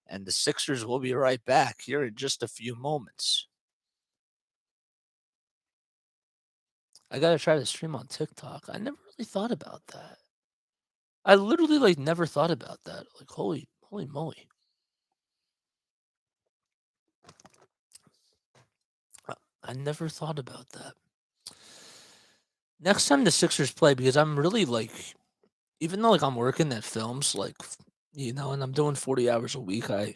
And the Sixers will be right back here in just a few moments. I got to try to stream on TikTok. I never really thought about that. I literally never thought about that. Holy moly. I never thought about that. Next time the Sixers play, because I'm really even though I'm working at films, and I'm doing 40 hours a week, I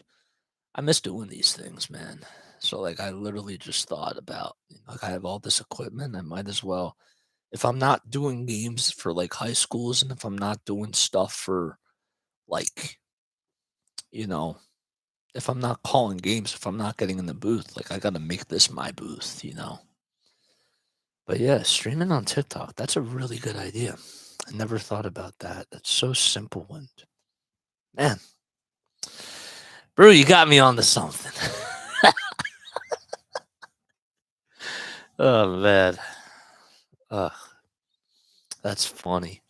miss doing these things, man. So I literally just thought about, I have all this equipment, I might as well, if I'm not doing games for high schools, and if I'm not doing stuff for if I'm not calling games, if I'm not getting in the booth, I got to make this my booth, But yeah, streaming on TikTok, that's a really good idea. I never thought about that. That's so simple. And man, Brew, you got me onto something. Oh, man. That's funny.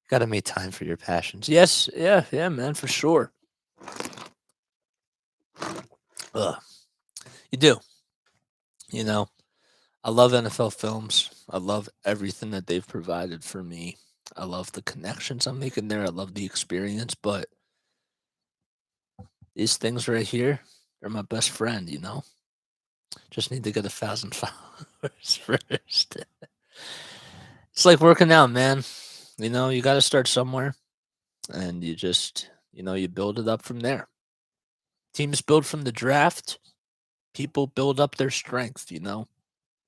Got to make time for your passions. Yes, yeah, man, for sure. You do. I love NFL films. I love everything that they've provided for me. I love the connections I'm making there. I love the experience, but these things right here, they're my best friend, Just need to get 1,000 followers first. It's like working out, man. You got to start somewhere, and you just, you build it up from there. Teams build from the draft. People build up their strength,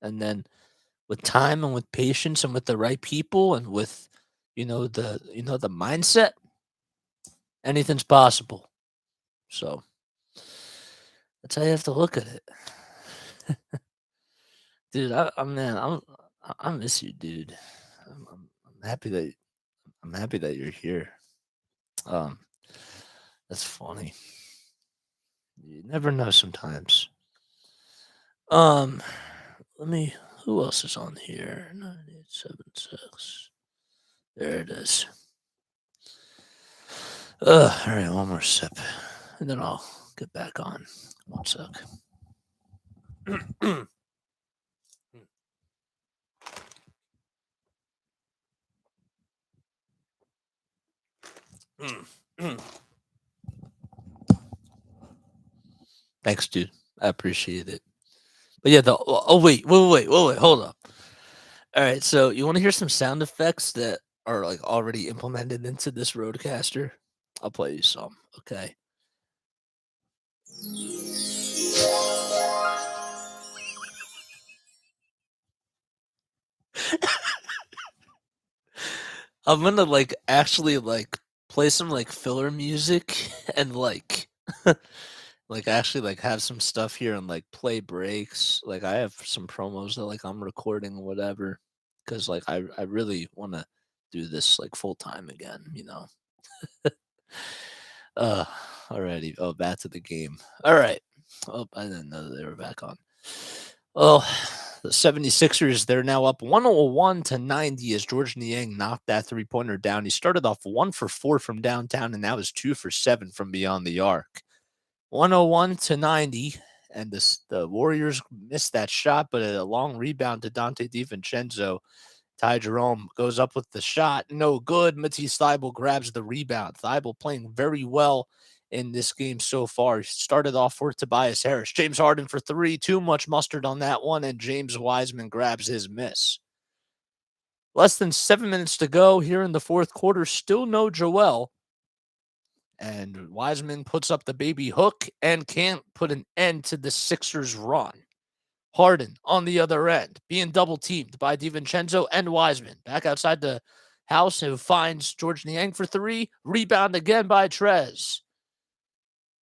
and then with time and with patience and with the right people and with, the mindset, anything's possible. So that's how you have to look at it. Dude, I miss you, dude. I'm happy that you're here. That's funny. You never know sometimes. Who else is on here? 9876. There it is. All right, one more sip, and then I'll get back on. One sec. Thanks, dude. I appreciate it. But yeah, wait, hold up. All right, so you want to hear some sound effects that are already implemented into this Rodecaster? I'll play you some, okay? I'm gonna actually play some filler music and actually have some stuff here and play breaks. I have some promos that I'm recording or whatever, because I really want to do this full time again, alrighty. Oh, back to the game. All right. Oh, I didn't know that they were back on. Well, The 76ers, they're now up 101-90 as George Niang knocked that three-pointer down. He started off 1 for 4 from downtown, and now is 2 for 7 from beyond the arc. 101-90, and the Warriors missed that shot, but a long rebound to Dante DiVincenzo. Ty Jerome goes up with the shot. No good. Matisse Thybulle grabs the rebound. Thybulle playing very well in this game so far. He started off for Tobias Harris. James Harden for three. Too much mustard on that one, and James Wiseman grabs his miss. Less than 7 minutes to go here in the fourth quarter. Still no Joel. And Wiseman puts up the baby hook and can't put an end to the Sixers' run. Harden on the other end, being double teamed by DiVincenzo and Wiseman. Back outside the house, who finds George Niang for three. Rebound again by Trez.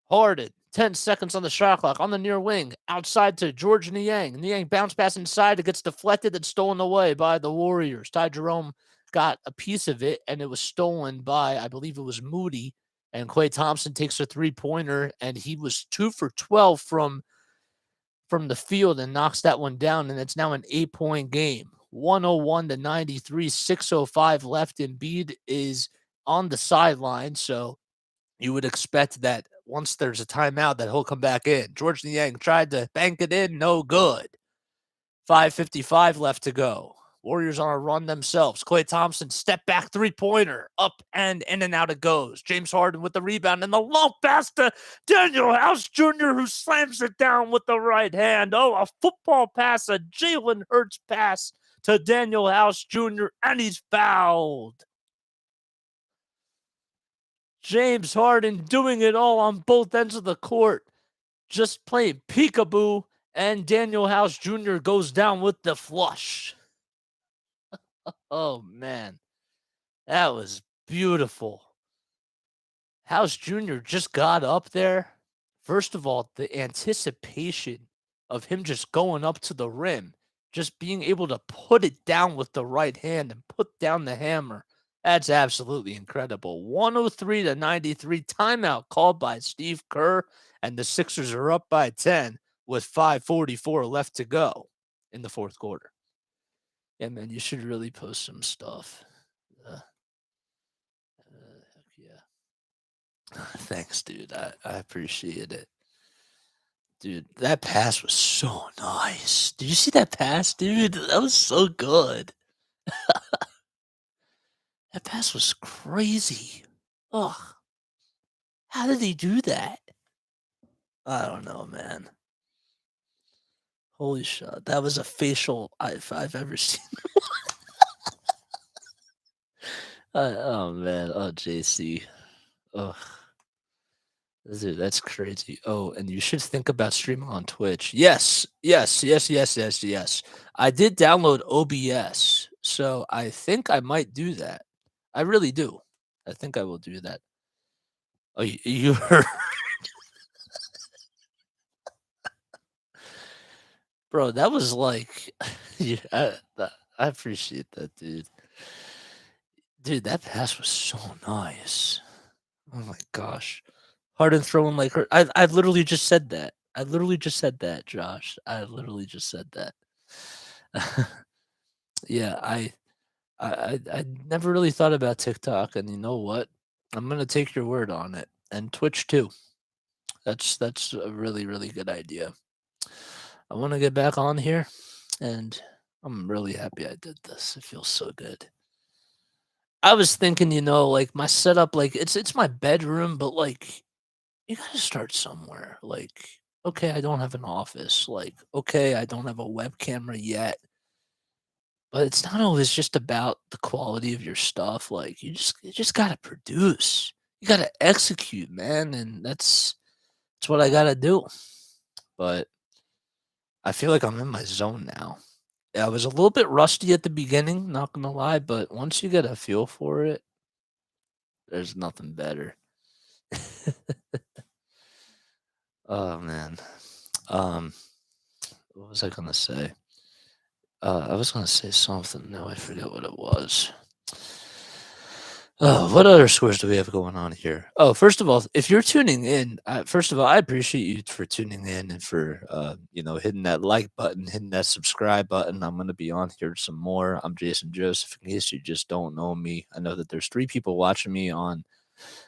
Harden, 10 seconds on the shot clock on the near wing, outside to George Niang. Niang bounce pass inside. It gets deflected and stolen away by the Warriors. Ty Jerome got a piece of it, and it was stolen by, I believe it was Moody. And Klay Thompson takes a three-pointer, and he was 2 for 12 from the field and knocks that one down, and it's now an 8-point game. 101-93, 6:05 left. Embiid is on the sideline, so you would expect that once there's a timeout that he'll come back in. George Niang tried to bank it in, no good. 5:55 left to go. Warriors on a run themselves. Klay Thompson, step back three-pointer. Up and in and out it goes. James Harden with the rebound and the low pass to Daniel House Jr., who slams it down with the right hand. Oh, a football pass, a Jalen Hurts pass to Daniel House Jr., and he's fouled. James Harden doing it all on both ends of the court. Just playing peekaboo, and Daniel House Jr. goes down with the flush. Oh, man. That was beautiful. House Jr. just got up there. First of all, the anticipation of him just going up to the rim, just being able to put it down with the right hand and put down the hammer. That's absolutely incredible. 103-93, timeout called by Steve Kerr, and the Sixers are up by 10 with 5:44 left to go in the fourth quarter. Yeah, man, you should really post some stuff. Heck yeah. Thanks, dude. I appreciate it. Dude, that pass was so nice. Did you see that pass, dude? That was so good. That pass was crazy. Ugh. How did he do that? I don't know, man. Holy shit. That was a facial if I've ever seen. Oh, man. Oh, JC. Ugh. Dude, that's crazy. Oh, and you should think about streaming on Twitch. Yes. I did download OBS, so I think I might do that. I really do. I think I will do that. Oh, you heard. Bro, that was like, yeah, I appreciate that, dude. Dude, that pass was so nice. Oh my gosh. Harden throwing like her. I've literally just said that. I literally just said that, Josh. I literally just said that. Yeah, I never really thought about TikTok, and you know what? I'm gonna take your word on it, and Twitch too. That's a really, really good idea. I want to get back on here, and I'm really happy I did this. It feels so good. I was thinking, like my setup, like it's my bedroom, but like you gotta start somewhere. Like, okay, I don't have an office. Like, okay, I don't have a web camera yet. But it's not always just about the quality of your stuff. Like you just gotta produce. You gotta execute, man, and that's what I gotta do. But I feel like I'm in my zone now. I was a little bit rusty at the beginning, not gonna lie, but once you get a feel for it, there's nothing better. Oh man. What was I gonna say? I was gonna say something. No, I forget what it was. Oh, what other scores do we have going on here? Oh, first of all, if you're tuning in, first of all, I appreciate you for tuning in and for hitting that like button, hitting that subscribe button. I'm gonna be on here some more. I'm Jason Joseph. In case you just don't know me, I know that there's 3 people watching me on.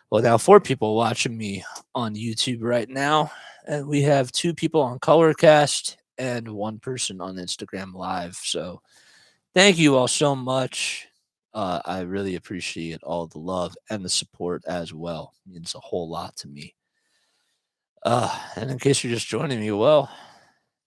Well, now 4 people watching me on YouTube right now, and we have 2 people on Colorcast and 1 person on Instagram Live. So thank you all so much. I really appreciate all the love and the support as well. It means a whole lot to me. And in case you're just joining me, well,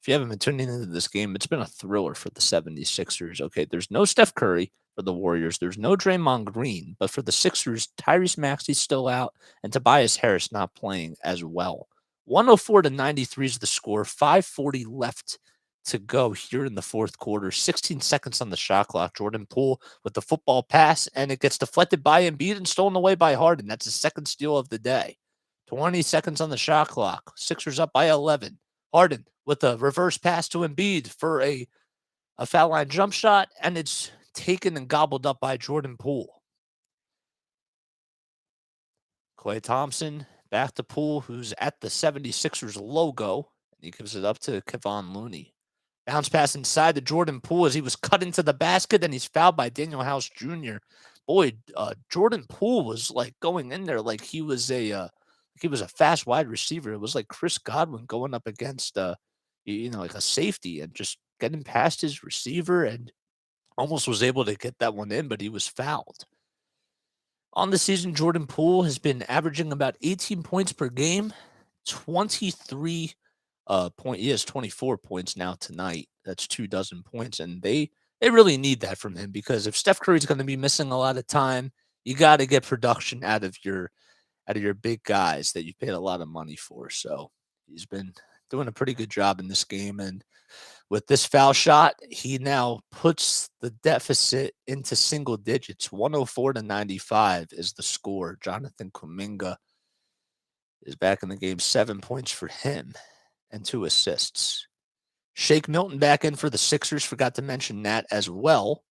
if you haven't been tuning into this game, it's been a thriller for the 76ers. Okay, there's no Steph Curry for the Warriors. There's no Draymond Green. But for the Sixers, Tyrese Maxey's still out and Tobias Harris not playing as well. 104-93 is the score. 5:40 left to go here in the fourth quarter. 16 seconds on the shot clock. Jordan Poole with the football pass, and it gets deflected by Embiid and stolen away by Harden. That's the second steal of the day. 20 seconds on the shot clock. Sixers up by 11. Harden with a reverse pass to Embiid for a foul line jump shot, and it's taken and gobbled up by Jordan Poole. Klay Thompson back to Poole, who's at the 76ers logo, and he gives it up to Kevon Looney. Bounce pass inside to Jordan Poole as he was cut into the basket, and he's fouled by Daniel House Jr. Boy, Jordan Poole was like going in there like he was a fast wide receiver. It was like Chris Godwin going up against like a safety and just getting past his receiver and almost was able to get that one in, but he was fouled. On the season, Jordan Poole has been averaging about 18 points per game, 23 he has 24 points now tonight. That's 24 points, and they really need that from him because if Steph Curry's going to be missing a lot of time, you got to get production out of your big guys that you paid a lot of money for. So he's been doing a pretty good job in this game, and with this foul shot, he now puts the deficit into single digits. 104-95 is the score. Jonathan Kuminga is back in the game. 7 points for him and 2 assists. Shake Milton back in for the Sixers. Forgot to mention that as well.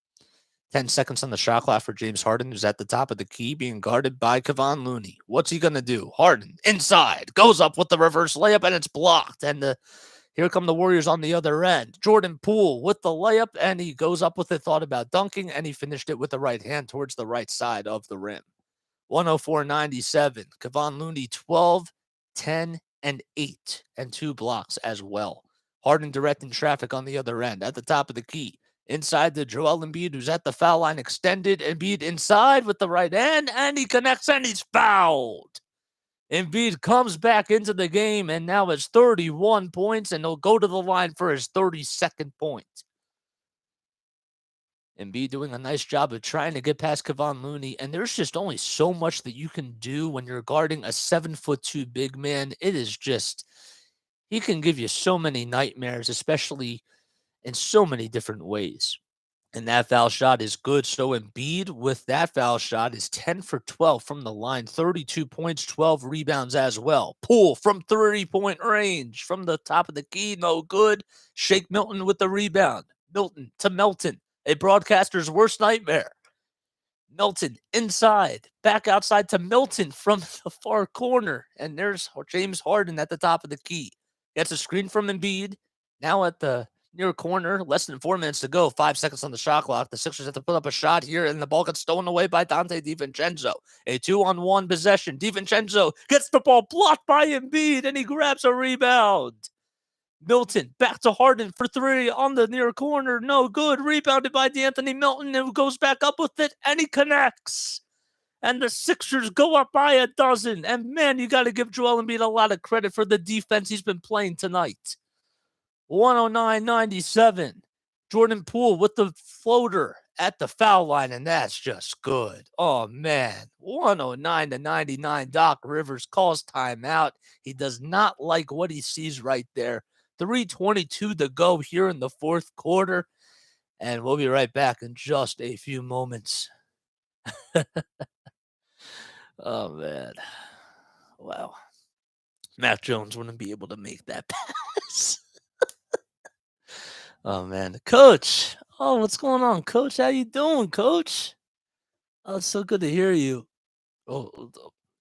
10 seconds on the shot clock for James Harden, who's at the top of the key, being guarded by Kevon Looney. What's he going to do? Harden, inside, goes up with the reverse layup, and it's blocked. And here come the Warriors on the other end. Jordan Poole with the layup, and he goes up with it, thought about dunking, and he finished it with the right hand towards the right side of the rim. 104-97. Kevon Looney, 12, 10, and 8, and 2 blocks as well. Harden directing traffic on the other end at the top of the key. Inside to Joel Embiid, who's at the foul line, extended. Embiid inside with the right hand, and he connects, and he's fouled. Embiid comes back into the game, and now it's 31 points, and he'll go to the line for his 32nd point. Embiid doing a nice job of trying to get past Kevon Looney, and there's just only so much that you can do when you're guarding a 7'2" big man. It is just, he can give you so many nightmares, especially in so many different ways. And that foul shot is good. So Embiid with that foul shot is 10 for 12 from the line, 32 points, 12 rebounds as well. Poole from 30-point range from the top of the key, no good. Shake Milton with the rebound. Milton to Melton, a broadcaster's worst nightmare. Melton inside, back outside to Milton from the far corner. And there's James Harden at the top of the key. Gets a screen from Embiid. Now at the near corner, less than 4 minutes to go, 5 seconds on the shot clock. The Sixers have to put up a shot here, and the ball gets stolen away by Dante DiVincenzo. A 2-on-1 possession. DiVincenzo gets the ball blocked by Embiid, and he grabs a rebound. Milton back to Harden for 3 on the near corner. No good. Rebounded by DeAnthony Milton, who goes back up with it, and he connects. And the Sixers go up by a dozen. And man, you got to give Joel Embiid a lot of credit for the defense he's been playing tonight. 109-97. Jordan Poole with the floater at the foul line, and that's just good. Oh, man. 109-99. Doc Rivers calls timeout. He does not like what he sees right there. 3:22 to go here in the fourth quarter, and we'll be right back in just a few moments. Oh, man. Wow. Mac Jones wouldn't be able to make that pass. Oh, man. Coach. Oh, what's going on, Coach? How you doing, Coach? Oh, it's so good to hear you.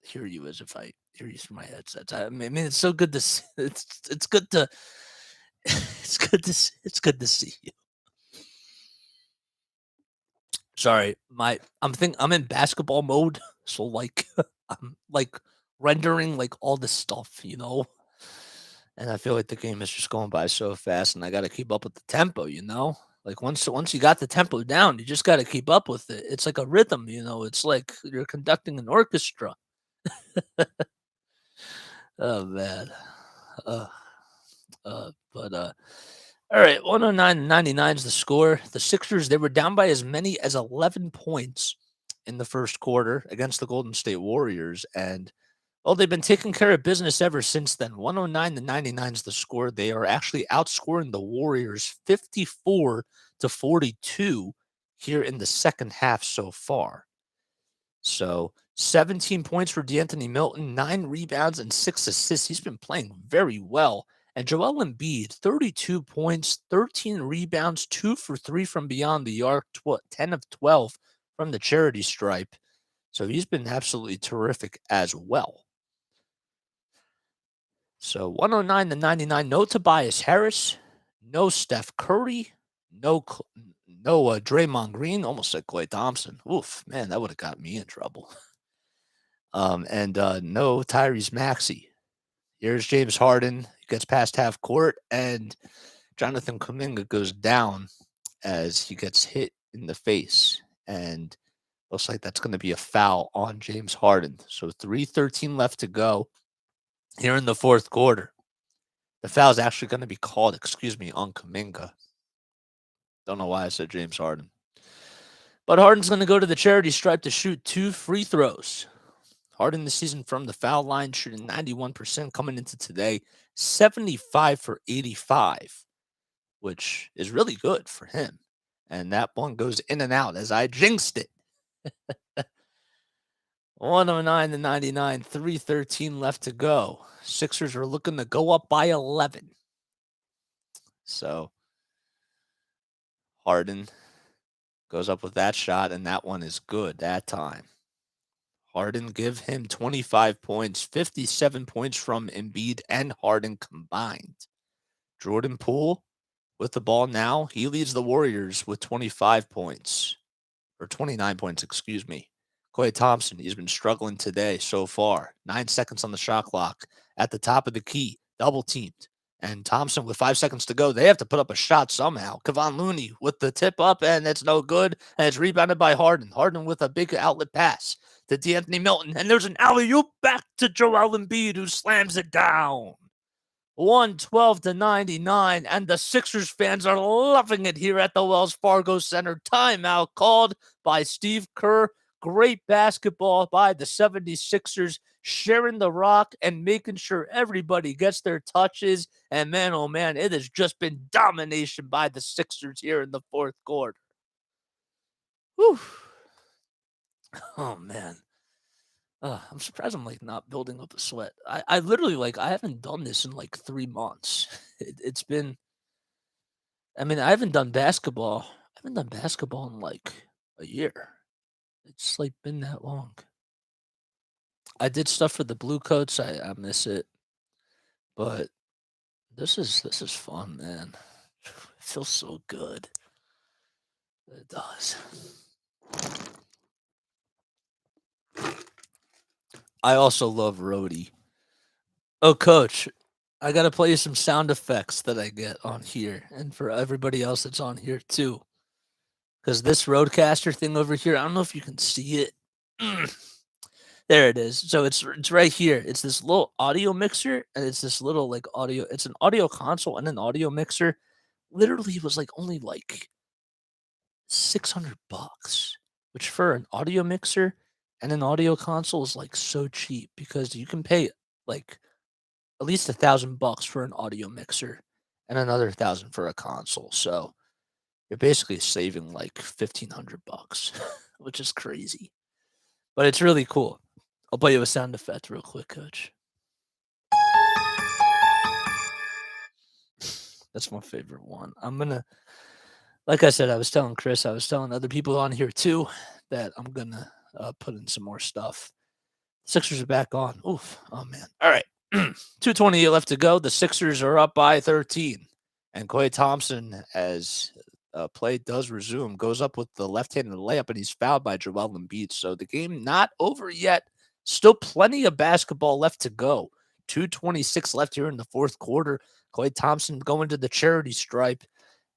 Hear you as if I hear you through my headsets. I mean, it's so good to it's good to it's good to see you. Sorry, I'm in basketball mode, so like I'm like rendering like all this stuff, and I feel like the game is just going by so fast, and I got to keep up with the tempo, Like once you got the tempo down, you just got to keep up with it. It's like a rhythm, It's like you're conducting an orchestra. Oh man. Uh, but all right, 109-99 is the score. The Sixers, they were down by as many as 11 points in the first quarter against the Golden State Warriors. And, well, they've been taking care of business ever since then. 109-99 is the score. They are actually outscoring the Warriors 54-42 here in the second half so far. So 17 points for DeAnthony Milton, 9 rebounds and 6 assists. He's been playing very well. And Joel Embiid, 32 points, 13 rebounds, 2 for 3 from beyond the arc, 10 of 12 from the charity stripe. So he's been absolutely terrific as well. So 109-99, no Tobias Harris, no Steph Curry, no Draymond Green, almost said Klay Thompson. Oof, man, that would have got me in trouble. And no Tyrese Maxey. Here's James Harden. He gets past half court, and Jonathan Kuminga goes down as he gets hit in the face. And looks like that's going to be a foul on James Harden. So 3:13 left to go here in the fourth quarter. The foul is actually going to be called, on Kuminga. Don't know why I said James Harden. But Harden's going to go to the charity stripe to shoot 2 free throws. Harden this season from the foul line, shooting 91% coming into today, 75 for 85, which is really good for him. And that one goes in and out as I jinxed it. 109-99, 3:13 left to go. Sixers are looking to go up by 11. So Harden goes up with that shot, and that one is good that time. Harden, give him 25 points, 57 points from Embiid and Harden combined. Jordan Poole with the ball now. He leads the Warriors with 25 points, or 29 points, Klay Thompson, he's been struggling today so far. 9 seconds on the shot clock at the top of the key, double teamed. And Thompson with 5 seconds to go, they have to put up a shot somehow. Kevon Looney with the tip up, and it's no good. And it's rebounded by Harden. Harden with a big outlet pass to DeAnthony Milton. And there's an alley-oop back to Joel Embiid, who slams it down. 112-99, and the Sixers fans are loving it here at the Wells Fargo Center. Timeout called by Steve Kerr. Great basketball by the 76ers, sharing the rock and making sure everybody gets their touches. And man, oh man, it has just been domination by the Sixers here in the fourth quarter. Whew. Oh man. I'm surprised I'm not building up a sweat. I literally I haven't done this in 3 months. It's been, I mean, I haven't done basketball. I haven't done basketball in a year. It's been that long. I did stuff for the Blue Coats. I miss it, but this is fun, man. It feels so good. It does. I also love roadie. Oh, coach, I got to play you some sound effects that I get on here and for everybody else that's on here too. Because this Roadcaster thing over here, I don't know if you can see it. There it is. So it's right here. It's this little audio mixer, and it's this little audio. It's an audio console and an audio mixer. Literally, it was only $600, which for an audio mixer and an audio console is so cheap because you can pay at least $1,000 for an audio mixer and another 1,000 for a console. So you're basically saving $1,500, which is crazy. But it's really cool. I'll play you a sound effect real quick, coach. That's my favorite one. I'm going to, like I said, I was telling Chris, I was telling other people on here too, that I'm going to put in some more stuff. Sixers are back on. Oof. Oh, man. All right. 2:28 left to go. The Sixers are up by 13. And Klay Thompson, as play does resume, goes up with the left-handed layup, and he's fouled by Joel Embiid. So the game not over yet. Still plenty of basketball left to go. 2:26 left here in the fourth quarter. Klay Thompson going to the charity stripe,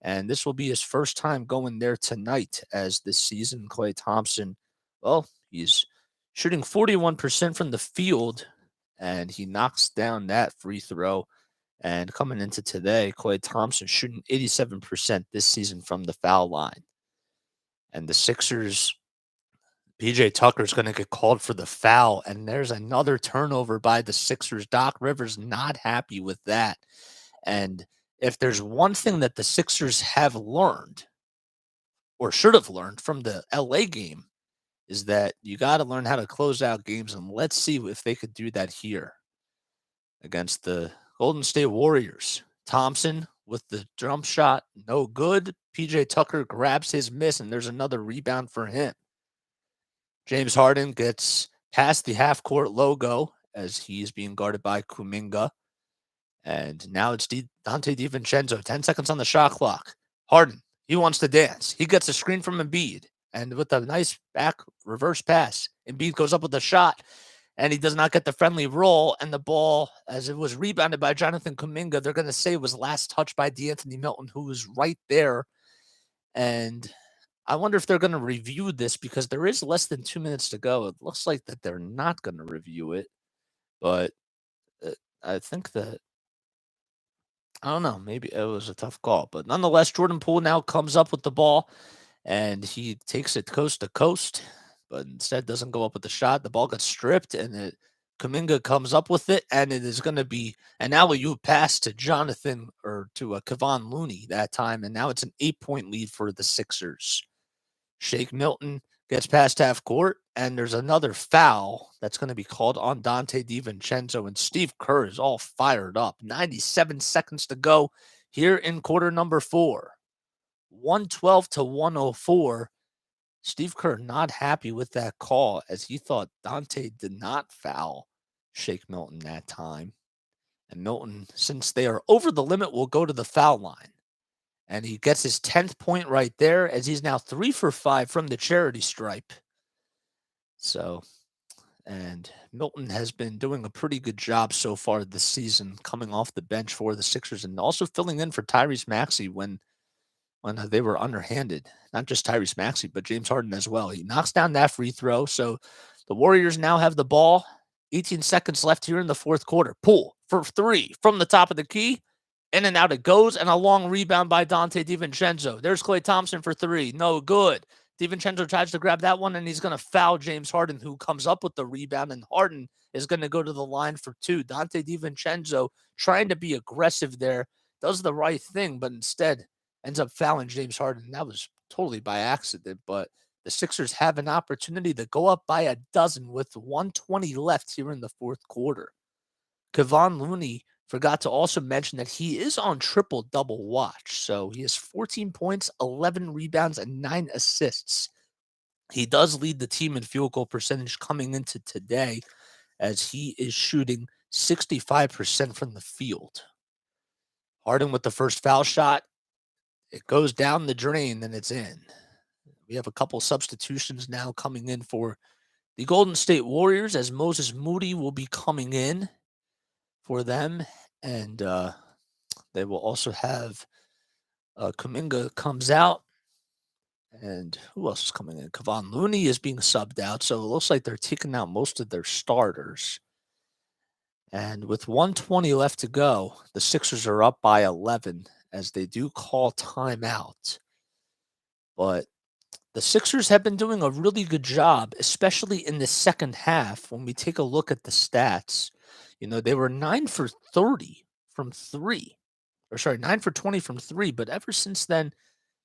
and this will be his first time going there tonight as this season. Klay Thompson, well, he's shooting 41% from the field, and he knocks down that free throw. And coming into today, Klay Thompson shooting 87% this season from the foul line. And the Sixers, PJ Tucker's going to get called for the foul, and there's another turnover by the Sixers. Doc Rivers not happy with that. And if there's one thing that the Sixers have learned, or should have learned from the LA game, is that you got to learn how to close out games, and let's see if they could do that here against the Golden State Warriors. Thompson with the jump shot, no good. PJ Tucker grabs his miss, and there's another rebound for him. James Harden gets past the half-court logo as he is being guarded by Kuminga. And now it's Dante DiVincenzo. 10 seconds on the shot clock. Harden, he wants to dance. He gets a screen from Embiid. And with a nice back reverse pass, Embiid goes up with a shot, and he does not get the friendly roll. And the ball, as it was rebounded by Jonathan Kuminga, they're going to say it was last touched by DeAnthony Melton, who was right there. And I wonder if they're going to review this because there is less than 2 minutes to go. It looks like that they're not going to review it. But I think that, I don't know, maybe it was a tough call. But nonetheless, Jordan Poole now comes up with the ball, and he takes it coast to coast, but instead doesn't go up with the shot. The ball gets stripped, and Kuminga comes up with it, and it is going to be an alley-oop pass to Jonathan, or to Kevon Looney that time, and now it's an 8-point lead for the Sixers. Shake Milton gets past half court, and there's another foul that's going to be called on Dante DiVincenzo, and Steve Kerr is all fired up. 97 seconds to go here in quarter number 4. 112 to 104. Steve Kerr not happy with that call, as he thought Dante did not foul Shake Milton that time. And Milton, since they are over the limit, will go to the foul line. And he gets his 10th point right there, as he's now 3 for 5 from the charity stripe. So, and Milton has been doing a pretty good job so far this season, coming off the bench for the Sixers, and also filling in for Tyrese Maxey when they were underhanded. Not just Tyrese Maxey, but James Harden as well. He knocks down that free throw. So the Warriors now have the ball. 18 seconds left here in the fourth quarter. Poole for 3 from the top of the key. In and out it goes, and a long rebound by Dante DiVincenzo. There's Klay Thompson for 3. No good. DiVincenzo tries to grab that one, and he's going to foul James Harden, who comes up with the rebound, and Harden is going to go to the line for 2. Dante DiVincenzo, trying to be aggressive there, does the right thing, but instead ends up fouling James Harden. That was totally by accident, but the Sixers have an opportunity to go up by a dozen with 1:20 left here in the fourth quarter. Kevon Looney forgot to also mention that he is on triple-double watch. So he has 14 points, 11 rebounds, and 9 assists. He does lead the team in field goal percentage coming into today, as he is shooting 65% from the field. Harden with the first foul shot. It goes down the drain, and it's in. We have a couple substitutions now coming in for the Golden State Warriors, as Moses Moody will be coming in for them. And they will also have Kuminga comes out. And who else is coming in? Kevon Looney is being subbed out. So it looks like they're taking out most of their starters. And with 1:20 left to go, the Sixers are up by 11, as they do call timeout. But the Sixers have been doing a really good job, especially in the second half. When we take a look at the stats, they were 9 for 30 from 3. 9 for 20 from 3. But ever since then,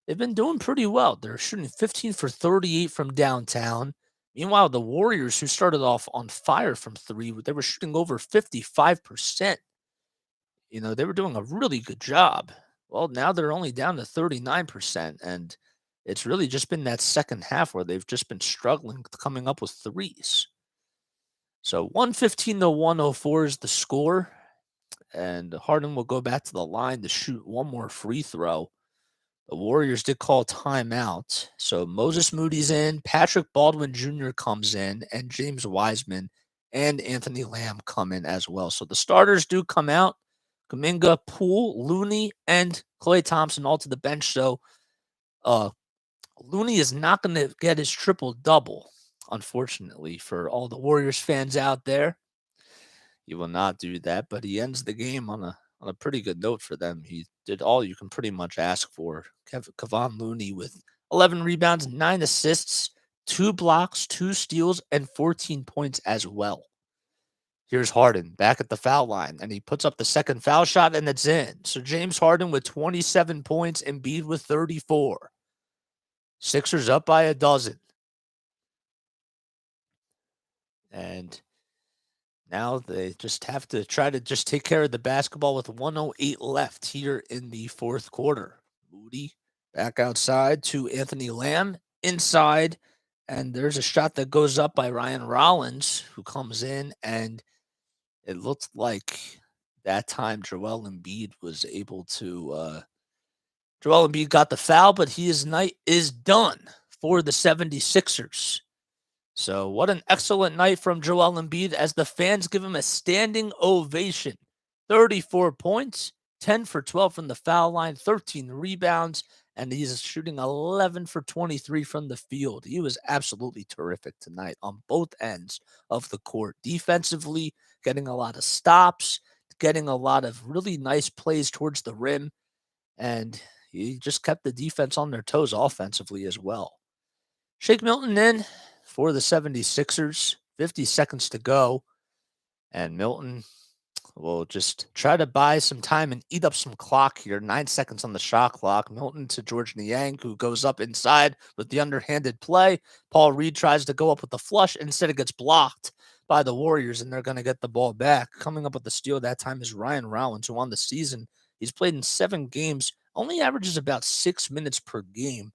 they've been doing pretty well. They're shooting 15 for 38 from downtown. Meanwhile, the Warriors, who started off on fire from 3, they were shooting over 55%. They were doing a really good job. Well, now they're only down to 39%, and It's really just been that second half where they've just been struggling coming up with threes. So 115 to 104 is the score, and Harden will go back to the line to shoot one more free throw. The Warriors did call timeout. So Moses Moody's in, Patrick Baldwin Jr. comes in, and James Wiseman and Anthony Lamb come in as well. So the starters do come out. Kuminga, Poole, Looney, and Klay Thompson all to the bench. So Looney is not going to get his triple-double, unfortunately, for all the Warriors fans out there. He will not do that, but he ends the game on a pretty good note for them. He did all you can pretty much ask for. Kevon Looney with 11 rebounds, 9 assists, 2 blocks, 2 steals, and 14 points as well. Here's Harden back at the foul line, and he puts up the second foul shot, and it's in. So James Harden with 27 points, Embiid with 34. Sixers up by a dozen. And now they just have to try to just take care of the basketball with 1:08 left here in the fourth quarter. Moody back outside to Anthony Lamb inside, and there's a shot that goes up by Ryan Rollins, who comes in, and it looked like that time Joel Embiid was able to Joel Embiid got the foul, but his night is done for the 76ers. So what an excellent night from Joel Embiid as the fans give him a standing ovation. 34 points, 10 for 12 from the foul line, 13 rebounds, and he's shooting 11 for 23 from the field. He was absolutely terrific tonight on both ends of the court. Defensively, getting a lot of stops, getting a lot of really nice plays towards the rim, and he just kept the defense on their toes offensively as well. Shake Milton in for the 76ers, 50 seconds to go, and Milton will just try to buy some time and eat up some clock here. 9 seconds on the shot clock. Milton to George Niang, who goes up inside with the underhanded play. Paul Reed tries to go up with the flush. Instead, it gets blocked by the Warriors, and they're going to get the ball back. Coming up with the steal that time is Ryan Rollins, who on the season, he's played in 7 games, only averages about 6 minutes per game,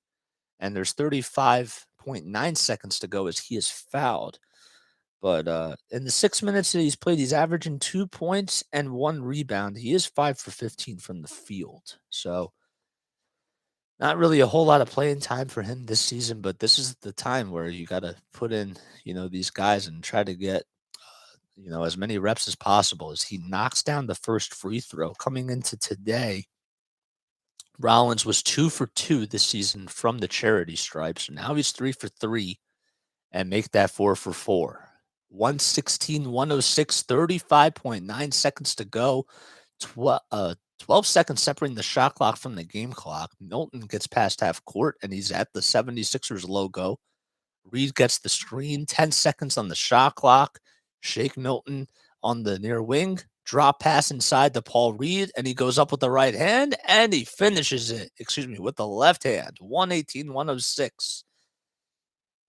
and there's 35.9 seconds to go as he is fouled. But in the 6 minutes that he's played, he's averaging 2 points and 1 rebound. He is 5 for 15 from the field. So not really a whole lot of playing time for him this season, but this is the time where you got to put in, these guys and try to get, as many reps as possible. As he knocks down the first free throw coming into today, Rollins was 2 for 2 this season from the charity stripe. So now he's 3 for 3 and make that 4 for 4. 116, 106, 35.9 seconds to go. 12 seconds separating the shot clock from the game clock. Milton gets past half court, and he's at the 76ers logo. Reed gets the screen. 10 seconds on the shot clock. Shake Milton on the near wing. Drop pass inside to Paul Reed, and he goes up with the right hand, and he finishes it, with the left hand. 118, 106.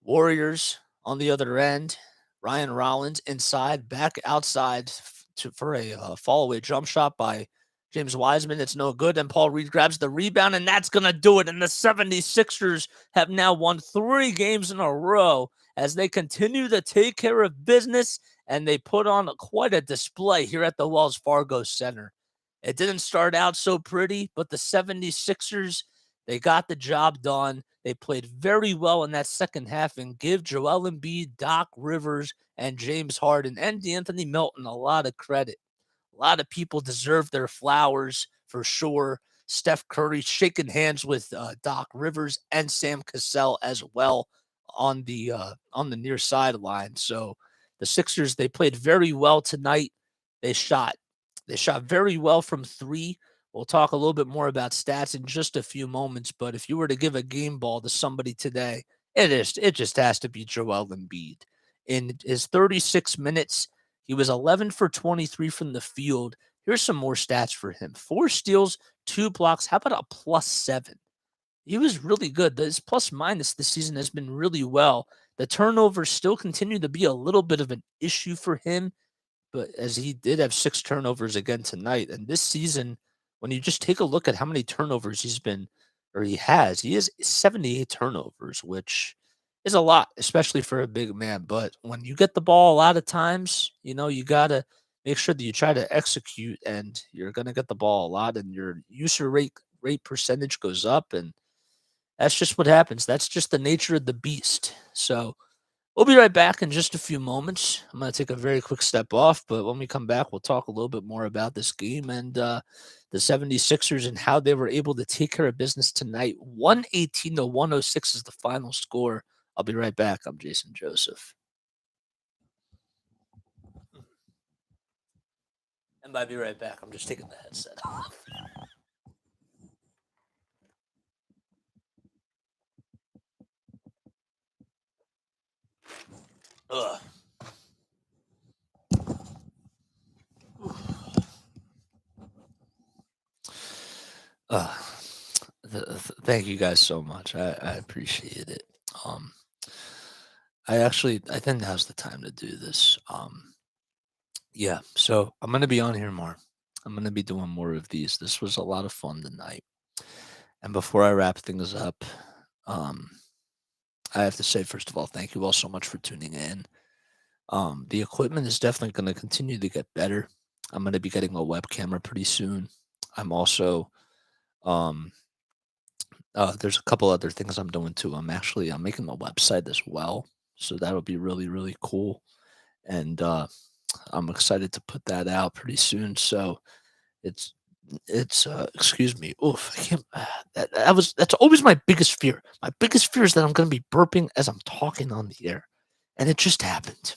Warriors on the other end. Ryan Rollins inside, back outside for a fall-away jump shot by James Wiseman. It's no good, and Paul Reed grabs the rebound, and that's going to do it. And the 76ers have now won 3 games in a row as they continue to take care of business, and they put on quite a display here at the Wells Fargo Center. It didn't start out so pretty, but the 76ers, they got the job done. They played very well in that second half and give Joel Embiid, Doc Rivers, and James Harden and DeAnthony Melton a lot of credit. A lot of people deserve their flowers for sure. Steph Curry shaking hands with Doc Rivers and Sam Cassell as well on the near sideline. So the Sixers, they played very well tonight. They shot very well from 3. We'll talk a little bit more about stats in just a few moments, but if you were to give a game ball to somebody today, it just has to be Joel Embiid. In his 36 minutes, he was 11 for 23 from the field. Here's some more stats for him. 4 steals, 2 blocks. How about a +7? He was really good. His plus-minus this season has been really well. The turnovers still continue to be a little bit of an issue for him, but as he did have 6 turnovers again tonight. And this season, when you just take a look at how many turnovers he's been or he has 78 turnovers, which is a lot, especially for a big man. But when you get the ball a lot of times, you gotta make sure that you try to execute, and you're gonna get the ball a lot, and your user rate percentage goes up, and that's just what happens. That's just the nature of the beast. So we'll be right back in just a few moments. I'm going to take a very quick step off, but when we come back, we'll talk a little bit more about this game and the 76ers and how they were able to take care of business tonight. 118 to 106 is the final score. I'll be right back. I'm Jason Joseph. And I'll be right back. I'm just taking the headset off. Ugh. Uh, Thank you guys so much. I appreciate it. Um, I think now's the time to do this. Yeah, so I'm gonna be on here more. I'm gonna be doing more of these. This was a lot of fun tonight. And before I wrap things up, um, I have to say, first of all, thank you all so much for tuning in. The equipment is definitely going to continue to get better. I'm going to be getting a web camera pretty soon. I'm also, um, there's a couple other things I'm doing too. I'm making a website as well, so that'll be really really cool. And I'm excited to put that out pretty soon. So it's excuse me. Oof, I can't. That's always my biggest fear. My biggest fear is that I'm going to be burping as I'm talking on the air, and it just happened.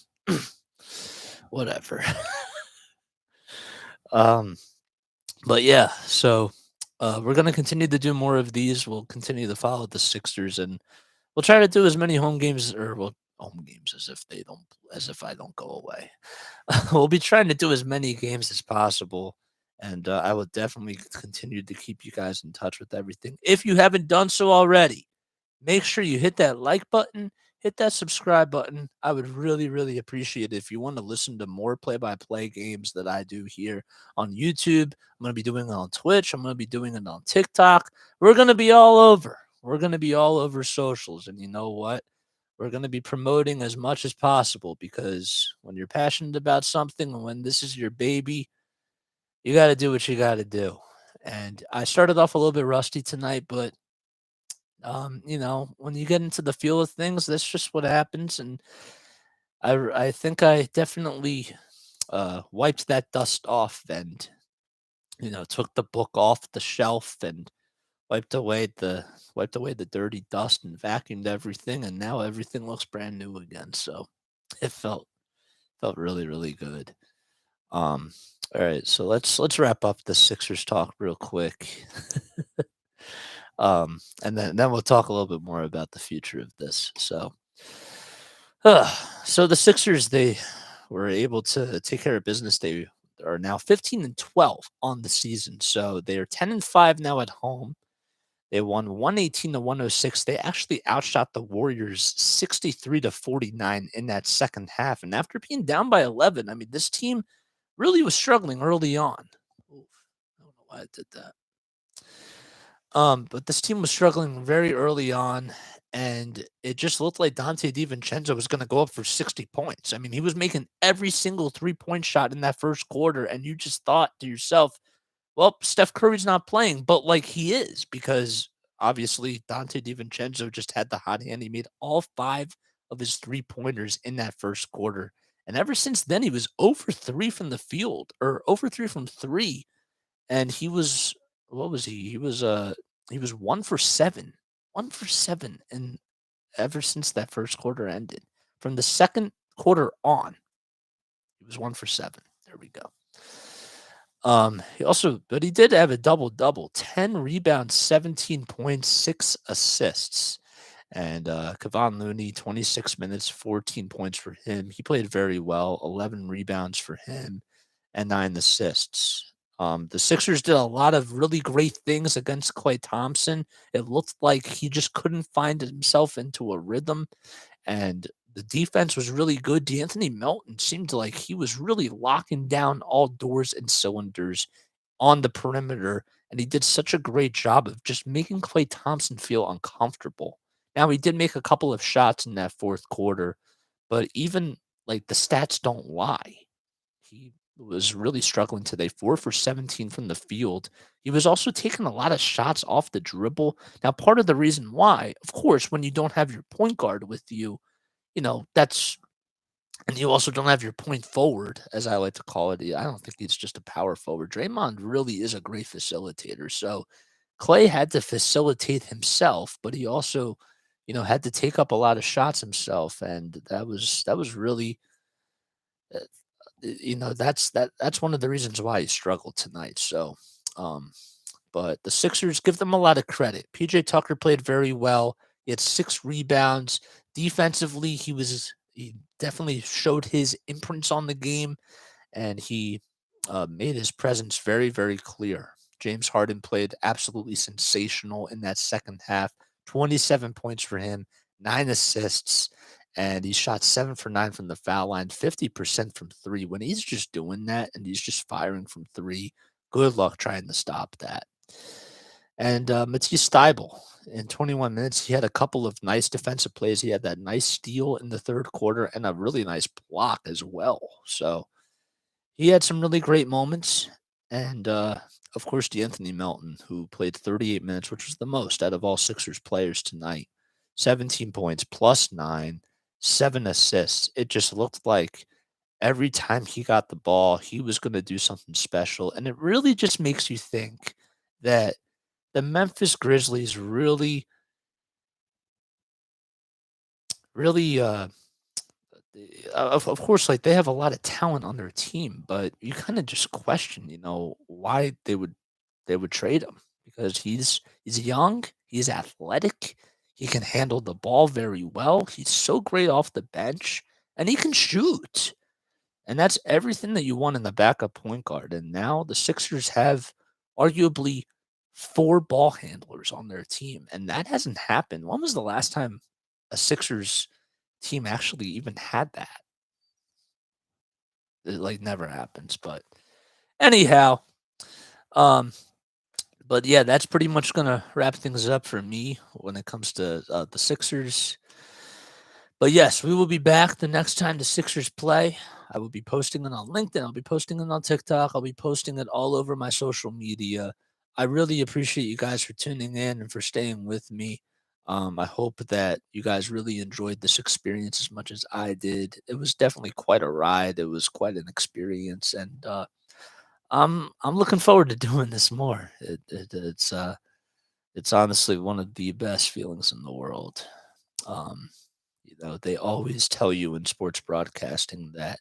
Whatever. um, but yeah, so we're going to continue to do more of these. We'll continue to follow the Sixers, and we'll try to do as many home games, or well, home games as if I don't go away. We'll be trying to do as many games as possible, and I will definitely continue to keep you guys in touch with everything. If you haven't done so already, make sure you hit that like button, hit that subscribe button. I would really, really appreciate it if you want to listen to more play-by-play games that I do here on YouTube. I'm going to be doing it on Twitch. I'm going to be doing it on TikTok. We're going to be all over. We're going to be all over socials, and you know what? We're going to be promoting as much as possible, because when you're passionate about something and when this is your baby, you got to do what you got to do. And I started off a little bit rusty tonight, but when you get into the feel of things, that's just what happens. And I think I definitely wiped that dust off, and took the book off the shelf and wiped away the dirty dust and vacuumed everything, and now everything looks brand new again. So it felt really really good. Um, all right, so let's wrap up the Sixers talk real quick. And then we'll talk a little bit more about the future of this. Uh, so the Sixers, they were able to take care of business. They are now 15 and 12 on the season, so they are 10 and 5 now at home. They won 118 to 106. They actually outshot the Warriors 63 to 49 in that second half. And after being down by 11, I mean, this team really was struggling early on. Oof, I don't know why I did that. But this team was struggling very early on, and it just looked like Dante DiVincenzo was going to go up for 60 points. I mean, he was making every single 3-point shot in that first quarter, and you just thought to yourself, well, Steph Curry's not playing, but like he is, because obviously Dante DiVincenzo just had the hot hand. He made all 5 of his 3-pointers in that first quarter. And ever since then, he was over 3 from the field, or over 3 from 3. And he was, what was he? He was 1 for 7. 1 for 7. And ever since that first quarter ended, from the second quarter on, he was 1 for 7. There we go. But he did have a double double: 10 rebounds, 17 points, 6 assists. And Kevon Looney, 26 minutes, 14 points for him. He played very well, 11 rebounds for him, and 9 assists. The Sixers did a lot of really great things against Klay Thompson. It looked like he just couldn't find himself into a rhythm, and the defense was really good. D'Anthony Melton seemed like he was really locking down all doors and cylinders on the perimeter, and he did such a great job of just making Klay Thompson feel uncomfortable. Now, he did make a couple of shots in that 4th quarter, but even, like, the stats don't lie. He was really struggling today, 4 for 17 from the field. He was also taking a lot of shots off the dribble. Now, part of the reason why, of course, when you don't have your point guard with you, that's and you also don't have your point forward, as I like to call it. I don't think he's just a power forward. Draymond really is a great facilitator. So Clay had to facilitate himself, but he also, had to take up a lot of shots himself, and that was really, uh, that's one of the reasons why he struggled tonight. So, um, but the Sixers give them a lot of credit. PJ Tucker played very well. He had 6 rebounds. Defensively, he definitely showed his imprints on the game, and he made his presence very, very clear. James Harden played absolutely sensational in that second half. 27 points for him, 9 assists, and he shot 7 for 9 from the foul line, 50% from three. When he's just doing that and he's just firing from three, good luck trying to stop that. And Matisse Thybulle, in 21 minutes, he had a couple of nice defensive plays. He had that nice steal in the 3rd quarter and a really nice block as well. So he had some really great moments. And of course, DeAnthony Melton, who played 38 minutes, which was the most out of all Sixers players tonight. 17 points, plus 9, 7 assists. It just looked like every time he got the ball, he was going to do something special. And it really just makes you think that the Memphis Grizzlies really, really, of course, like, they have a lot of talent on their team, but you kind of just question, why they would trade him, because he's young, he's athletic, he can handle the ball very well, he's so great off the bench, and he can shoot. And that's everything that you want in the backup point guard. And now the Sixers have arguably 4 ball handlers on their team, and that hasn't happened. When was the last time a Sixers team actually even had that? It, like, never happens. But anyhow, um, but yeah, that's pretty much gonna wrap things up for me when it comes to the Sixers. But yes, we will be back the next time the Sixers play. I will be posting it on LinkedIn. I'll be posting it on TikTok. I'll be posting it all over my social media. I really appreciate you guys for tuning in and for staying with me. I hope that you guys really enjoyed this experience as much as I did. It was definitely quite a ride. It was quite an experience, and I'm looking forward to doing this more. It's honestly one of the best feelings in the world. Um, they always tell you in sports broadcasting that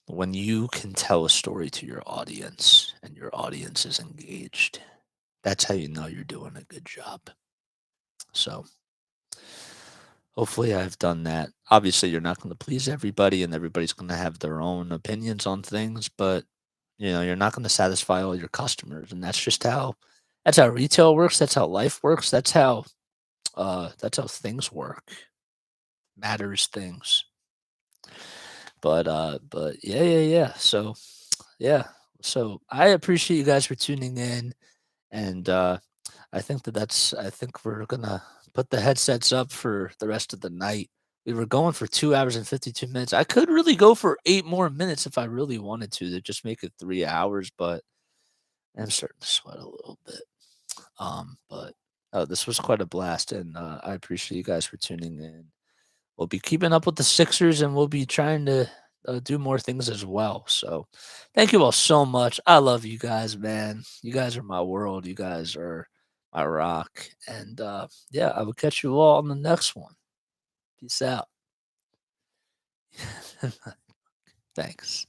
when you can tell a story to your audience and your audience is engaged, that's how you know you're doing a good job. So hopefully I've done that. Obviously, you're not going to please everybody and everybody's going to have their own opinions on things, but you're not going to satisfy all your customers. And that's how retail works. That's how life works. That's how things work. Matters things. But yeah, yeah, yeah. So yeah. So I appreciate you guys for tuning in, and I think we're gonna put the headsets up for the rest of the night. We were going for 2 hours and 52 minutes. I could really go for 8 more minutes if I really wanted to just make it 3 hours, but I'm starting to sweat a little bit. But this was quite a blast, and I appreciate you guys for tuning in. We'll be keeping up with the Sixers, and we'll be trying to do more things as well. So, thank you all so much. I love you guys, man. You guys are my world. You guys are my rock. And yeah, I will catch you all on the next one. Peace out. Thanks.